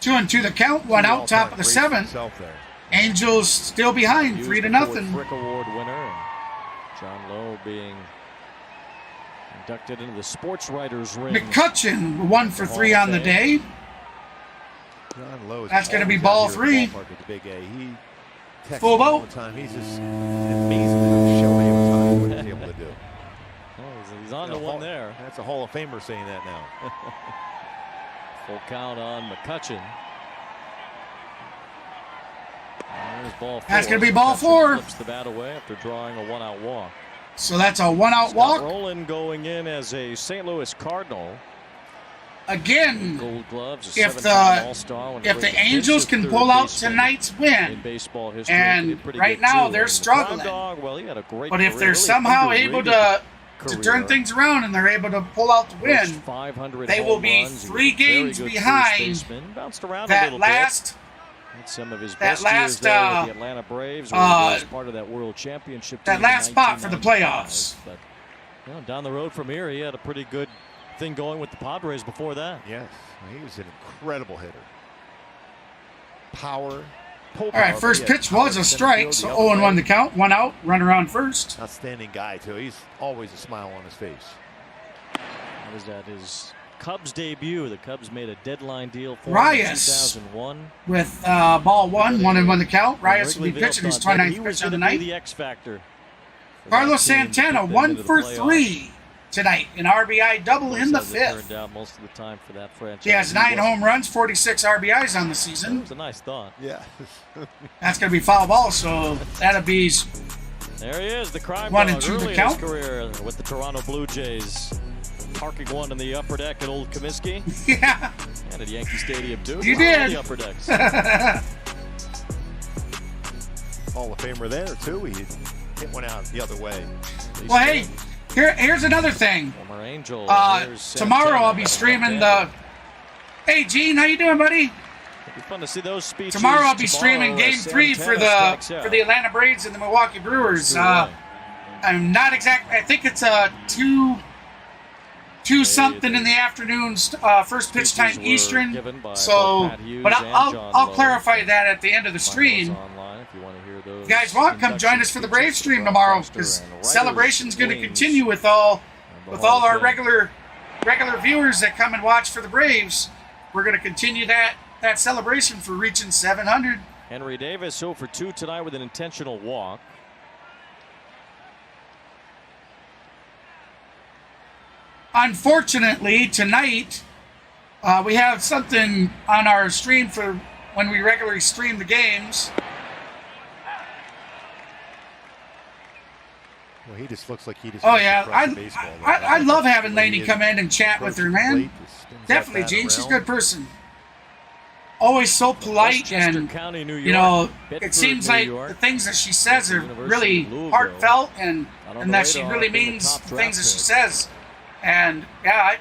2-2 the count, 1 out, top of the 7th. Angels still behind, 3-0. Frick Award winner. And John Lowe being inducted into the sports writers ring. McCutchen 1 for 3 on the day. John Lowe, that's going to be ball 3. Full vote. He's just amazing show me what he's able to do. He's on the one there. That's a Hall of Famer saying that now. Full count on McCutchen. Ball 4. That's going to be ball 4. Flips the bat away after drawing a 1-out walk. So that's a 1-out walk. Rowland going in as a St. Louis Cardinal. Again, Gold gloves, if the Angels can pull out tonight's win, and right now they're struggling, but if they're somehow able to turn things around and they're able to pull out the win, they will be 3 games behind that last. Some of his best years there with the Atlanta Braves, was part of that World Championship. That last spot for the playoffs. But down the road from here, he had a pretty good thing going with the Padres before that. Yes, he was an incredible hitter. Power. All right, first pitch was a strike, so 0-1 the count, 1 out, runner on first. Outstanding guy too. He's always a smile on his face. That was at his Cubs debut. The Cubs made a deadline deal for Reyes 2001 with ball 1-1 the count. Reyes will be pitching his 29th pitch of the night. The X factor. Carlos Santana 1 for 3 tonight, an RBI double in the 5th. Turned out most of the time for that franchise. He has 9 home runs, 46 RBIs on the season. That was a nice thought. Yeah. That's going to be foul ball, so that'll be. There he is, the crime 1-2 the count. In his career with the Toronto Blue Jays. Parking one in the upper deck at Old Comiskey. Yeah. And at Yankee Stadium, too. You did. The upper decks. Hall of Famer there, too. He hit one out the other way. Well, hey, here's another thing. Former Angel. Tomorrow I'll be streaming the. Hey, Gene, how you doing, buddy? It'll be fun to see those speeches. Tomorrow I'll be streaming Game 3 for the Atlanta Braves and the Milwaukee Brewers. I'm not exact. I think it's a 2 something in the afternoon, first pitch time Eastern. So, but I'll clarify that at the end of the stream. If you guys want, come join us for the Braves stream tomorrow, because celebration's going to continue with all our regular viewers that come and watch for the Braves. We're going to continue that celebration for reaching 700. Henry Davis 0 for 2 tonight with an intentional walk. Unfortunately, tonight we have something on our stream for when we regularly stream the games. Well, he just looks like he just. Oh yeah, I love having Lainey come in and chat with her, man. Definitely, Gene. She's a good person. always so polite, Westchester and County, New York, you know, Pittsburgh, it seems New like York, the things that she says are University really of Louisville. heartfelt, and Not on the that she radar, really been the means top the draft things that she pick. says. And yeah,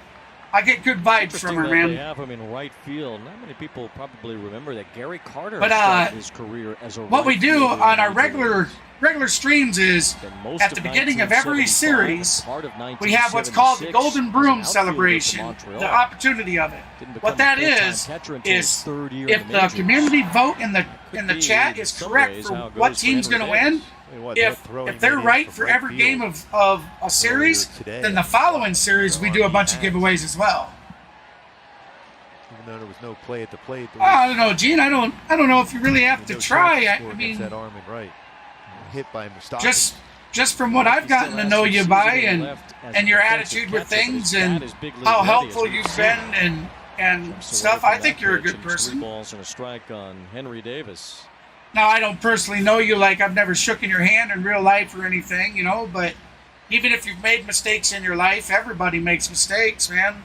I get good vibes from her, Interesting that man. They have him in right field. Not many people probably remember that Gary Carter But, started his career as a What right we do fielder in on our the major regular streams is Spent most at of the beginning of every 1975 series, and part of we have what's called the 1976 Golden as Broom an outfielder for celebration, Montreal. the opportunity of it. Didn't become What that a full-time is catcher until his third year in if the the majors. community vote in the Be, chat in is some correct ways, for how it what goes for team's Henry going to win, Davis. Tell you what, if they're right for every game of a series, today, then the following series we do a bunch of giveaways as well. Even though there was no play at the plate, I don't know, Gene. I don't know if you really have to try. I mean, that arm and right, hit by Mustafa. just from what I've gotten to know you by, and your attitude with things, and how helpful you've been, and stuff, I think you're a good person. 3 balls and a strike on Henry Davis. Now, I don't personally know you, like I've never shook in your hand in real life or anything, you know, but even if you've made mistakes in your life, everybody makes mistakes, man.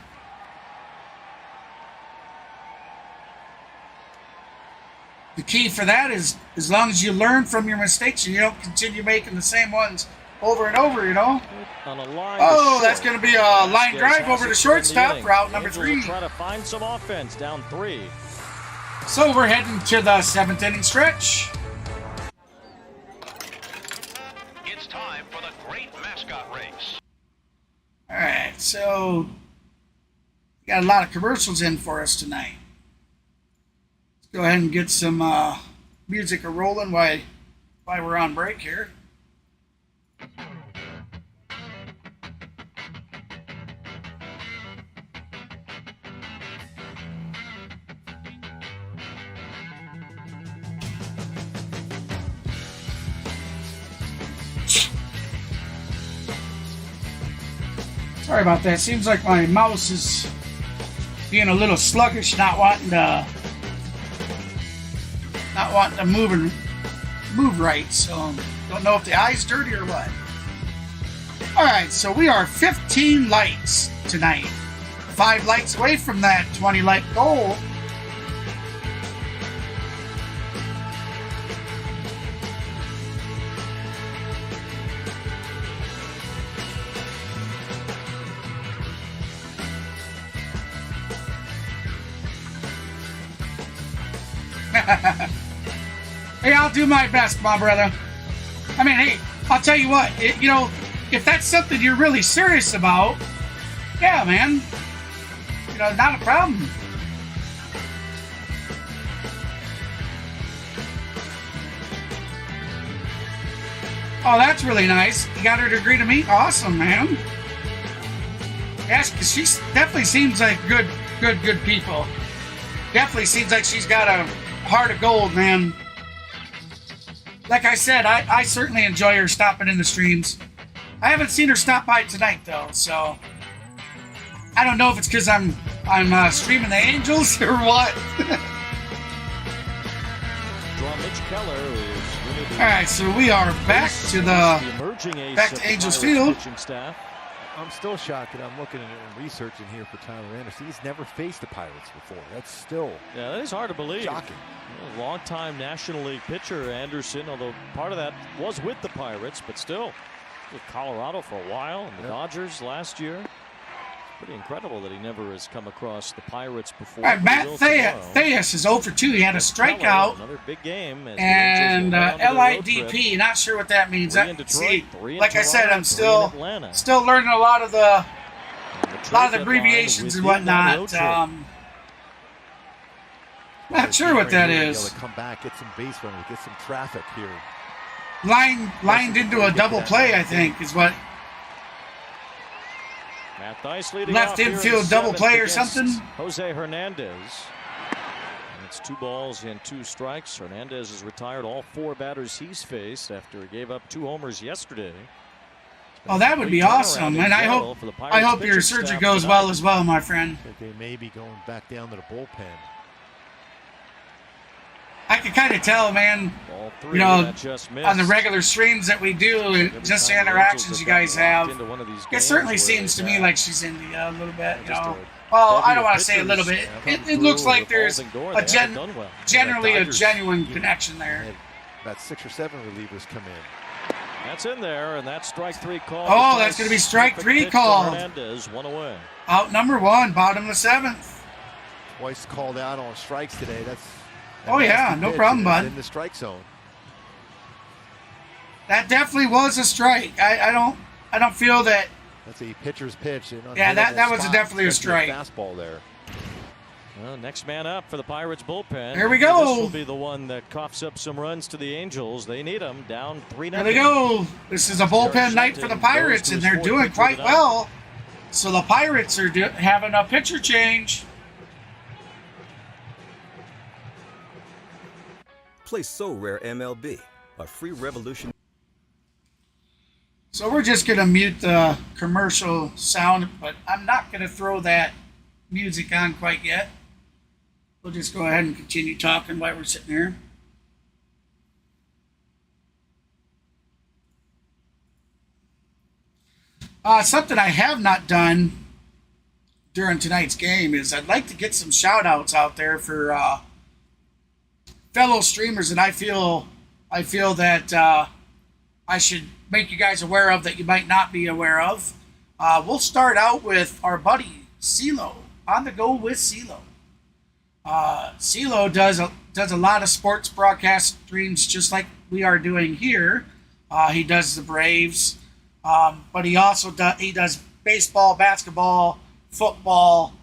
The key for that is, as long as you learn from your mistakes and you don't continue making the same ones over and over, you know. On a line Oh, that's going to be a line drive over to shortstop for out number 3. Try to find some offense, down 3. So we're heading to the 7th inning stretch. It's time for the great mascot race. All right, so we got a lot of commercials in for us tonight. Let's go ahead and get some music rolling while we're on break here. Sorry about that. Seems like my mouse is being a little sluggish, not wanting to move right. So don't know if the eye's dirty or what. All right, so we are 15 lights tonight. 5 lights away from that 20 light goal. Hey, I'll do my best, my brother. I mean, hey, I'll tell you what, you know, if that's something you're really serious about, yeah, man, you know, not a problem. Oh, that's really nice. You got her to agree to meet? Awesome, man. Yes, because she definitely seems like good people. Definitely seems like she's got a heart of gold, man. Like I said, I certainly enjoy her stopping in the streams. I haven't seen her stop by tonight, though, so I don't know if it's because I'm streaming the Angels or what. All right, so we are back to Angels Field. I'm still shocked that I'm looking at it and researching here for Tyler Anderson. He's never faced the Pirates before. That's still that is hard to believe. Shocking. Long-time National League pitcher Anderson, although part of that was with the Pirates, but still with Colorado for a while and the Dodgers last year. It's pretty incredible that he never has come across the Pirates before. All right, Matt Theus is 0 for 2. He had a strikeout. Another big game. And LIDP, not sure what that means. See, like I said, I'm still learning a lot of the abbreviations and whatnot. Not sure what that is. Come back, get some base runners, get some traffic here. Lined into a double play, I think, is what. Left infield double play or something. Jose Hernandez. And it's 2 balls and 2 strikes. Hernandez has retired all 4 batters he's faced after he gave up 2 homers yesterday. Oh, that would be awesome, and I hope your surgery goes well as well, my friend. They may be going back down to the bullpen. I can kind of tell, man, you know, on the regular streams that we do, just the interactions you guys have, it certainly seems to me like she's India a little bit, you know. Well, I don't want to say a little bit. It looks like there's generally a genuine connection there. About 6 or 7 relievers come in. That's in there, and that's strike 3 called. Oh, that's going to be strike 3 called. Hernandez, 1 away. Out number 1, bottom of the 7th. Twice called out on strikes today. Oh yeah, no problem, bud. In the strike zone. That definitely was a strike. I don't feel that. That's a pitcher's pitch. Yeah, that was definitely a strike. Fastball there. Well, next man up for the Pirates bullpen. Here we go. This will be the one that coughs up some runs to the Angels. They need them down 3-0. Here we go. This is a bullpen night for the Pirates, and they're doing quite well. So the Pirates are having a pitcher change. Play So Rare MLB, a free revolution. So we're just going to mute the commercial sound, but I'm not going to throw that music on quite yet. We'll just go ahead and continue talking while we're sitting here. Something I have not done during tonight's game is I'd like to get some shout outs out there for fellow streamers that I feel that I should make you guys aware of that you might not be aware of. We'll start out with our buddy CeeLo, On the Go with CeeLo. CeeLo does a lot of sports broadcast streams just like we are doing here. He does the Braves, but he also does baseball, basketball, football,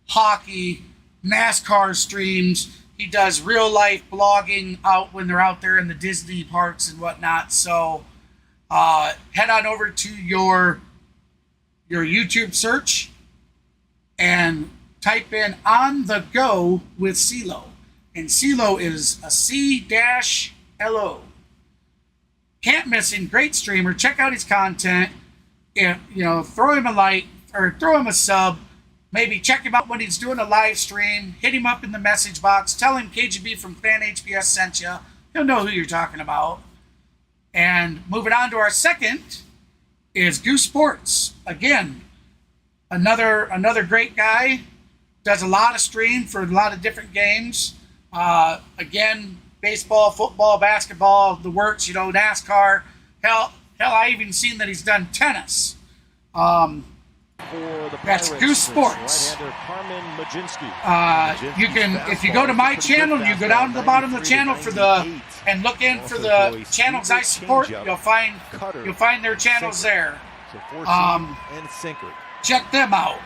hockey, NASCAR streams. He does real life blogging out when they're out there in the Disney parks and whatnot. So head on over to your YouTube search and type in On the Go with CeeLo. And CeeLo is a C-L-O. Can't miss him. Great streamer. Check out his content. Throw him a like or throw him a sub. Maybe check him out when he's doing a live stream. Hit him up in the message box. Tell him KGB from Fan HPS sent you. He'll know who you're talking about. And moving on to our second is Goose Sports. Again, another great guy. Does a lot of stream for a lot of different games. Again, baseball, football, basketball, the works, NASCAR. Hell, I even seen that he's done tennis. That's Goose Sports. You can, if you go to my channel, you go down to the bottom of the channel and look in for the channels I support. You'll find their channels there. Check them out.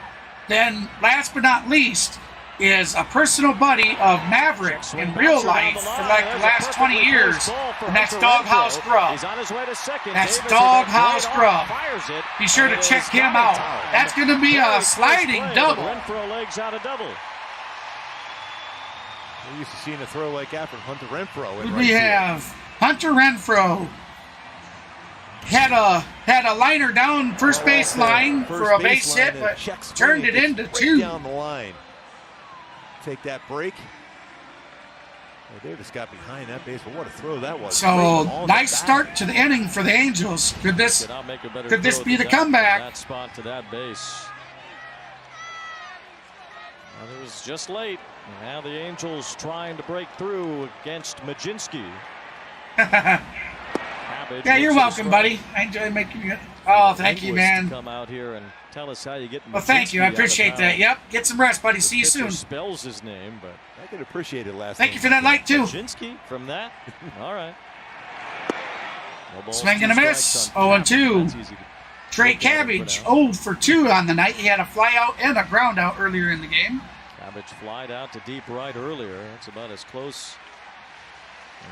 Then, last but not least, is a personal buddy of Maverick in real life for like the last 20 years, and that's Doghouse Grub. That's Doghouse Grub. Be sure to check him out. That's going to be a sliding double. We're used to seeing a throw like that from Hunter Renfroe. We have Hunter Renfroe. Had a liner down first base line for a base hit, but turned it into 2. Down the line. Take that break. Well, they just got behind that base, but what a throw that was. So nice start to the inning for the Angels. Could this be the comeback? That spot to that base. Well, it was just late. Now the Angels trying to break through against Majinski. Yeah, you're welcome, buddy. I enjoy making you. Oh, thank you, man. Come out here and tell us how you get. Well, thank you. I appreciate that. Yep. Get some rest, buddy. See you soon. Spells his name, but I could appreciate it last. Thank you for that like too. Majinski from that. All right. Swing and a miss. 0-2. Trey Cabbage 0 for 2 on the night. He had a fly out and a ground out earlier in the game. Cabbage flied out to deep right earlier. That's about as close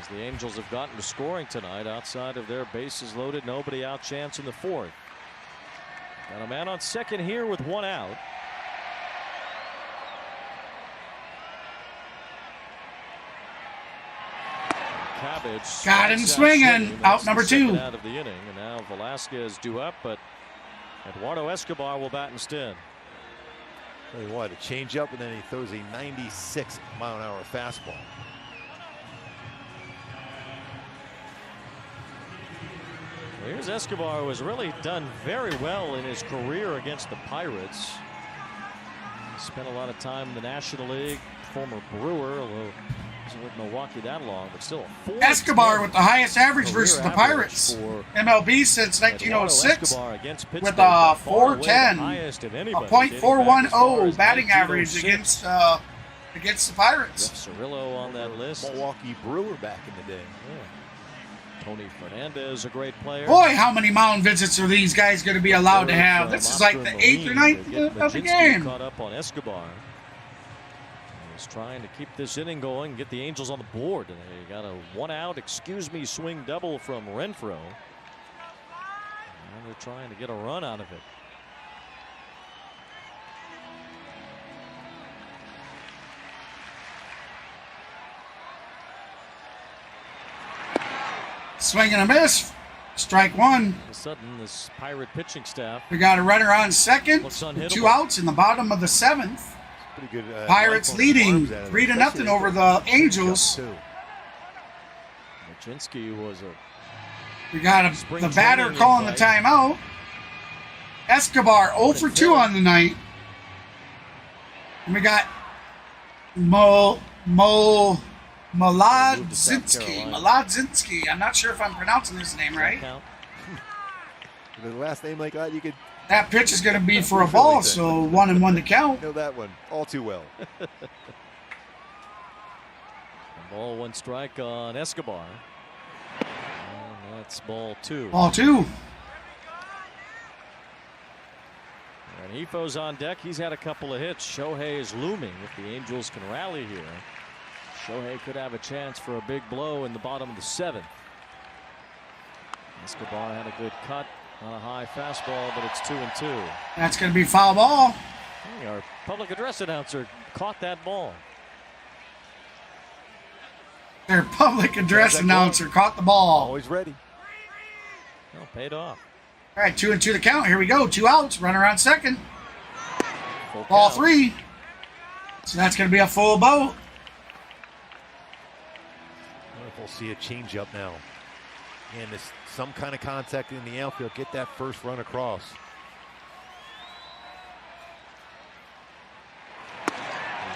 as the Angels have gotten to scoring tonight. Outside of their bases loaded, nobody out chance in the 4th. Got a man on second here with 1 out. Cabbage got him swinging. Out number 2. Out of the inning, and now Velasquez due up, but Eduardo Escobar will bat instead. Tell you what, a change up, and then he throws a 96-mile-an-hour fastball. Here's Escobar, who has really done very well in his career against the Pirates. Spent a lot of time in the National League. Former Brewer, although wasn't with Milwaukee that long, but still. Escobar with the highest average versus the Pirates. MLB since 1906 with a 410, a .410 batting average against the Pirates. Cirillo on that list. Milwaukee Brewer back in the day. Yeah. Tony Fernandez, a great player. Boy, how many mound visits are these guys going to be allowed to have? This is like the 8th or 9th of the game. Caught up on Escobar. He's trying to keep this inning going, get the Angels on the board. And they got a 1-out, swing double from Renfroe. And they're trying to get a run out of it. Swing and a miss. Strike one. All of a sudden, this Pirate pitching staff. We got a runner on second. 2 outs in the bottom of the 7th. Pretty good. Pirates leading 3-0 over the Angels. Machinsky was a. We got the batter calling the timeout. Escobar 0 for 2 on the night. And we got Maladzinski. I'm not sure if I'm pronouncing his name right. With a last name like that, you could. That pitch is going to be for a ball, so 1-1 to count. Know that one all too well. Ball 1 strike on Escobar. And that's ball 2. Ball 2. And Efo's on deck. He's had a couple of hits. Shohei is looming. If the Angels can rally here, Shohei could have a chance for a big blow in the bottom of the 7th. Escobar had a good cut on a high fastball, but it's 2-2. That's going to be foul ball. Hey, our public address announcer caught that ball. Their public address announcer caught the ball. Always ready. Well, paid off. All right, 2-2 the count. Here we go. 2 outs. Runner on second. Ball 3. So that's going to be a full boat. I wonder if we'll see a changeup now. And this, some kind of contact in the outfield. Get that first run across.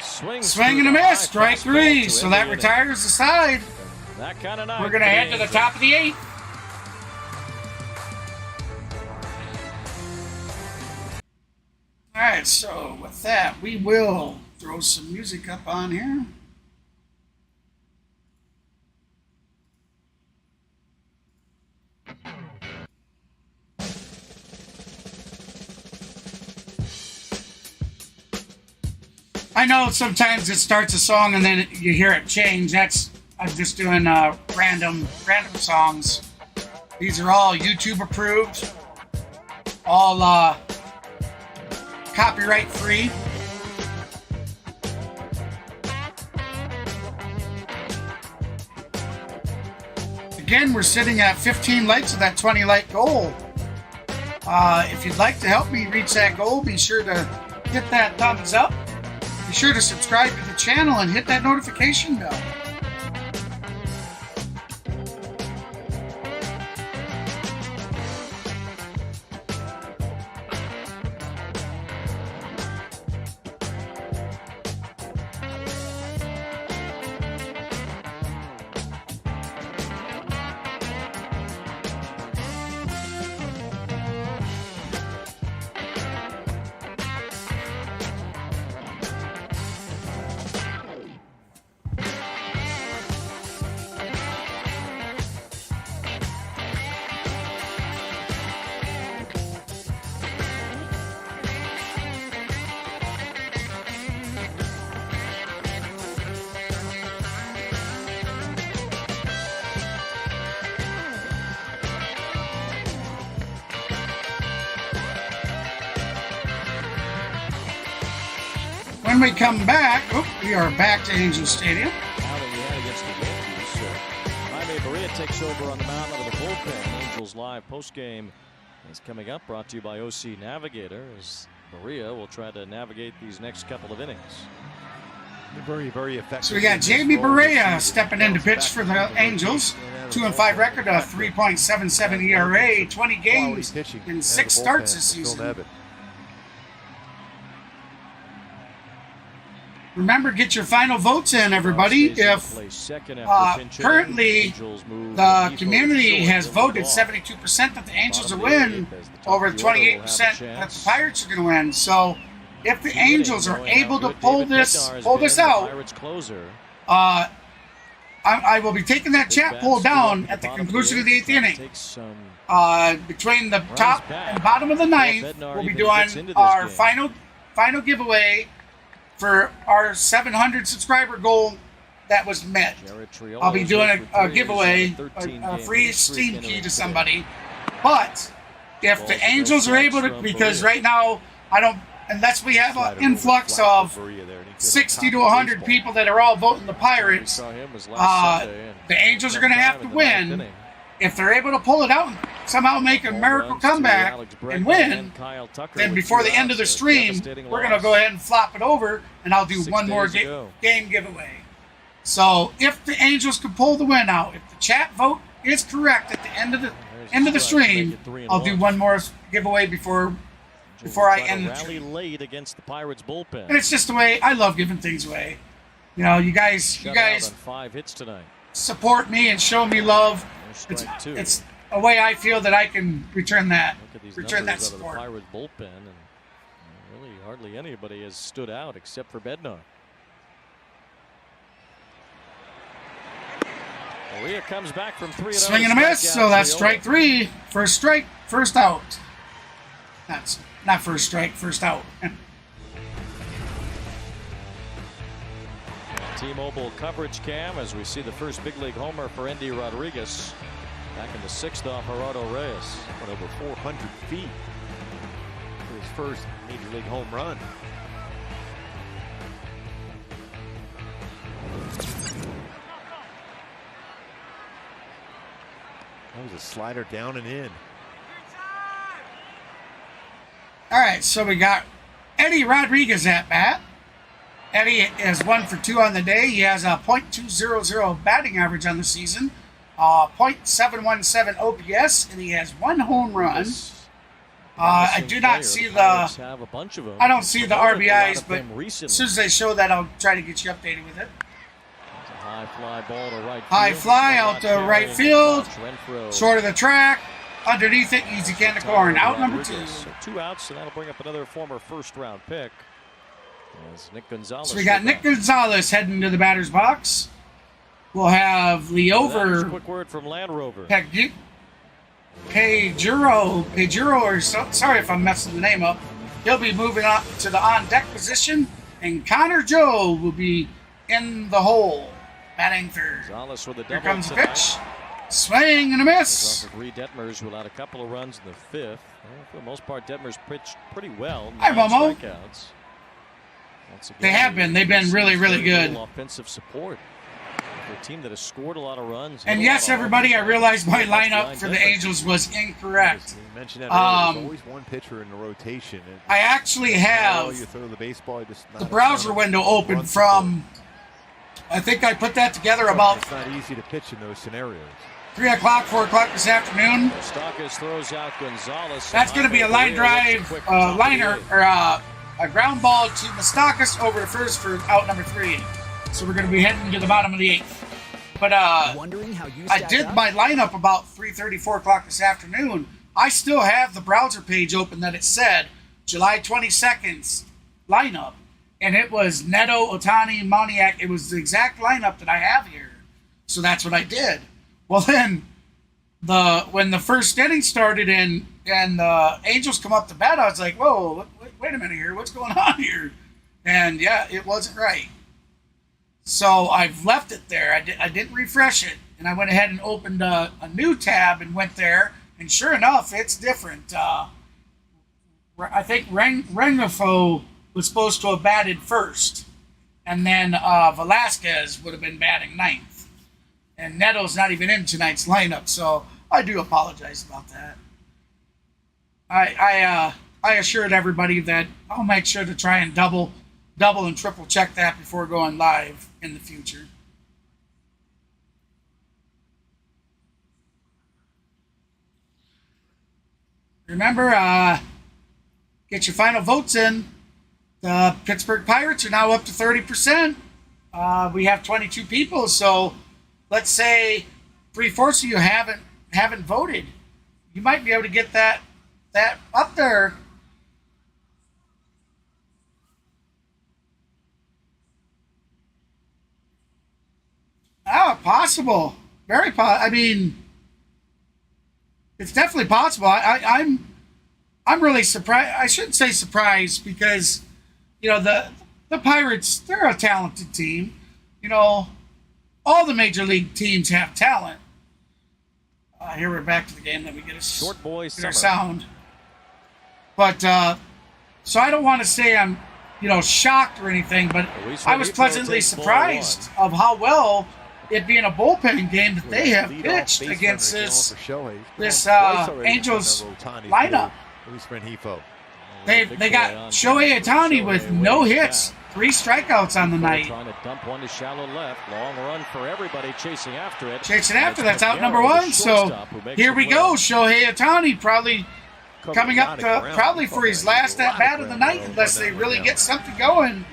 Swing and a miss. Strike 3. So that retires the side. That kind of night. We're going to head to the top of the 8th. All right, so with that, we will throw some music up on here. I know sometimes it starts a song and then you hear it change. I'm just doing random songs. These are all YouTube approved, all copyright free. Again, we're sitting at 15 likes of that 20 like goal. If you'd like to help me reach that goal, be sure to hit that thumbs up. Be sure to subscribe to the channel and hit that notification bell. When we come back, we are back to Angels Stadium. Jaime Barria takes over on the mound out of the bullpen. Angels Live postgame is coming up, brought to you by OC Navigator, as Barria will try to navigate these next couple of innings. Very, very effective. So we got Jaime Barria stepping in to pitch for the Angels. 2-5 record, a 3.77 ERA, 20 games in 6 starts this season. Remember, get your final votes in, everybody. If currently the community has voted 72% that the Angels will win, over 28% that the Pirates are going to win. So if the Angels are able to pull this out, I will be taking that chat poll down at the conclusion of the 8th inning. Between the top and bottom of the 9th, we'll be doing our final giveaway for our 700 subscriber goal that was met. I'll be doing a giveaway, a free Steam key to somebody. But if the Angels are able to, because right now unless we have an influx of 60 to 100 people that are all voting the Pirates, the Angels are going to have to win. If they're able to pull it out and somehow make a miracle comeback and win, then before the end of the stream, we're going to go ahead and flop it over, and I'll do one more game giveaway. So if the Angels can pull the win out, if the chat vote is correct at the end of the stream, I'll do one more giveaway before I end the stream. Against the Pirates bullpen. And it's just the way I love giving things away. You know, you guys 5 hits tonight. Support me and show me love. It's a way I feel that I can return that support. The Pirates bullpen, and really hardly anybody has stood out except for Bednar. Maria comes back from 3-0. Swing and a miss, so that's strike 3. First strike, first out. That's not first strike, first out. T-Mobile coverage cam as we see the first big league homer for Endy Rodriguez. Back in the 6th off Gerardo Reyes. Went over 400 feet for his first major league home run. That was a slider down and in. All right, so we got Endy Rodriguez at bat. Eddie is 1 for 2 on the day. He has a .200 batting average on the season, .717 OPS, and he has 1 home run. I do not see I don't see the RBIs, but as soon as they show that, I'll try to get you updated with it. High fly ball to right field. High fly out to right field, short of the track. Underneath it, easy can of corn. Out number 2. So 2 outs, so that'll bring up another former first-round pick. Nick Gonzalez. So we got Nick Gonzalez heading to the batter's box. We'll have Leover. Quick word from Land Rover. Pejuro, or sorry if I'm messing the name up. He'll be moving up to the on-deck position, and Connor Joe will be in the hole, batting third. Here comes the pitch. Swing and a miss. Reid Detmers who allowed a couple of runs in the 5th. For the most part, Detmers pitched pretty well. Hi, Momo. Strikeouts. They have been. They've been really, really good. Offensive support for a team that has scored a lot of runs. And yes, everybody, I realized my lineup for the Angels was incorrect. You mentioned that earlier. There's always one pitcher in the rotation. I actually have you throw the baseball, the browser window open from. I think I put that together about. It's not easy to pitch in those scenarios. 3 o'clock, 4 o'clock this afternoon. Throws out Gonzalez. That's going to be a line drive, liner, or a ground ball to Moustakas over to first for out number 3. So we're going to be heading to the bottom of the 8th. But I did my lineup about 3:30, 4 o'clock this afternoon. I still have the browser page open that it said July 22nd's lineup. And it was Neto, Ohtani, Moniak. It was the exact lineup that I have here. So that's what I did. Well, then, when the first inning started and the Angels come up to bat, I was like, whoa, wait a minute here. What's going on here? And, yeah, it wasn't right. So I've left it there. I didn't refresh it. And I went ahead and opened a new tab and went there. And sure enough, it's different. I think Rengifo was supposed to have batted first. And then Velasquez would have been batting 9th. And Neto's not even in tonight's lineup, so I do apologize about that. I assured everybody that I'll make sure to try and double and triple check that before going live in the future. Remember, get your final votes in. The Pittsburgh Pirates are now up to 30%. We have 22 people, so let's say 3/4 of you haven't voted. You might be able to get that up there. Oh, possible. Very possible. I mean, it's definitely possible. I'm really surprised. I shouldn't say surprised because, you know, the Pirates, they're a talented team. You know, all the major league teams have talent. Here we're back to the game. Let me get a short boy sound. But so I don't want to say I'm, you know, shocked or anything, but I was pleasantly surprised of how well it being a bullpen game that they have pitched against this Angels lineup. They got Shohei Ohtani with no hits, 3 strikeouts on the night. Trying to dump one to shallow left. Long run for everybody chasing after it. That's out number 1. So here we go. Shohei Ohtani probably coming up to for his last at bat of the night, unless they really get something going.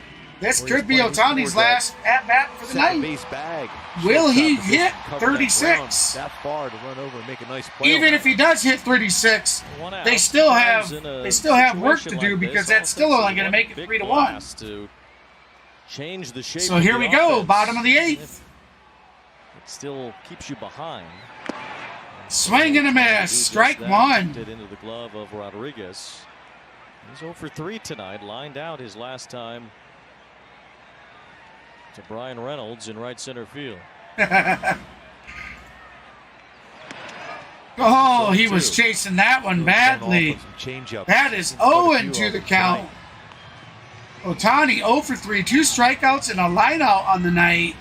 This could be Ohtani's last at bat for the night. Will he hit 36? Even if he does hit 36, they still have work to do because that's still only going to make it 3-1. So here we go, bottom of the 8th. It still keeps you behind. Swing and a miss, strike 1. Into the glove of Rodriguez. He's 0 for 3 tonight. Lined out his last time to Brian Reynolds in right center field. Oh, he was chasing that one badly. That is 0-2 the count. Ohtani 0 for 3, 2 strikeouts and a line out on the night.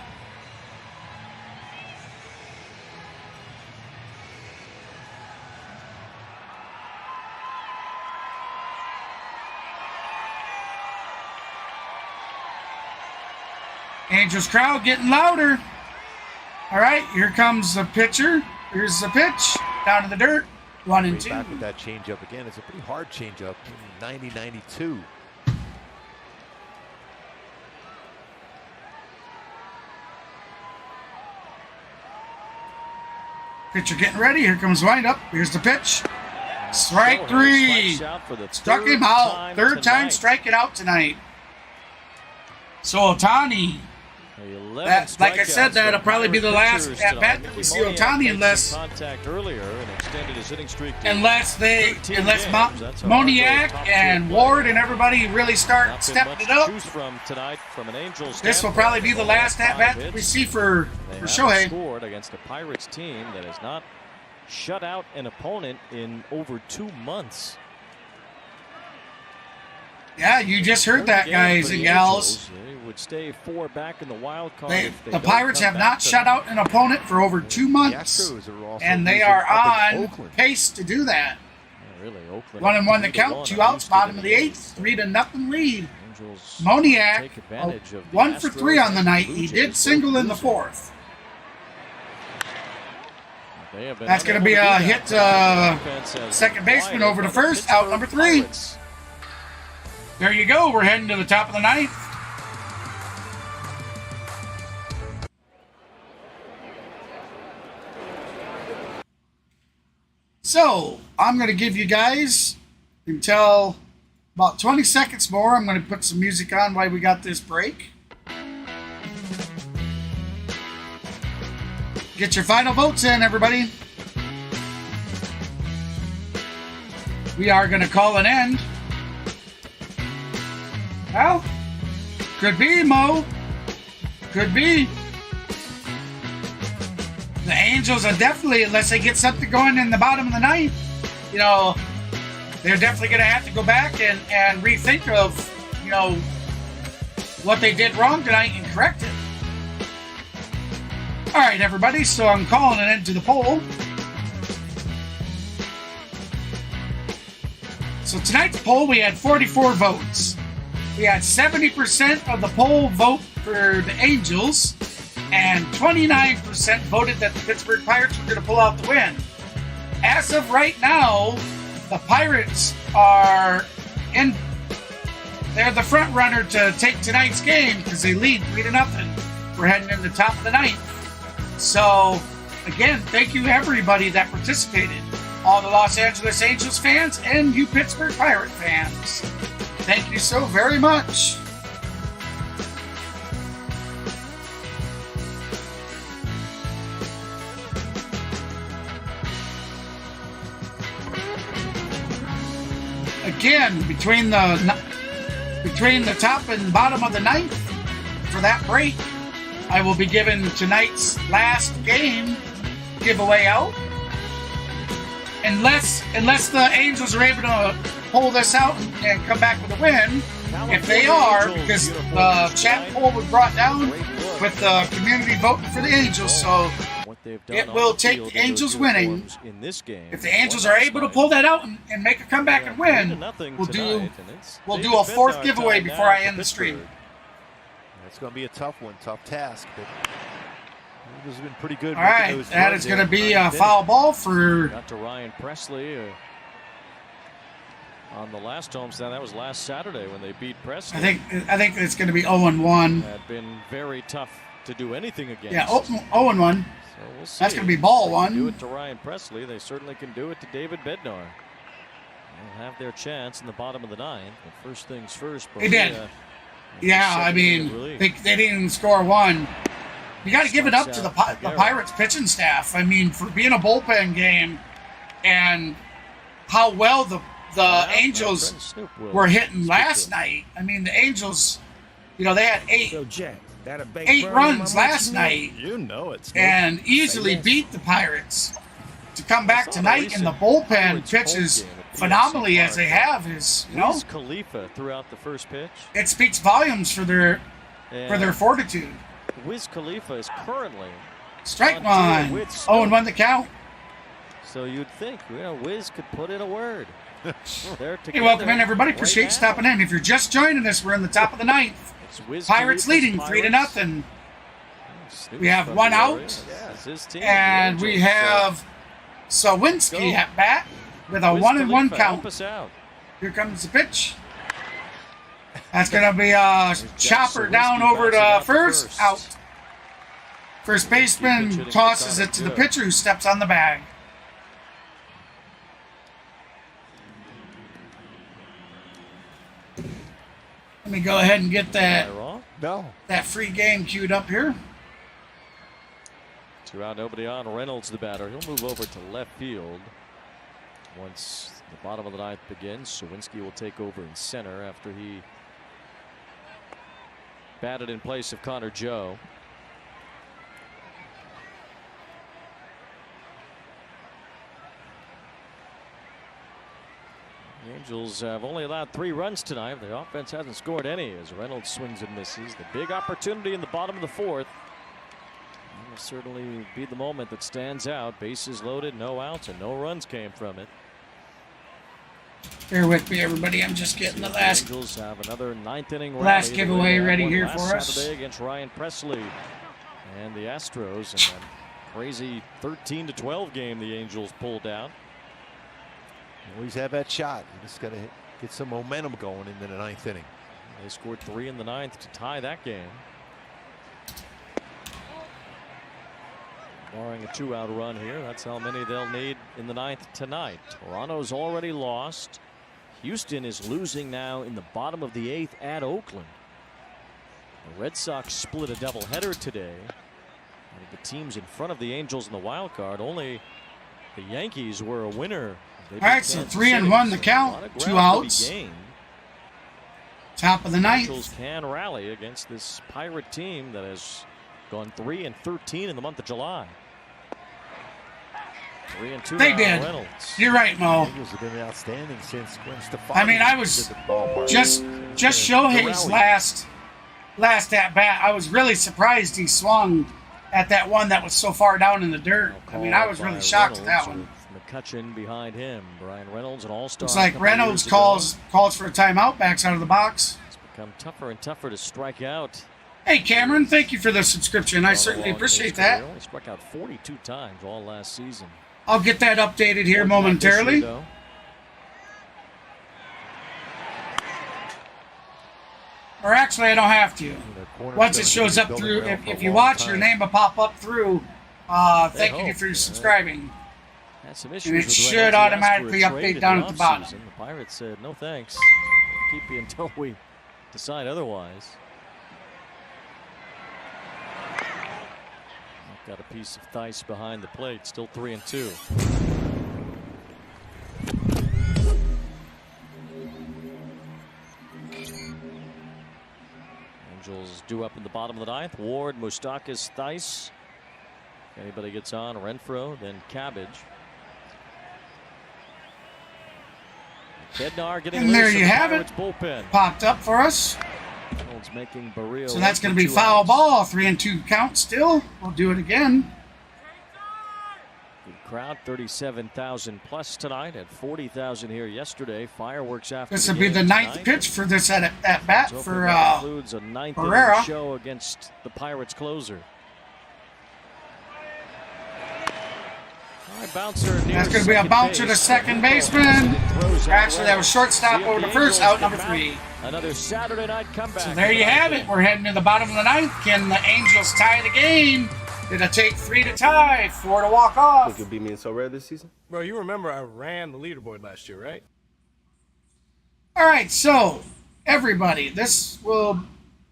Angels crowd getting louder. All right, here comes the pitcher. Here's the pitch down to the dirt. 1-2. Back with that changeup again. It's a pretty hard changeup. 90-92. Pitcher getting ready. Here comes windup. Here's the pitch. Strike 3. Struck him out. Third time striking out tonight. So Ohtani, like I said, that'll probably be the last at bat that we see Ohtani unless Moniak and Ward and everybody really start stepping it up. This will probably be the last at bat that we see for Shohei. Scored against a Pirates team that has not shut out an opponent in over 2 months. Yeah, you just heard that, guys and gals. They would stay 4 back in the wild card. The Pirates have not shut out an opponent for over 2 months, and they are on pace to do that. 1-1 the count, 2 outs, bottom of the 8th, 3-0 lead. Moniak, 1 for 3 on the night. He did single in the 4th. That's going to be a hit second baseman over to first, out number 3. There you go. We're heading to the top of the 9th. So, I'm going to give you guys until about 20 seconds more. I'm going to put some music on while we got this break. Get your final votes in, everybody. We are going to call an end. Well, could be, Mo. Could be. The Angels are definitely, unless they get something going in the bottom of the 9th, you know, they're definitely going to have to go back and rethink of, you know, what they did wrong tonight and correct it. All right, everybody, so I'm calling an end to the poll. So tonight's poll, we had 44 votes. We had 70% of the poll vote for the Angels, and 29% voted that the Pittsburgh Pirates were going to pull out the win. As of right now, the Pirates are in they're the front runner to take tonight's game because they lead 3-0. We're heading in the top of the ninth. So, again, thank you everybody that participated. All the Los Angeles Angels fans and you Pittsburgh Pirate fans. Thank you so very much. Again, between the top and bottom of the ninth, for that break, I will be giving tonight's last game giveaway out. Unless the Angels are able to pull this out and come back with a win. If they are, because the chat poll was brought down with the community voting for the Angels, so it will take the Angels winning. If the Angels are able to pull that out and make a comeback and win, we'll do a fourth giveaway before I end the stream. It's going to be a tough one, tough task, but Angels have been pretty good. All right, that is going to be a foul ball for. Got to Ryan Presley on the last homestand. That was last Saturday when they beat Presley. I think it's going to be 0-1. Had been very tough to do anything against. Yeah, 0-1. So we'll see. That's going to be ball one. Do it to Ryan Presley. They certainly can do it to David Bednar. They'll have their chance in the bottom of the ninth. But first things first. They did. Yeah, I mean, they didn't even score one. You got to give it up to the Pirates pitching staff. I mean, for being a bullpen game and how well the Angels were hitting last night. I mean, the Angels, they had eight runs last night. And easily beat the Pirates. To come back tonight and the bullpen pitches phenomenally as they have is, Wiz Khalifa throughout the first pitch. It speaks volumes for their fortitude. Wiz Khalifa is currently strike one. 0-1 the count. So you'd think, Wiz could put in a word. Hey, welcome in, everybody. Appreciate you stopping in. If you're just joining us, we're in the top of the ninth. Pirates leading 3-0. We have one out, and we have Sawinski at bat with a 1-1 count. Here comes the pitch. That's going to be a chopper down over to first, out. First baseman tosses it to the pitcher who steps on the bag. Let me go ahead and get that free game queued up here. 2 out, nobody on. Reynolds, the batter. He'll move over to left field once the bottom of the ninth begins. Sawinski will take over in center after he batted in place of Connor Joe. The Angels have only allowed 3 runs tonight. The offense hasn't scored any as Reynolds swings and misses. The big opportunity in the bottom of the fourth. That will certainly be the moment that stands out. Bases loaded, no outs, and no runs came from it. Bear with me, everybody. I'm just getting the last. Angels have another 9th inning last giveaway ready here for us. Saturday against Ryan Presley and the Astros, and that crazy 13-12 game the Angels pulled out. Always have that shot. You just got to get some momentum going into the 9th inning. They scored 3 in the 9th to tie that game. Barring a 2-out run here, that's how many they'll need in the 9th tonight. Toronto's already lost. Houston is losing now in the bottom of the 8th at Oakland. The Red Sox split a doubleheader today. One of the teams in front of the Angels in the wild card. Only the Yankees were a winner. All right, so 3-1 the count, 2 outs. Top of the ninth. Angels can rally against this Pirate team that has gone 3-13 in the month of July. 3-2. They did. Reynolds. You're right, Mo. Angels have been outstanding since Gwen Stefani. I mean, I was just Shohei's last at bat. I was really surprised he swung at that one that was so far down in the dirt. I mean, I was really shocked at that one. McCutcheon behind him. Brian Reynolds, an all-star. Looks like Reynolds calls for a timeout, backs out of the box. It's become tougher and tougher to strike out. Hey, Cameron, thank you for the subscription. I certainly appreciate that. He only struck out 42 times all last season. I'll get that updated here momentarily. Or actually, I don't have to. Once it shows up through, if you watch, your name will pop up through. Thank you for subscribing. Had some issues And it with should Renzi. Asked automatically for a trade update in down the at the bottom. offseason. The Pirates said, no thanks. We'll keep you until we decide otherwise. Got a piece of Theis behind the plate. Still 3-2. Angels due up in the bottom of the ninth. Ward, Moustakas, Theis. If anybody gets on, Renfroe, then Cabbage. Bednar getting And there loose you in the have Pirates it. bullpen. Popped up for us. Reynolds making Barrio So that's going to be foul ball. 3-2 count still. We'll do it again. Good crowd, 37,000 plus tonight. At 40,000 here yesterday. Fireworks after This the will be game the ninth tonight. pitch for this at bat Let's for hope that includes a ninth inning Pereira. show against the Pirates closer. High bouncer near That's going to be a second bouncer to base. second baseman. Actually, that was shortstop over the first, out number 3. Another Saturday night comeback. So there you have it. We're heading to the bottom of the ninth. Can the Angels tie the game? Did it take 3 to tie, 4 to walk off? Think you'll beat me in so rare this season? Bro, you remember I ran the leaderboard last year, right? All right, so everybody, this will.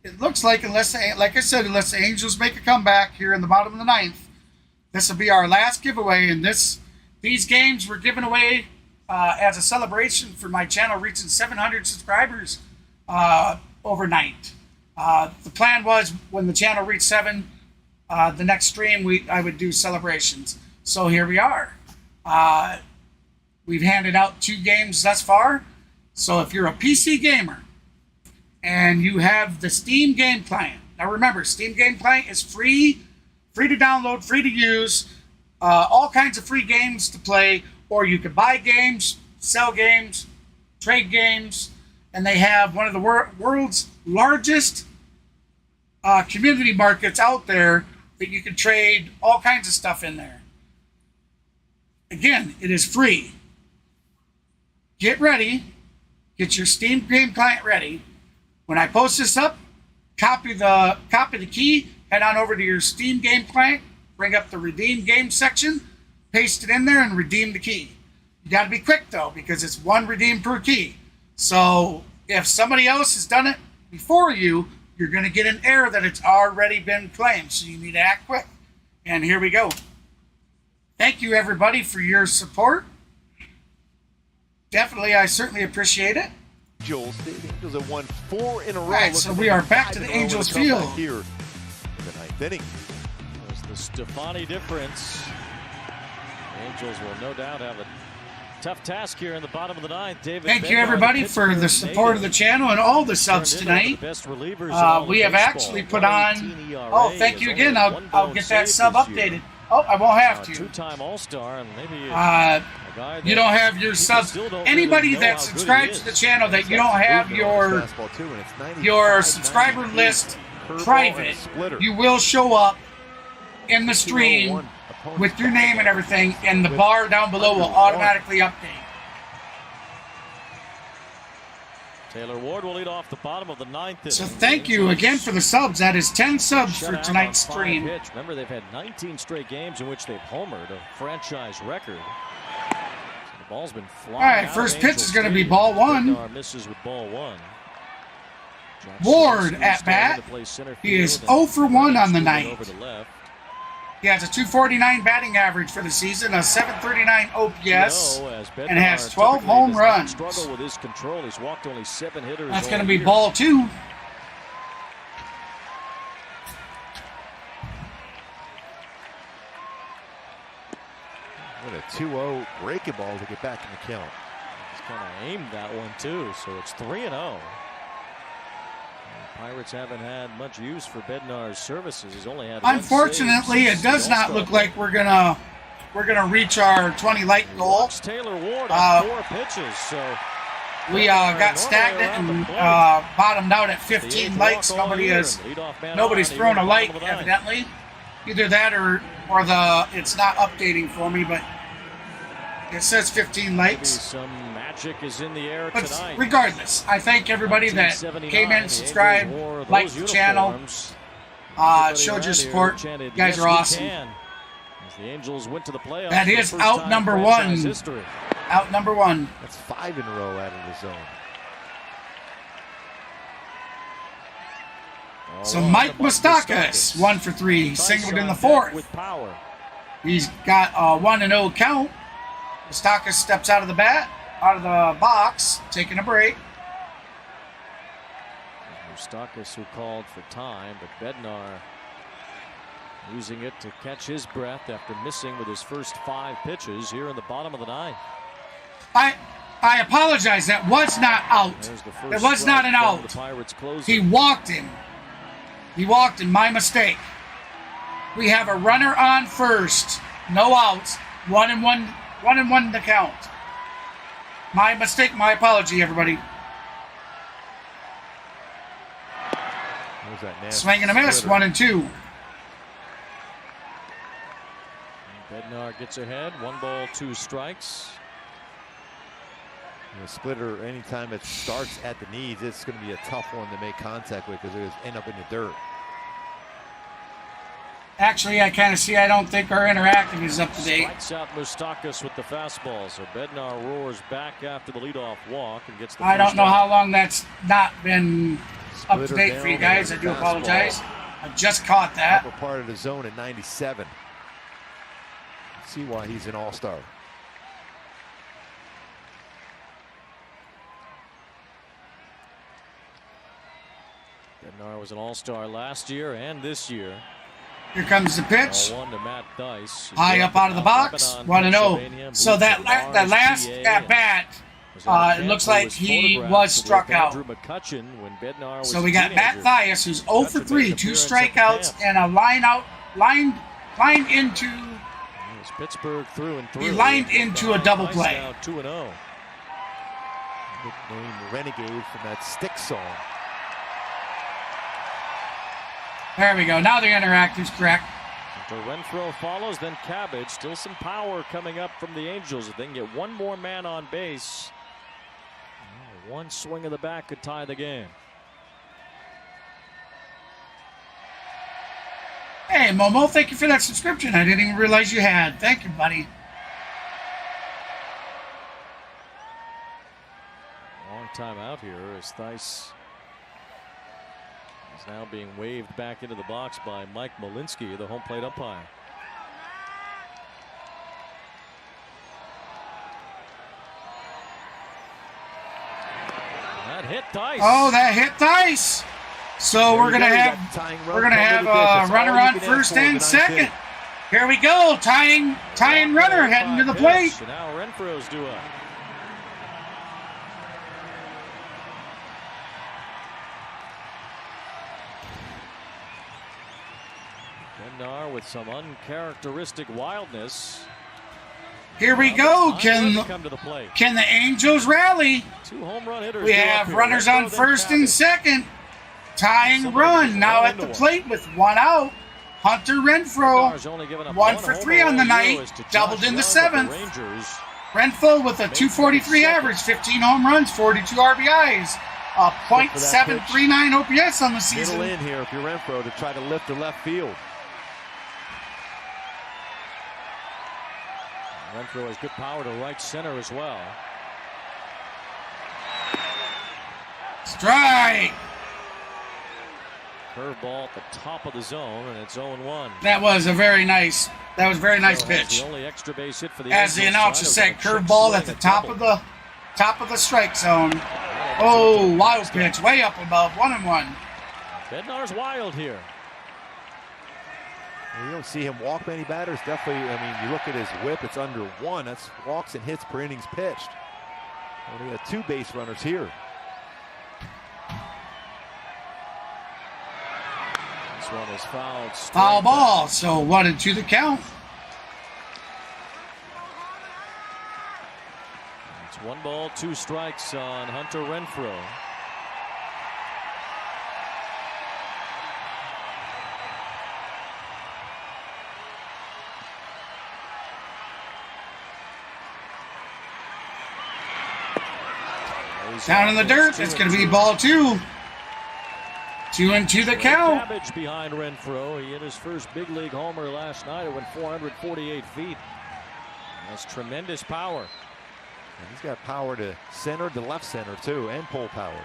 It looks like like I said, unless the Angels make a comeback here in the bottom of the ninth, this will be our last giveaway. And these games were given away as a celebration for my channel reaching 700 subscribers overnight. The plan was when the channel reached 7, the next stream I would do celebrations. So here we are. We've handed out 2 games thus far. So if you're a PC gamer and you have the Steam game client, now remember, Steam game client is free to download, free to use, all kinds of free games to play, or you could buy games, sell games, trade games, and they have one of the world's largest community markets out there that you can trade all kinds of stuff in there. Again, it is free. Get ready. Get your Steam game client ready. When I post this up, copy the key, head on over to your Steam game client, bring up the redeem game section, paste it in there, and redeem the key. You got to be quick though, because it's 1 redeem per key. So if somebody else has done it before you, you're going to get an error that it's already been claimed. So you need to act quick. And here we go. Thank you everybody for your support. Definitely, I certainly appreciate it. The Angels have won 4 in a row. All right, so we are back to the Angels field. Here in the ninth inning. There's the Stefani difference. The Angels will no doubt have a tough task here in the bottom of the ninth. David, thank you everybody for the support of the channel and all the subs tonight. We have actually put on. Oh, thank you again. I'll get that sub updated. Oh, I won't have to. Two-time All-Star and maybe you don't have your subs. Anybody that subscribes to the channel that you don't have your subscriber list private, you will show up in the stream with your name and everything, and the bar down below will automatically update. Taylor Ward will lead off the bottom of the ninth. So thank you again for the subs. That is 10 subs for tonight's stream. Remember, they've had 19 straight games in which they've homered, a franchise record. So the ball's been flying. All right, first pitch is going to be ball 1. Misses with ball 1. Ward at bat. He is 0 for 1 on the night. He has a .249 batting average for the season, a .739 OPS, and has 12 home runs. That's going to be ball 2. What a 2-0 breaking ball to get back in the count. He's kind of aimed that one too, so it's 3-0. Pirates haven't had much use for Bednar's services. He's only had. Unfortunately, it does not look like we're gonna reach our 20 like goal. Taylor Ward on 4 pitches, so we got stagnant and bottomed out at 15 likes. Nobody's thrown a like evidently. Either that or it's not updating for me. But It says 15 likes. Some magic is in the air but tonight. Regardless, I thank everybody that came in, subscribed, liked the channel, showed your support. You guys are awesome. As the Angels went to the playoffs. That is out number one. Out number one. That's 5 in a row out of the zone. So Mike Moustakas, 1 for 3, singled in the 4th. He's got a 1-0 count. Moustakas steps out of the box, taking a break. Moustakas who called for time, but Bednar using it to catch his breath after missing with his first 5 pitches here in the bottom of the 9th. I apologize. That was not out. It was not an out. He walked him. He walked him. My mistake. We have a runner on first. No outs. 1-1 to count. My mistake. My apology, everybody. Swing and a miss. 1-2. Bednar gets ahead. 1 ball, 2 strikes. The splitter, anytime it starts at the knees, it's going to be a tough one to make contact with because it will end up in the dirt. Actually, I kind of see. I don't think our interactive is up to date. Strikes out Moustakas with the fastball. So Bednar roars back after the leadoff walk and gets the I don't know out. how long that's not been up to date for you guys. I do apologize. I just caught that. Upper part of the zone at 97. See why he's an all-star. Bednar was an all-star last year and this year. Here comes the pitch. Ball 1 to Matt Dice. High up out of the box. 1-0. So that last at bat, it looks like he was struck out. So we got Matt Dice, who's 0 for 3, 2 strikeouts, and a lined into. Pittsburgh through and through. He lined into a double play. 2-0. Nickname Renegade from that Stick song. There we go. Now the interactive's correct. So Renfroe follows, then Cabbage. Still some power coming up from the Angels. If they can get one more man on base, one swing of the bat could tie the game. Hey, Momo, thank you for that subscription. I didn't even realize you had. Thank you, buddy. Long time out here as Theis is now being waved back into the box by Mike Malinsky, the home plate umpire. That hit Theis. Oh, that hit Theis. So we're gonna have a runner on first and second. Here we go, tying runner heading to the plate. So now Renfroe's due up. Bednar with some uncharacteristic wildness. Here we go. Can the Angels rally? 2 home run hitters. We have runners on first and second. Tying run now at the plate with 1 out. Hunter Renfroe, 1 for 3 on the night, doubled in the 7th. Renfroe with a .243 average, 15 home runs, 42 RBIs, a .739 OPS on the season. Middle in here if you're Renfroe to try to lift the left field. Renfroe has good power to right center as well. Strike. Curveball at the top of the zone, and it's 0-1. That was a very nice. That was a very nice pitch. The only extra base hit for the As the announcer said, curveball at the top of the strike zone. Oh, wild pitch, way up above, 1-1. Bednar's wild here. Well, you don't see him walk many batters. Definitely, I mean, you look at his whip; it's under 1. That's walks and hits per innings pitched. Only got 2 base runners here. This one is fouled. Foul ball, so 1-2 the count. It's 1 ball, 2 strikes on Hunter Renfroe. Down in the dirt. It's going to be ball 2. 2-2 the count. Cabbage behind Renfroe. He hit his first big league homer last night. It went 448 feet. That's tremendous power. And he's got power to center, to left center too, and pull power.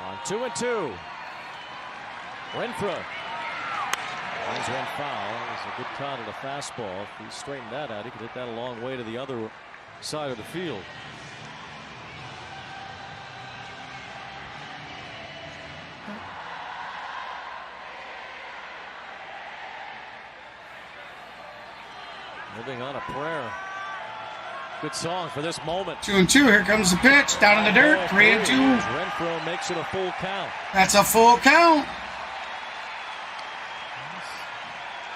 On 2-2. Renfroe. Lines one foul. It was a good count at a fastball. If he straightened that out, he could hit that a long way to the other side of the field. Living on a prayer. Good song for this moment. 2-2. Here comes the pitch. Down in the dirt. 3-2. Renfroe makes it a full count. That's a full count.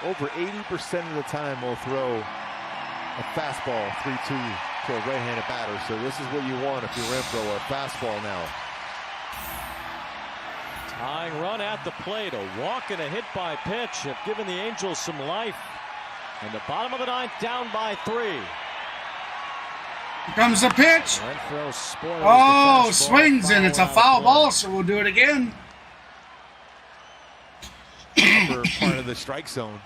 Over 80% of the time we'll throw a fastball 3-2 to a right-handed batter. So this is what you want if you're Renfroe, a fastball now. Tying run at the plate. A walk and a hit by pitch have given the Angels some life. And the bottom of the ninth, down by 3. Here comes the pitch. Renfroe spoils Oh, the fastball. swings, and it's a foul ball, so we'll do it again. Upper part of the strike zone.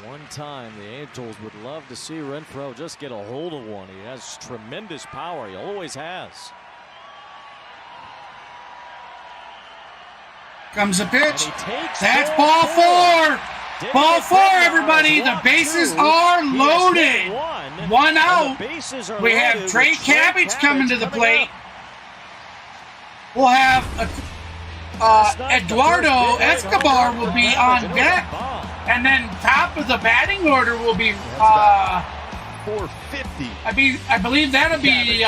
One time the Angels would love to see Renfroe just get a hold of one. He has tremendous power. He always has. Comes the pitch. That's ball ball 4. Ball 4, everybody. The bases are loaded. One out. We have Trey Cabbage coming to the plate. We'll have Eduardo Escobar will be on deck. And then top of the batting order will be 450. I believe that'll be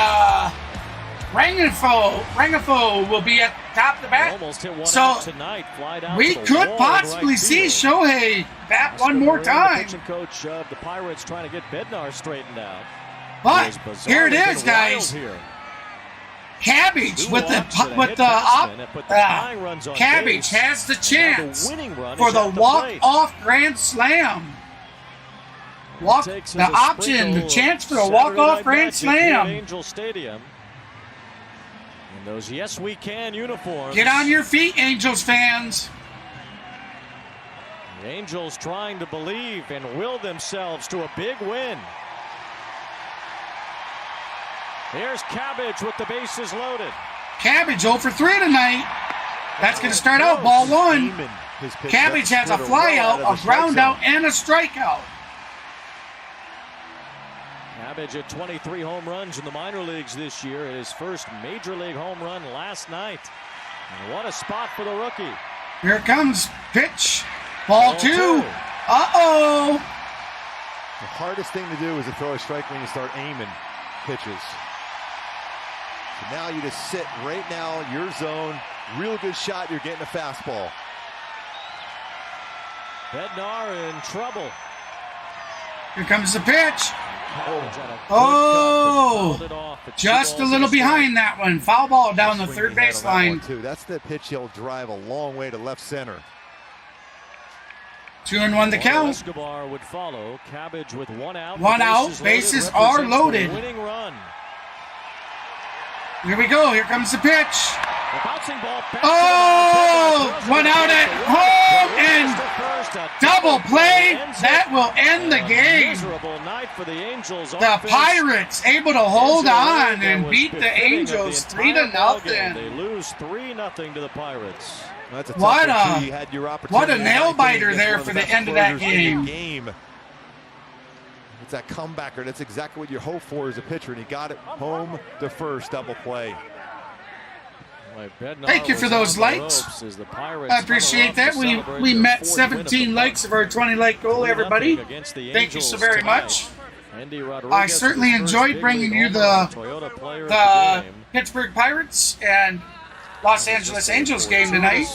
Rengifo will be at top of the bat. So we could possibly see Shohei bat one more time. Coach of the Pirates trying to get Bednar straightened out. But here it is, guys. Cabbage Cabbage has the chance for the walk-off grand slam. The option, the chance for the walk-off grand slam. Angel Stadium. In those Yes We Can uniforms. Get on your feet, Angels fans. The Angels trying to believe and will themselves to a big win. Here's Cabbage with the bases loaded. Cabbage 0 for 3 tonight. That's going to start out ball 1. Cabbage has a fly out, a ground out, and a strikeout. Cabbage at 23 home runs in the minor leagues this year. His first major league home run last night. And what a spot for the rookie. Here it comes. Pitch. Ball 2. Uh-oh. The hardest thing to do is to throw a strike when you start aiming pitches. So now you just sit right now, your zone, real good shot, you're getting a fastball. Bednar in trouble. Here comes the pitch. Oh, just a little behind that one. Foul ball down the third baseline. That's the pitch he'll drive a long way to left center. 2-1 the count. Escobar would follow. Cabbage with 1 out. 1 out. Bases are loaded. Winning run. Here we go. Here comes the pitch. Oh! 1 out at home and double play. That will end the game. The Pirates able to hold on and beat the Angels 3-0. They lose 3-0 to the Pirates. What a nail biter there for the end of that game. It's that comebacker. That's exactly what you hope for as a pitcher, and he got it home to first, double play. Thank you for those likes. I appreciate that. We met 17 likes of our 20-like goal, everybody. Thank you so very much. I certainly enjoyed bringing you the Pittsburgh Pirates and Los Angeles Angels game tonight.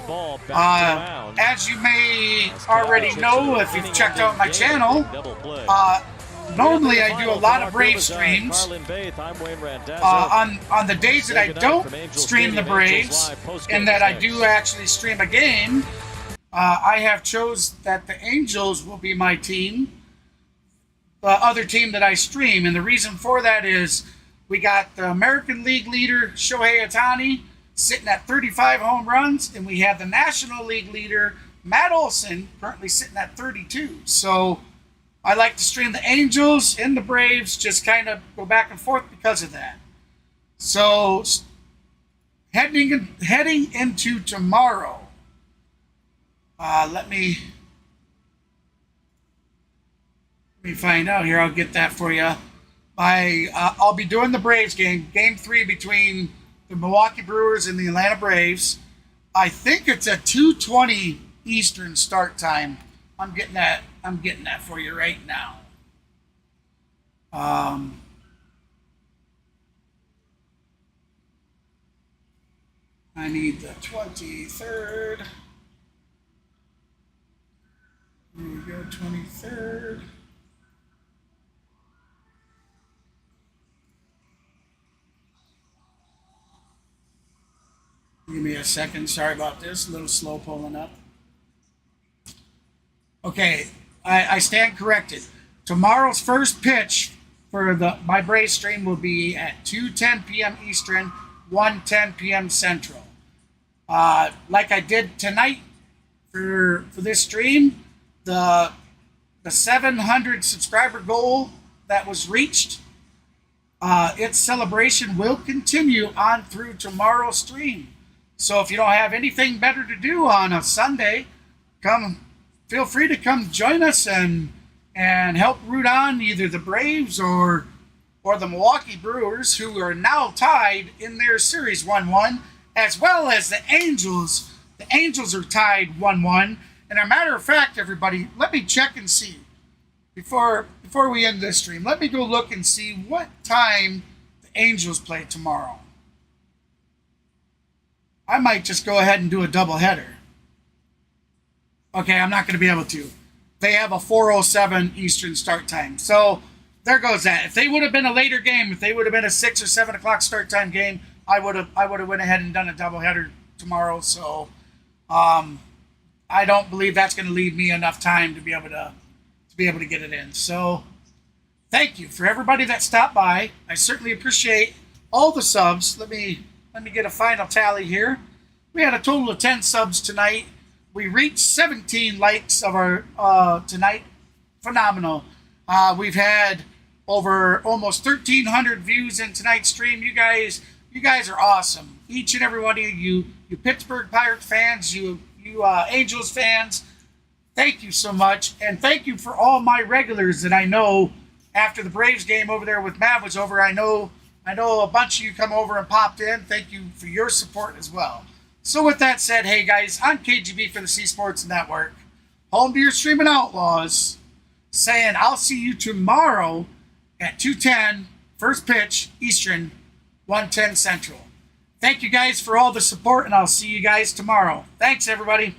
As you may already know if you've checked out my channel, normally I do a lot of Brave streams. On the days that I don't stream the Braves, and that I do actually stream a game, I have chose that the Angels will be my team other team that I stream. And the reason for that is we got the American League leader, Shohei Ohtani, sitting at 35 home runs. And we have the National League leader, Matt Olson, currently sitting at 32. So I like to stream the Angels and the Braves, just kind of go back and forth because of that. So heading into tomorrow, let me find out here. I'll get that for you. I'll be doing the Braves game 3 between the Milwaukee Brewers and the Atlanta Braves. I think it's a 2:20 Eastern start time. I'm getting that for you right now. I need the 23rd. Here we go, 23rd. Give me a second. Sorry about this. A little slow pulling up. Okay, I stand corrected. Tomorrow's first pitch for my Braves stream will be at 2:10 p.m. Eastern, 1:10 p.m. Central. Like I did tonight for this stream, the 700 subscriber goal that was reached, its celebration will continue on through tomorrow's stream. So if you don't have anything better to do on a Sunday, feel free to come join us and help root on either the Braves or the Milwaukee Brewers, who are now tied in their series 1-1, as well as the Angels. The Angels are tied 1-1. And a matter of fact, everybody, let me check and see before we end this stream. Let me go look and see what time the Angels play tomorrow. I might just go ahead and do a doubleheader. Okay, I'm not going to be able to. They have a 4:07 Eastern start time. So there goes that. If they would have been a later game, if they would have been a 6 or 7 o'clock start time game, I would have went ahead and done a doubleheader tomorrow. So I don't believe that's going to leave me enough time to be able to get it in. So thank you for everybody that stopped by. I certainly appreciate all the subs. Let me get a final tally here. We had a total of 10 subs tonight. We reached 17 likes of our tonight. Phenomenal. We've had over almost 1,300 views in tonight's stream. You guys are awesome. Each and every one of you Pittsburgh Pirates fans, you Angels fans, thank you so much. And thank you for all my regulars that I know after the Braves game over there with Matt was over. I know a bunch of you come over and popped in. Thank you for your support as well. So with that said, hey guys, I'm KGB for the C Sports Network, home to your streaming outlaws, saying I'll see you tomorrow at 2:10, first pitch, Eastern, 1:10 Central. Thank you guys for all the support, and I'll see you guys tomorrow. Thanks, everybody.